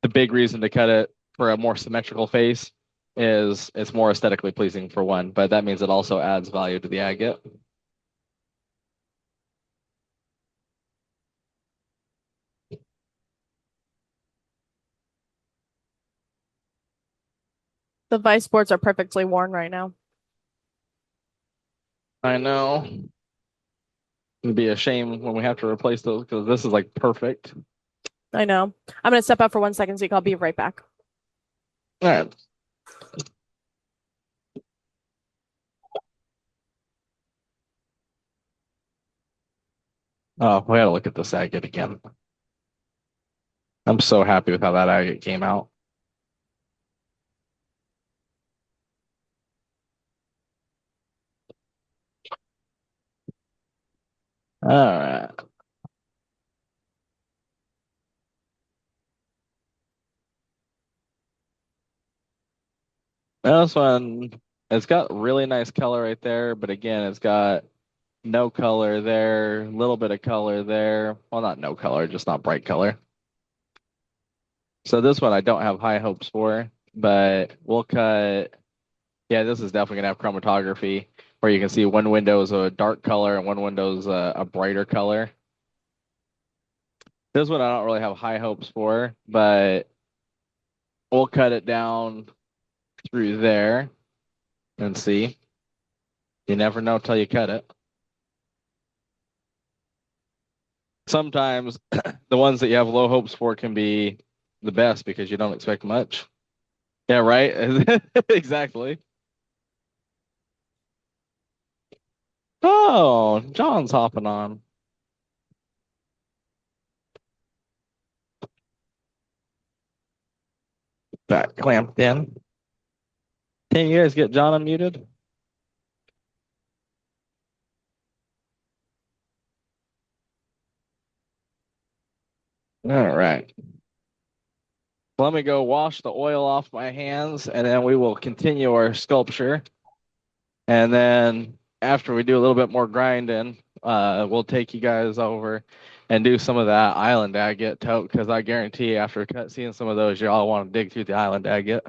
the big reason to cut it for a more symmetrical face is it's more aesthetically pleasing for one, but that means it also adds value to the agate. The vice boards are perfectly worn right now. I know. It'd be a shame when we have to replace those because this is like perfect. I know. I'm gonna step out for 1 second, Zeke. I'll be right back. All right. Oh, we gotta look at this agate again. I'm so happy with how that agate came out. All right. This one, it's got really nice color right there, but again, it's got no color there, a little bit of color there. Well, not no color, just not bright color. So this one I don't have high hopes for, but we'll cut. Yeah, this is definitely gonna have chromatography where you can see one window is a dark color and one window is a brighter color. This one I don't really have high hopes for, but we'll cut it down through there and see. You never know till you cut it. Sometimes the ones that you have low hopes for can be the best because you don't expect much. Yeah, right? Exactly. Oh, John's hopping on. Back clamped in. Can you guys get John unmuted? All right. Let me go wash the oil off my hands and then we will continue our sculpture. And then after we do a little bit more grinding, we'll take you guys over and do some of that island agate tote because I guarantee after seeing some of those, you all want to dig through the island agate.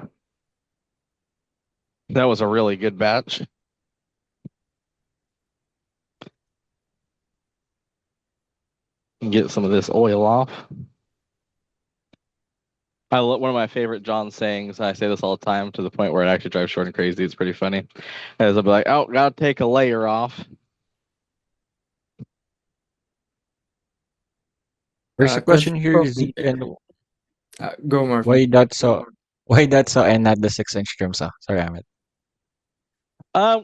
That was a really good batch. Get some of this oil off. One of my favorite John sayings. I say this all the time to the point where it actually drives Jordan crazy. It's pretty funny. As I'll be like, "Oh, gotta take a layer off." There's a question here, Z, and Go, Marvin. why that's so and not the 6-inch trim saw? Sorry, Amit.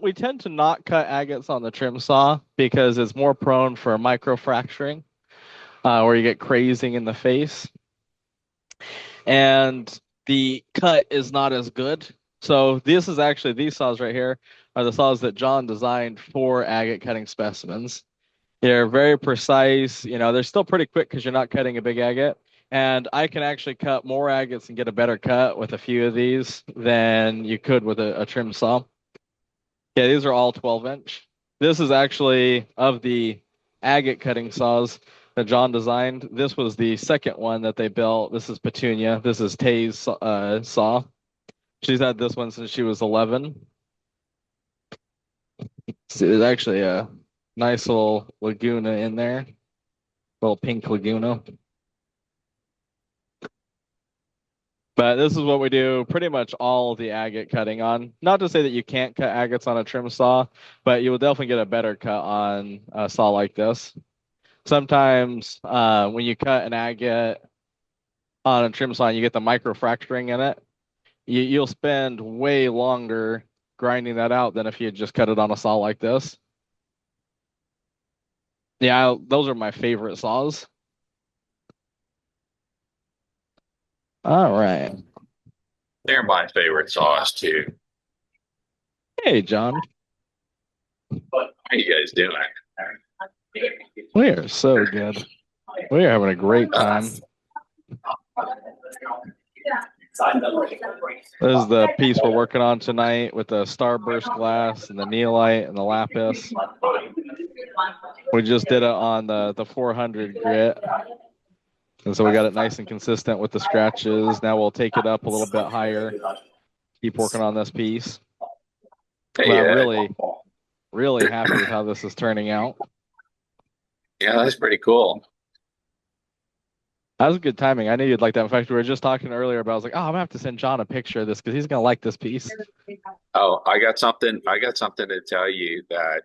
We tend to not cut agates on the trim saw because it's more prone for microfracturing, where you get crazing in the face. And the cut is not as good. So this is actually, these saws right here are the saws that John designed for agate cutting specimens. They're very precise. They're still pretty quick because you're not cutting a big agate. And I can actually cut more agates and get a better cut with a few of these than you could with a trim saw. Yeah, these are all 12-inch. This is actually of the agate cutting saws that John designed. This was the second one that they built. This is Petunia. This is Tay's saw. She's had this one since she was 11. So there's actually a nice little Laguna in there, little pink Laguna. But this is what we do pretty much all the agate cutting on. Not to say that you can't cut agates on a trim saw, but you will definitely get a better cut on a saw like this. Sometimes when you cut an agate on a trim saw, you get the microfracturing in it. You'll spend way longer grinding that out than if you had just cut it on a saw like this. Yeah, those are my favorite saws. All right. They're my favorite saws too. Hey, John. How you guys doing? We are so good. We are having a great time. This is the piece we're working on tonight with the Starburst glass and the neolite and the lapis. We just did it on the 400 grit. And so we got it nice and consistent with the scratches. Now we'll take it up a little bit higher. Keep working on this piece. But I'm really, really happy with how this is turning out. Yeah, that's pretty cool. That was good timing. I knew you'd like that. In fact, we were just talking earlier about. I was like, oh, I'm gonna have to send John a picture of this because he's gonna like this piece. Oh, I got something. I got something to tell you that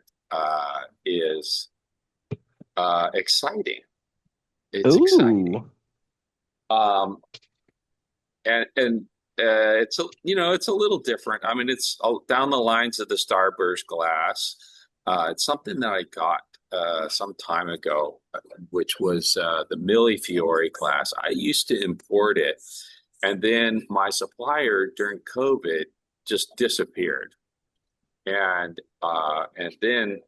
is exciting. It's exciting. Ooh. Um, and it's it's a little different. I mean, it's down the lines of the Starburst glass. It's something that I got some time ago, which was the Millefiori glass. I used to import it, and then my supplier during COVID just disappeared, and then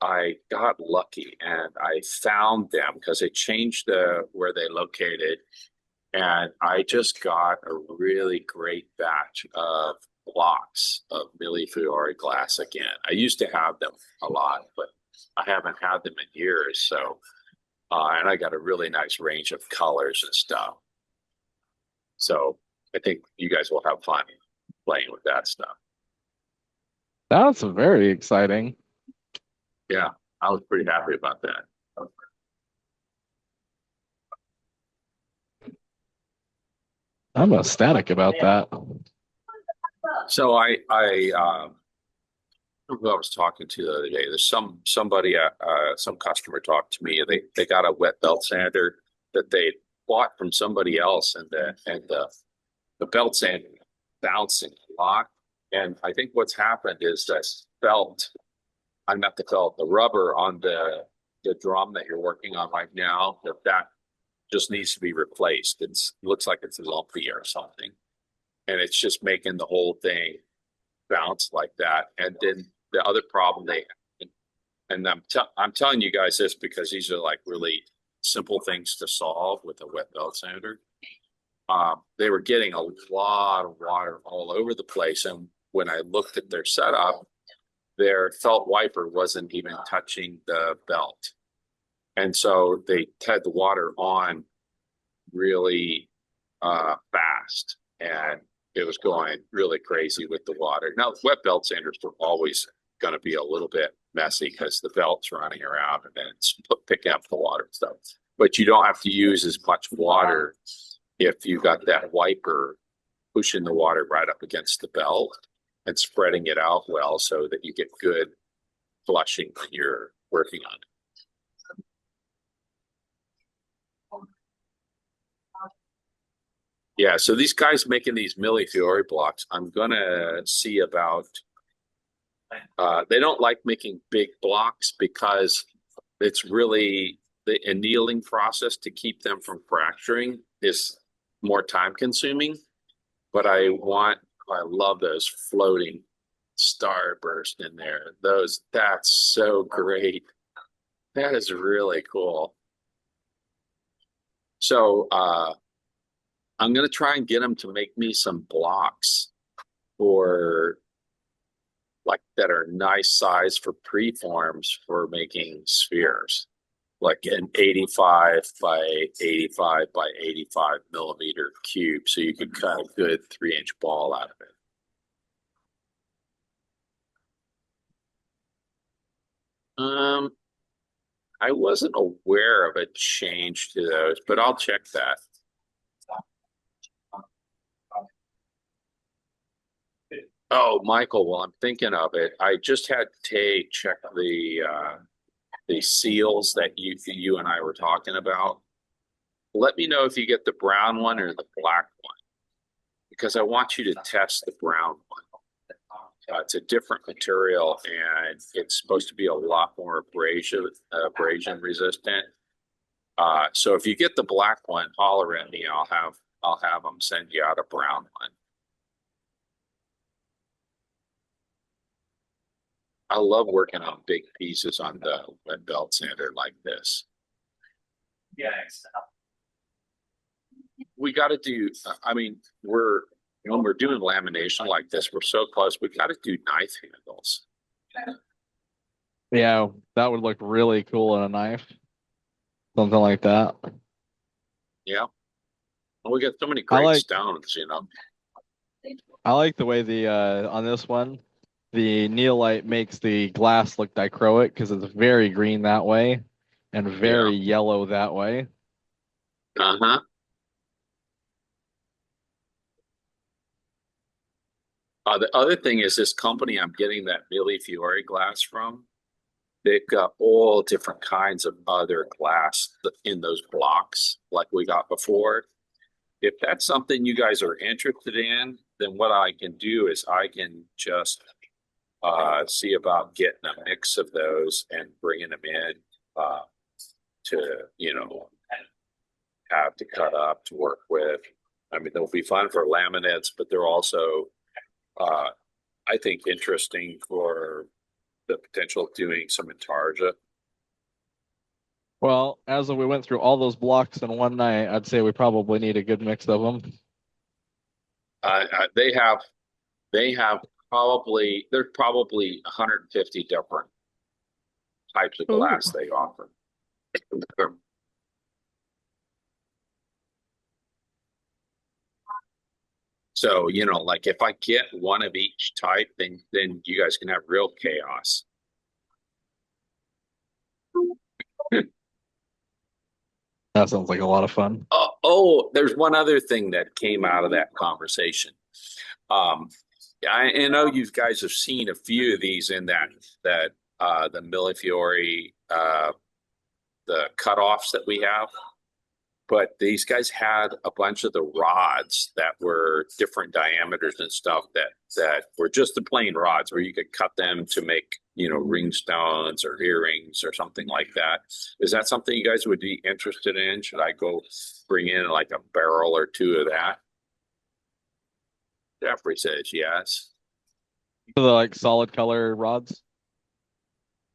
I got lucky and I found them because they changed where they located, and I just got a really great batch of blocks of Millefiori glass again. I used to have them a lot, but I haven't had them in years. So, and I got a really nice range of colors and stuff. So I think you guys will have fun playing with that stuff. That's very exciting. Yeah, I was pretty happy about that. I'm ecstatic about that. So who I was talking to the other day. There's somebody some customer talked to me. They got a wet belt sander that they bought from somebody else, and the belt sander bouncing a lot. And I think what's happened is that felt, I'm not the felt, the rubber on the drum that you're working on right now, that just needs to be replaced. It looks like it's lumpy or something, and it's just making the whole thing bounce like that. And then the other problem they and I'm telling you guys this because these are like really simple things to solve with a wet belt sander. They were getting a lot of water all over the place, and when I looked at their setup, their felt wiper wasn't even touching the belt, and so they had the water on really fast, and it was going really crazy with the water. Now, wet belt sanders are always going to be a little bit messy because the belt's running around and then it's picking up the water and stuff. But you don't have to use as much water if you got that wiper pushing the water right up against the belt and spreading it out well so that you get good flushing when you're working on it. Yeah, so these guys making these Millefiori blocks, I'm gonna see about. They don't like making big blocks because it's really the annealing process to keep them from fracturing is more time consuming. But I love those floating starburst in there. That's so great. That is really cool. So I'm gonna try and get them to make me some blocks for like that are nice size for preforms for making spheres, like an 85 by 85 by 85 millimeter cube, so you could cut a good 3-inch ball out of it. I wasn't aware of a change to those, but I'll check that. Oh, Michael, well, I'm thinking of it. I just had Tay check the seals that you and I were talking about. Let me know if you get the brown one or the black one, because I want you to test the brown one. It's a different material and it's supposed to be a lot more abrasion resistant. So if you get the black one, holler at me. I'll have them send you out a brown one. I love working on big pieces on the wet belt sander like this. Yeah. We got to do, I mean, when we're doing lamination like this, we're so close. We've got to do knife handles. Yeah, that would look really cool in a knife. Something like that. Yeah. Well, we got so many great stones, you know. I like the way the on this one, the neolite makes the glass look dichroic because it's very green that way and very yellow that way. Uh-huh. The other thing is this company I'm getting that Billy Fiore glass from. They've got all different kinds of other glass in those blocks, like we got before. If that's something you guys are interested in, then what I can do is I can just see about getting a mix of those and bringing them in uh, to, have to cut up to work with. I mean, they'll be fun for laminates, but they're also, uh, I think, interesting for the potential of doing some intarsia. Well, as we went through all those blocks in one night, I'd say we probably need a good mix of them. They have there's probably 150 different types of Ooh. glass they offer. So, like if I get one of each type, then you guys can have real chaos. That sounds like a lot of fun. There's one other thing that came out of that conversation. Um, I know you guys have seen a few of these in that the Millefiori the cutoffs that we have. But these guys had a bunch of the rods that were different diameters and stuff that were just the plain rods where you could cut them to make, ring stones or earrings or something like that. Is that something you guys would be interested in? Should I go bring in like a barrel or two of that? Jeffrey says yes. The like solid color rods.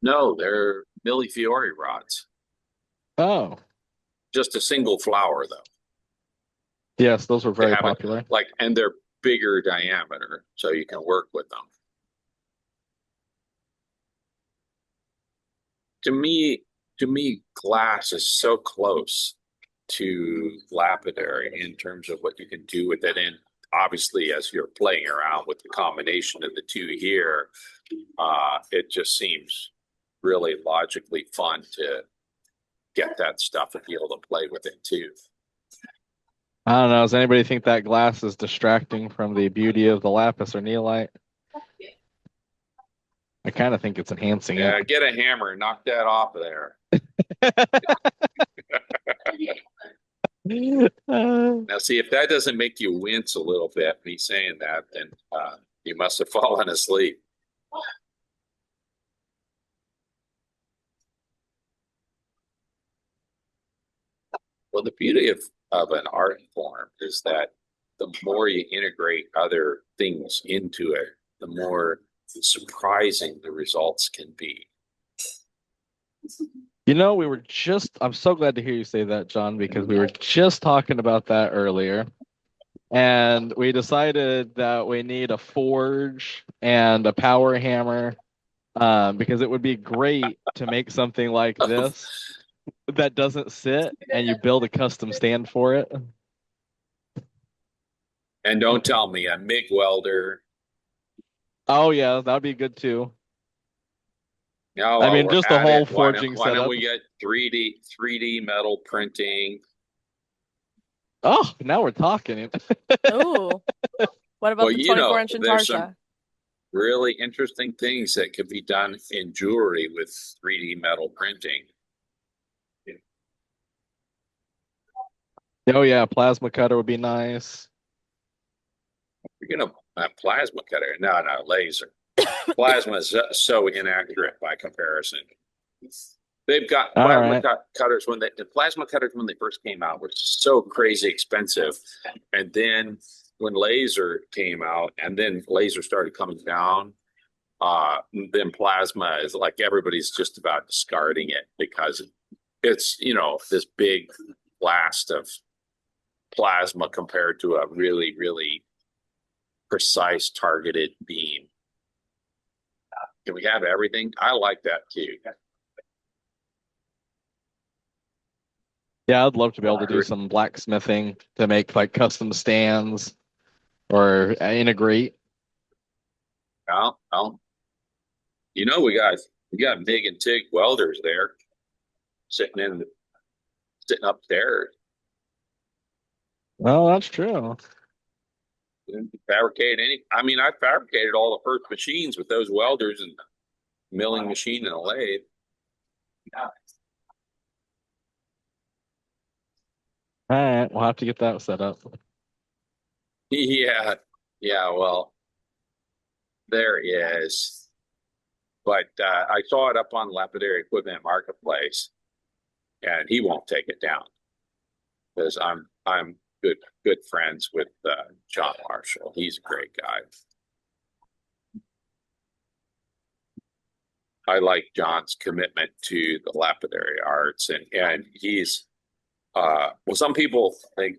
No, they're Millefiori rods. Oh, Just a single flower though. yes, those were They very have it popular. and they're bigger diameter, so you can work with them. To me, glass is so close to lapidary in terms of what you can do with it. And obviously, as you're playing around with the combination of the two here, it just seems really logically fun to get that stuff and be able to play with it too. I don't know. Does anybody think that glass is distracting from the beauty of the lapis or neolite? I kind of think it's enhancing Yeah, it. get a hammer and knock that off of there. Now, see, if that doesn't make you wince a little bit, me saying that, then you must have fallen asleep. Well, the beauty of an art form is that the more you integrate other things into it, the more surprising the results can be. I'm so glad to hear you say that, John, because we were just talking about that earlier. And we decided that we need a forge and a power hammer, because it would be great to make something like this that doesn't sit and you build a custom stand for it. And don't tell me a MIG welder. Oh, yeah, that'd be good too. Now, I while mean, we're just a at whole it, forging why don't setup. we get 3D metal printing? Oh, now we're talking. Ooh. What about Well, the 24-inch there's some intarsia? really interesting things that could be done in jewelry with 3D metal printing. Oh, yeah, plasma cutter would be nice. You're gonna plasma cutter? No, laser. Plasma is so inaccurate by comparison. They've got All plasma right. cutters the plasma cutters when they first came out were so crazy expensive, and then when laser came out, and then laser started coming down, then plasma is like everybody's just about discarding it because it's this big blast of plasma compared to a really really precise targeted beam. Can we have everything? I like that too. Yeah, I'd love to be able to do some blacksmithing to make like custom stands or integrate. Well, we got MIG and TIG welders there sitting upstairs. Well, that's true. Didn't fabricate any. I mean, I fabricated all the first machines with those welders and milling machine and a lathe. All right, we'll have to get that set up. Yeah, yeah. Well, there is, but I saw it up on Lapidary Equipment Marketplace, and he won't take it down because I'm good friends with John Marshall. He's a great guy. I like John's commitment to the lapidary arts, and he's well, some people think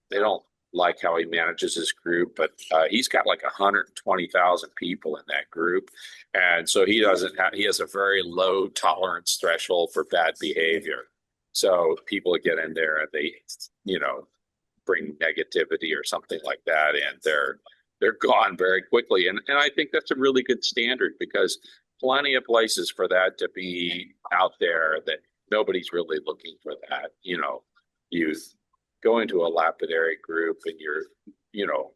they don't like how he manages his group, but he's got like 120,000 people in that group, and so he doesn't have he has a very low tolerance threshold for bad behavior. So people get in there and they, you know, bring negativity or something like that, and they're gone very quickly. And I think that's a really good standard because plenty of places for that to be out there that nobody's really looking for that. You know, you go into a lapidary group and you're, you know,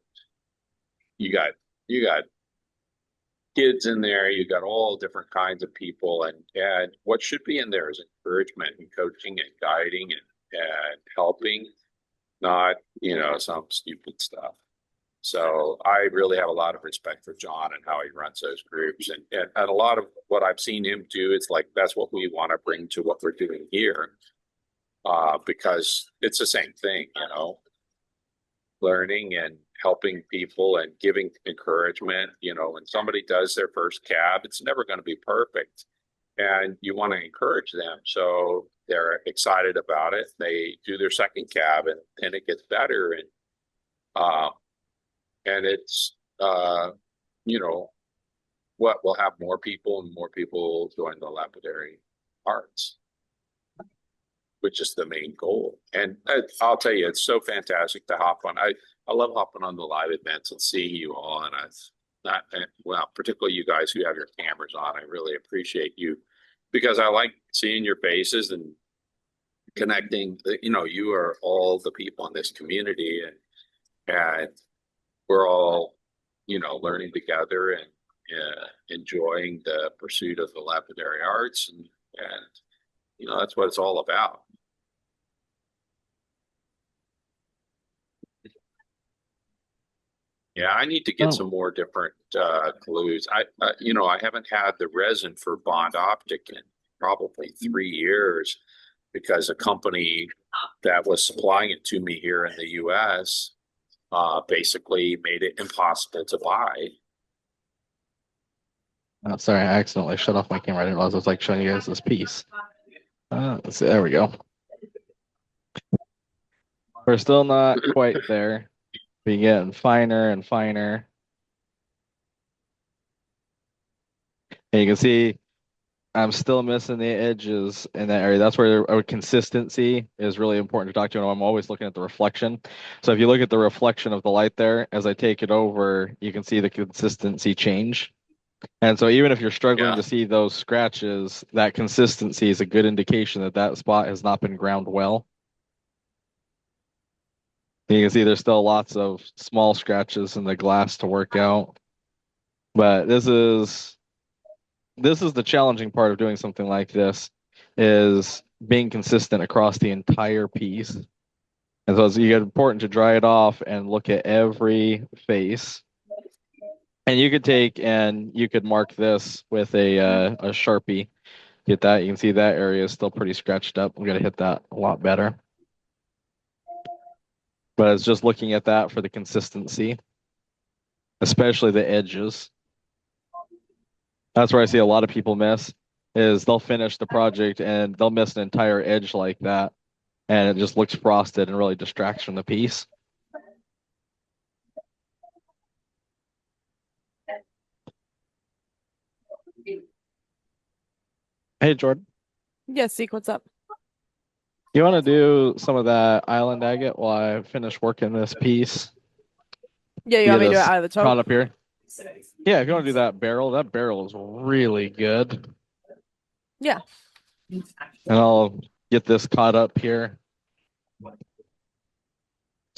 you got kids in there, you got all different kinds of people, and what should be in there is encouragement and coaching and guiding and helping, not, you know, some stupid stuff. So I really have a lot of respect for John and how he runs those groups. And a lot of what I've seen him do, it's like that's what we want to bring to what we're doing here. Because it's the same thing, you know, learning and helping people and giving encouragement. You know, when somebody does their first cab, it's never going to be perfect. And you want to encourage them. So they're excited about it. They do their second cab and it gets better. And it's, you know, what we'll have more people and more people join the lapidary arts, which is the main goal. And I'll tell you, it's so fantastic to hop on. I love hopping on the live events and seeing you all. And well, particularly you guys who have your cameras on, I really appreciate you because I like seeing your faces and connecting. You know, you are all the people in this community, and we're all, you know, learning together and enjoying the pursuit of the lapidary arts, and you know that's what it's all about. Yeah, I need to get some more different glues. You know, I haven't had the resin for Bond Optic in probably 3 years because a company that was supplying it to me here in the U.S. Basically made it impossible to buy. Oh, sorry, I accidentally shut off my camera. I didn't realize I was like showing you guys this piece. Let's see, there we go. We're still not quite there. We're getting finer and finer. And you can see I'm still missing the edges in that area. That's where our consistency is really important to talk to. And I'm always looking at the reflection. So if you look at the reflection of the light there, as I take it over, you can see the consistency change. And so even if you're struggling to see those scratches, that consistency is a good indication that that spot has not been ground well. And you can see there's still lots of small scratches in the glass to work out. But this is the challenging part of doing something like this, is being consistent across the entire piece. And so it's important to dry it off and look at every face. And you could take and you could mark this with a Sharpie. Get that. You can see that area is still pretty scratched up. We got to hit that a lot better. But it's just looking at that for the consistency, especially the edges. That's where I see a lot of people miss, is they'll finish the project and they'll miss an entire edge like that. And it just looks frosted and really distracts from the piece. Hey, Jordan. Yes, Zeke, what's up? You want to do some of that island agate while I finish working this piece? Yeah, you want me to do it out of the Caught top? up here. Yeah, if you want to do that barrel is really good. Yeah. And I'll get this caught up here.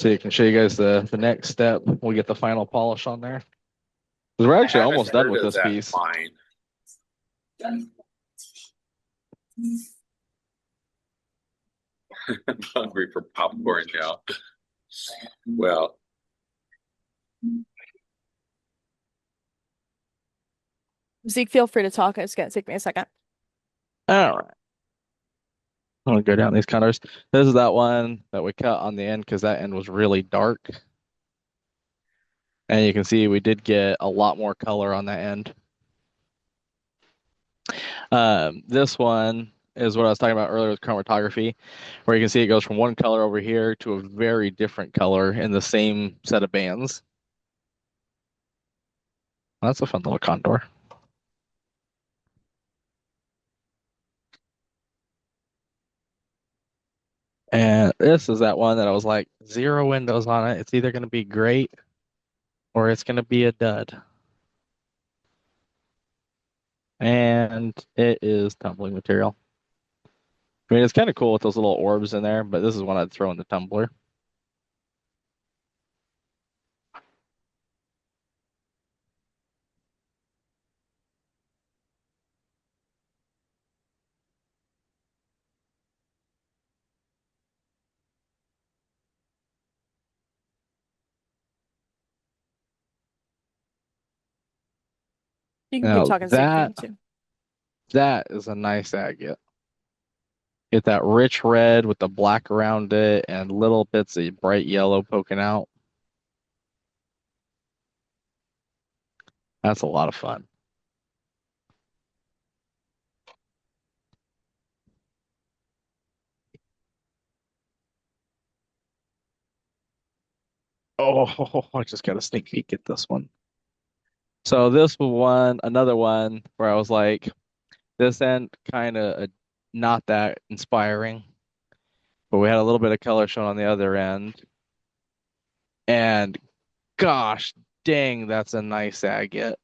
So you can show you guys the next step. We'll get the final polish on there. Because we're actually almost done with this piece. Mine. I'm hungry for popcorn now. Well, Zeke, feel free to talk. It's gonna take me a second. All right. I'm gonna go down these colors. This is that one that we cut on the end because that end was really dark. And you can see we did get a lot more color on that end. This one is what I was talking about earlier with chromatography, where you can see it goes from one color over here to a very different color in the same set of bands. That's a fun little contour. And this is that one that I was like, 0 windows on it. It's either going to be great or it's going to be a dud. And it is tumbling material. I mean, it's kind of cool with those little orbs in there, but this is one I'd throw in the tumbler. You can keep Now talking, Zeke, if you need to. that is a nice agate. Get that rich red with the black around it and little bits of bright yellow poking out. That's a lot of fun. Oh, I just got a sneak peek at this one. So this was another one where I was like, this end kind of not that inspiring, but we had a little bit of color shown on the other end. And gosh dang, that's a nice agate.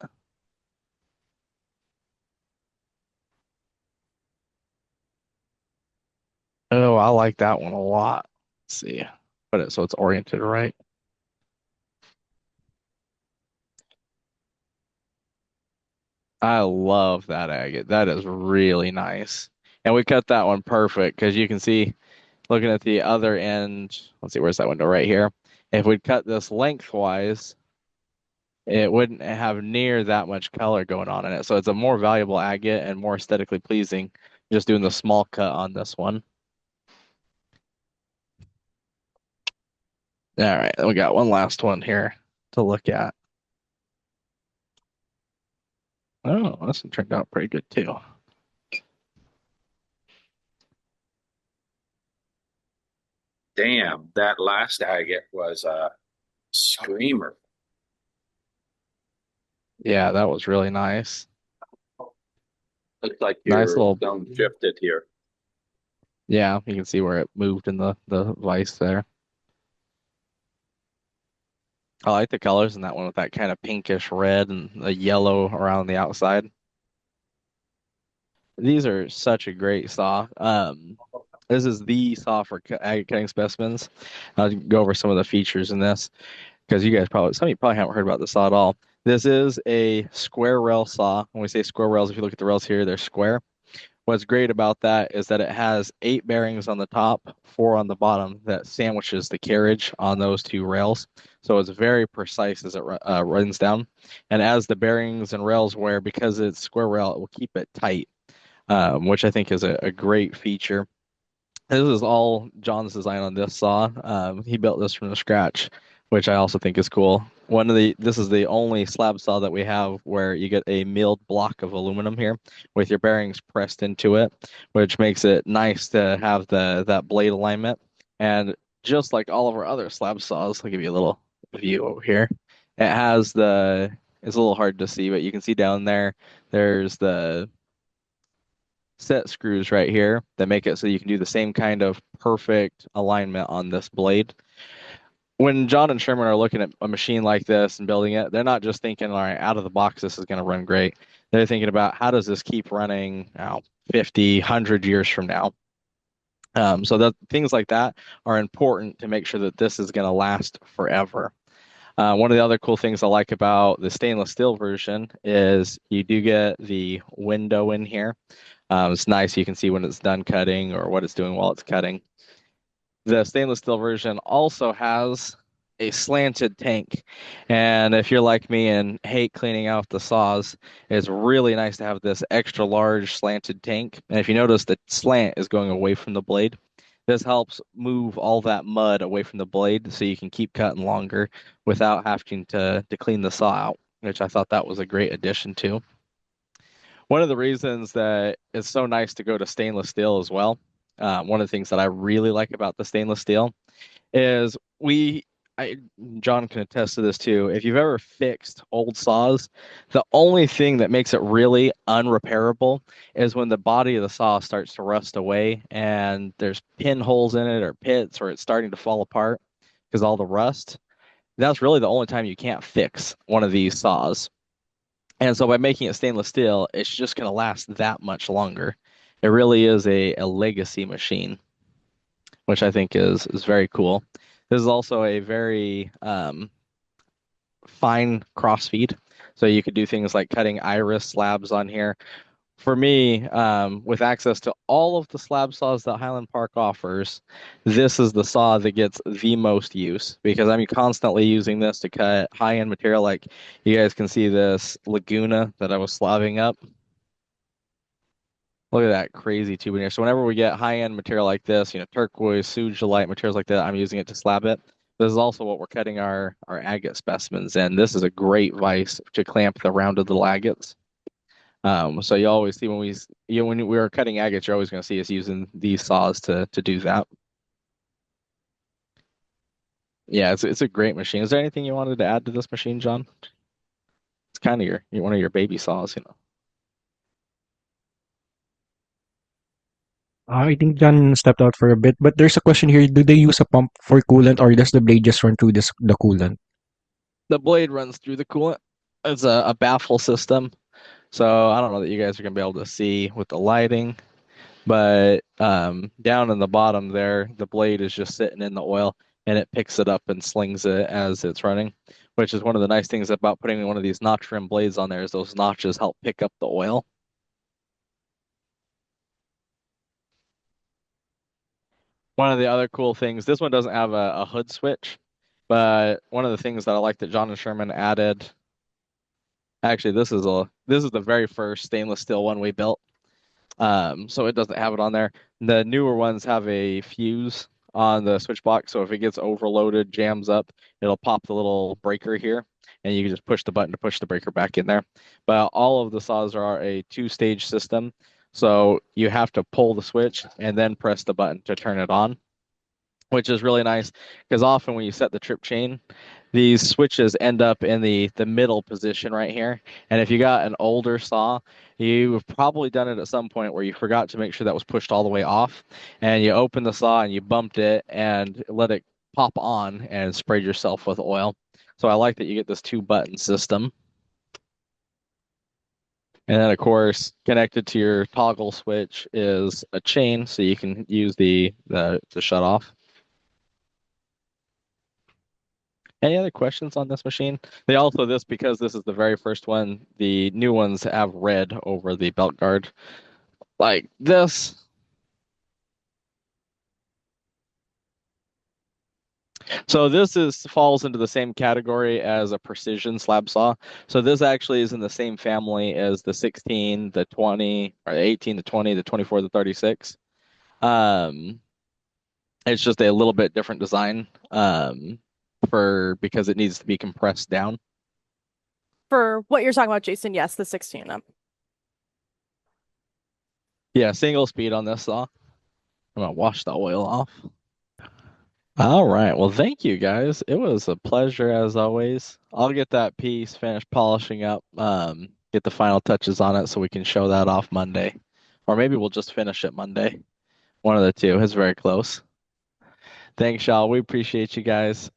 Oh, I like that one a lot. Let's see. Put it so it's oriented right. I love that agate. That is really nice. And we cut that one perfect because you can see, looking at the other end, let's see, where's that window right here? If we'd cut this lengthwise, it wouldn't have near that much color going on in it. So it's a more valuable agate and more aesthetically pleasing just doing the small cut on this one. All right, we got one last one here to look at. Oh, this one turned out pretty good too. damn, that last agate was a screamer. Yeah, that was really nice. Looks like Nice your little, zone shifted here. yeah, you can see where it moved in the vise there. I like the colors in that one with that kind of pinkish red and the yellow around the outside. These are such a great saw. This is the saw for agate cutting specimens. I'll go over some of the features in this because some of you probably haven't heard about the saw at all. This is a square rail saw. When we say square rails, if you look at the rails here, they're square. What's great about that is that it has 8 bearings on the top, 4 on the bottom that sandwiches the carriage on those 2 rails. So it's very precise as it runs down. And as the bearings and rails wear, because it's square rail, it will keep it tight, which I think is a great feature. This is all John's design on this saw. He built this from scratch, which I also think is cool. This is the only slab saw that we have where you get a milled block of aluminum here with your bearings pressed into it, which makes it nice to have that blade alignment. And just like all of our other slab saws, I'll give you a little view over here. It's a little hard to see, but you can see down there, there's the set screws right here that make it so you can do the same kind of perfect alignment on this blade. When John and Sherman are looking at a machine like this and building it, they're not just thinking, all right, out of the box, this is going to run great. They're thinking about how does this keep running 50, 100 years from now? So that things like that are important to make sure that this is going to last forever. One of the other cool things I like about the stainless steel version is you do get the window in here. It's nice. You can see when it's done cutting or what it's doing while it's cutting. The stainless steel version also has a slanted tank. And if you're like me and hate cleaning out the saws, it's really nice to have this extra large slanted tank. And if you notice, the slant is going away from the blade. This helps move all that mud away from the blade so you can keep cutting longer without having to clean the saw out, which I thought that was a great addition too. One of the reasons that it's so nice to go to stainless steel as well, one of the things that I really like about the stainless steel is John can attest to this too. If you've ever fixed old saws, the only thing that makes it really unrepairable is when the body of the saw starts to rust away and there's pinholes in it or pits or it's starting to fall apart because all the rust. That's really the only time you can't fix one of these saws. And so by making it stainless steel, it's just going to last that much longer. It really is a legacy machine, which I think is very cool. This is also a very fine cross feed. So you could do things like cutting iris slabs on here. For me, with access to all of the slab saws that Highland Park offers, this is the saw that gets the most use because I'm constantly using this to cut high-end material. Like you guys can see this Laguna that I was slabbing up. Look at that crazy tube in here. So whenever we get high-end material like this, turquoise, sugilite, materials like that, I'm using it to slab it. This is also what we're cutting our agate specimens in. This is a great vise to clamp the rounded little agates. So you always see when we are cutting agates, you're always going to see us using these saws to do that. Yeah, it's a great machine. Is there anything you wanted to add to this machine, John? It's kind of your one of your baby saws. I think John stepped out for a bit, but there's a question here. Do they use a pump for coolant or does the blade just run through the coolant? The blade runs through the coolant. It's a baffle system. So I don't know that you guys are gonna be able to see with the lighting, but down in the bottom there, the blade is just sitting in the oil and it picks it up and slings it as it's running, which is one of the nice things about putting one of these notch rim blades on there is those notches help pick up the oil. One of the other cool things, this one doesn't have a hood switch, but one of the things that I like that John and Sherman added, actually this is the very first stainless steel one we built. So it doesn't have it on there. The newer ones have a fuse on the switch box, so if it gets overloaded, jams up, it'll pop the little breaker here, and you can just push the button to push the breaker back in there. But all of the saws are a two-stage system, so you have to pull the switch and then press the button to turn it on, which is really nice because often when you set the trip chain, these switches end up in the middle position right here. And if you got an older saw, you've probably done it at some point where you forgot to make sure that was pushed all the way off, and you opened the saw and you bumped it and let it pop on and sprayed yourself with oil. So I like that you get this two-button system. And then, of course, connected to your toggle switch is a chain, so you can use the shut off. Any other questions on this machine? They also, because this is the very first one, the new ones have red over the belt guard. Like this. So this falls into the same category as a precision slab saw. So this actually is in the same family as the 16, the 20, or the 18, the 20, the 24, the 36. It's just a little bit different design because it needs to be compressed down. For what you're talking about, Jason, yes, the 16. Yeah, single speed on this saw. I'm gonna wash the oil off. All right. Well, thank you guys. It was a pleasure as always. I'll get that piece finished polishing up, get the final touches on it so we can show that off Monday. Or maybe we'll just finish it Monday. One of the two. It's very close. Thanks, y'all. We appreciate you guys.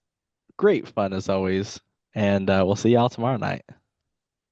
Great fun as always. And we'll see y'all tomorrow night.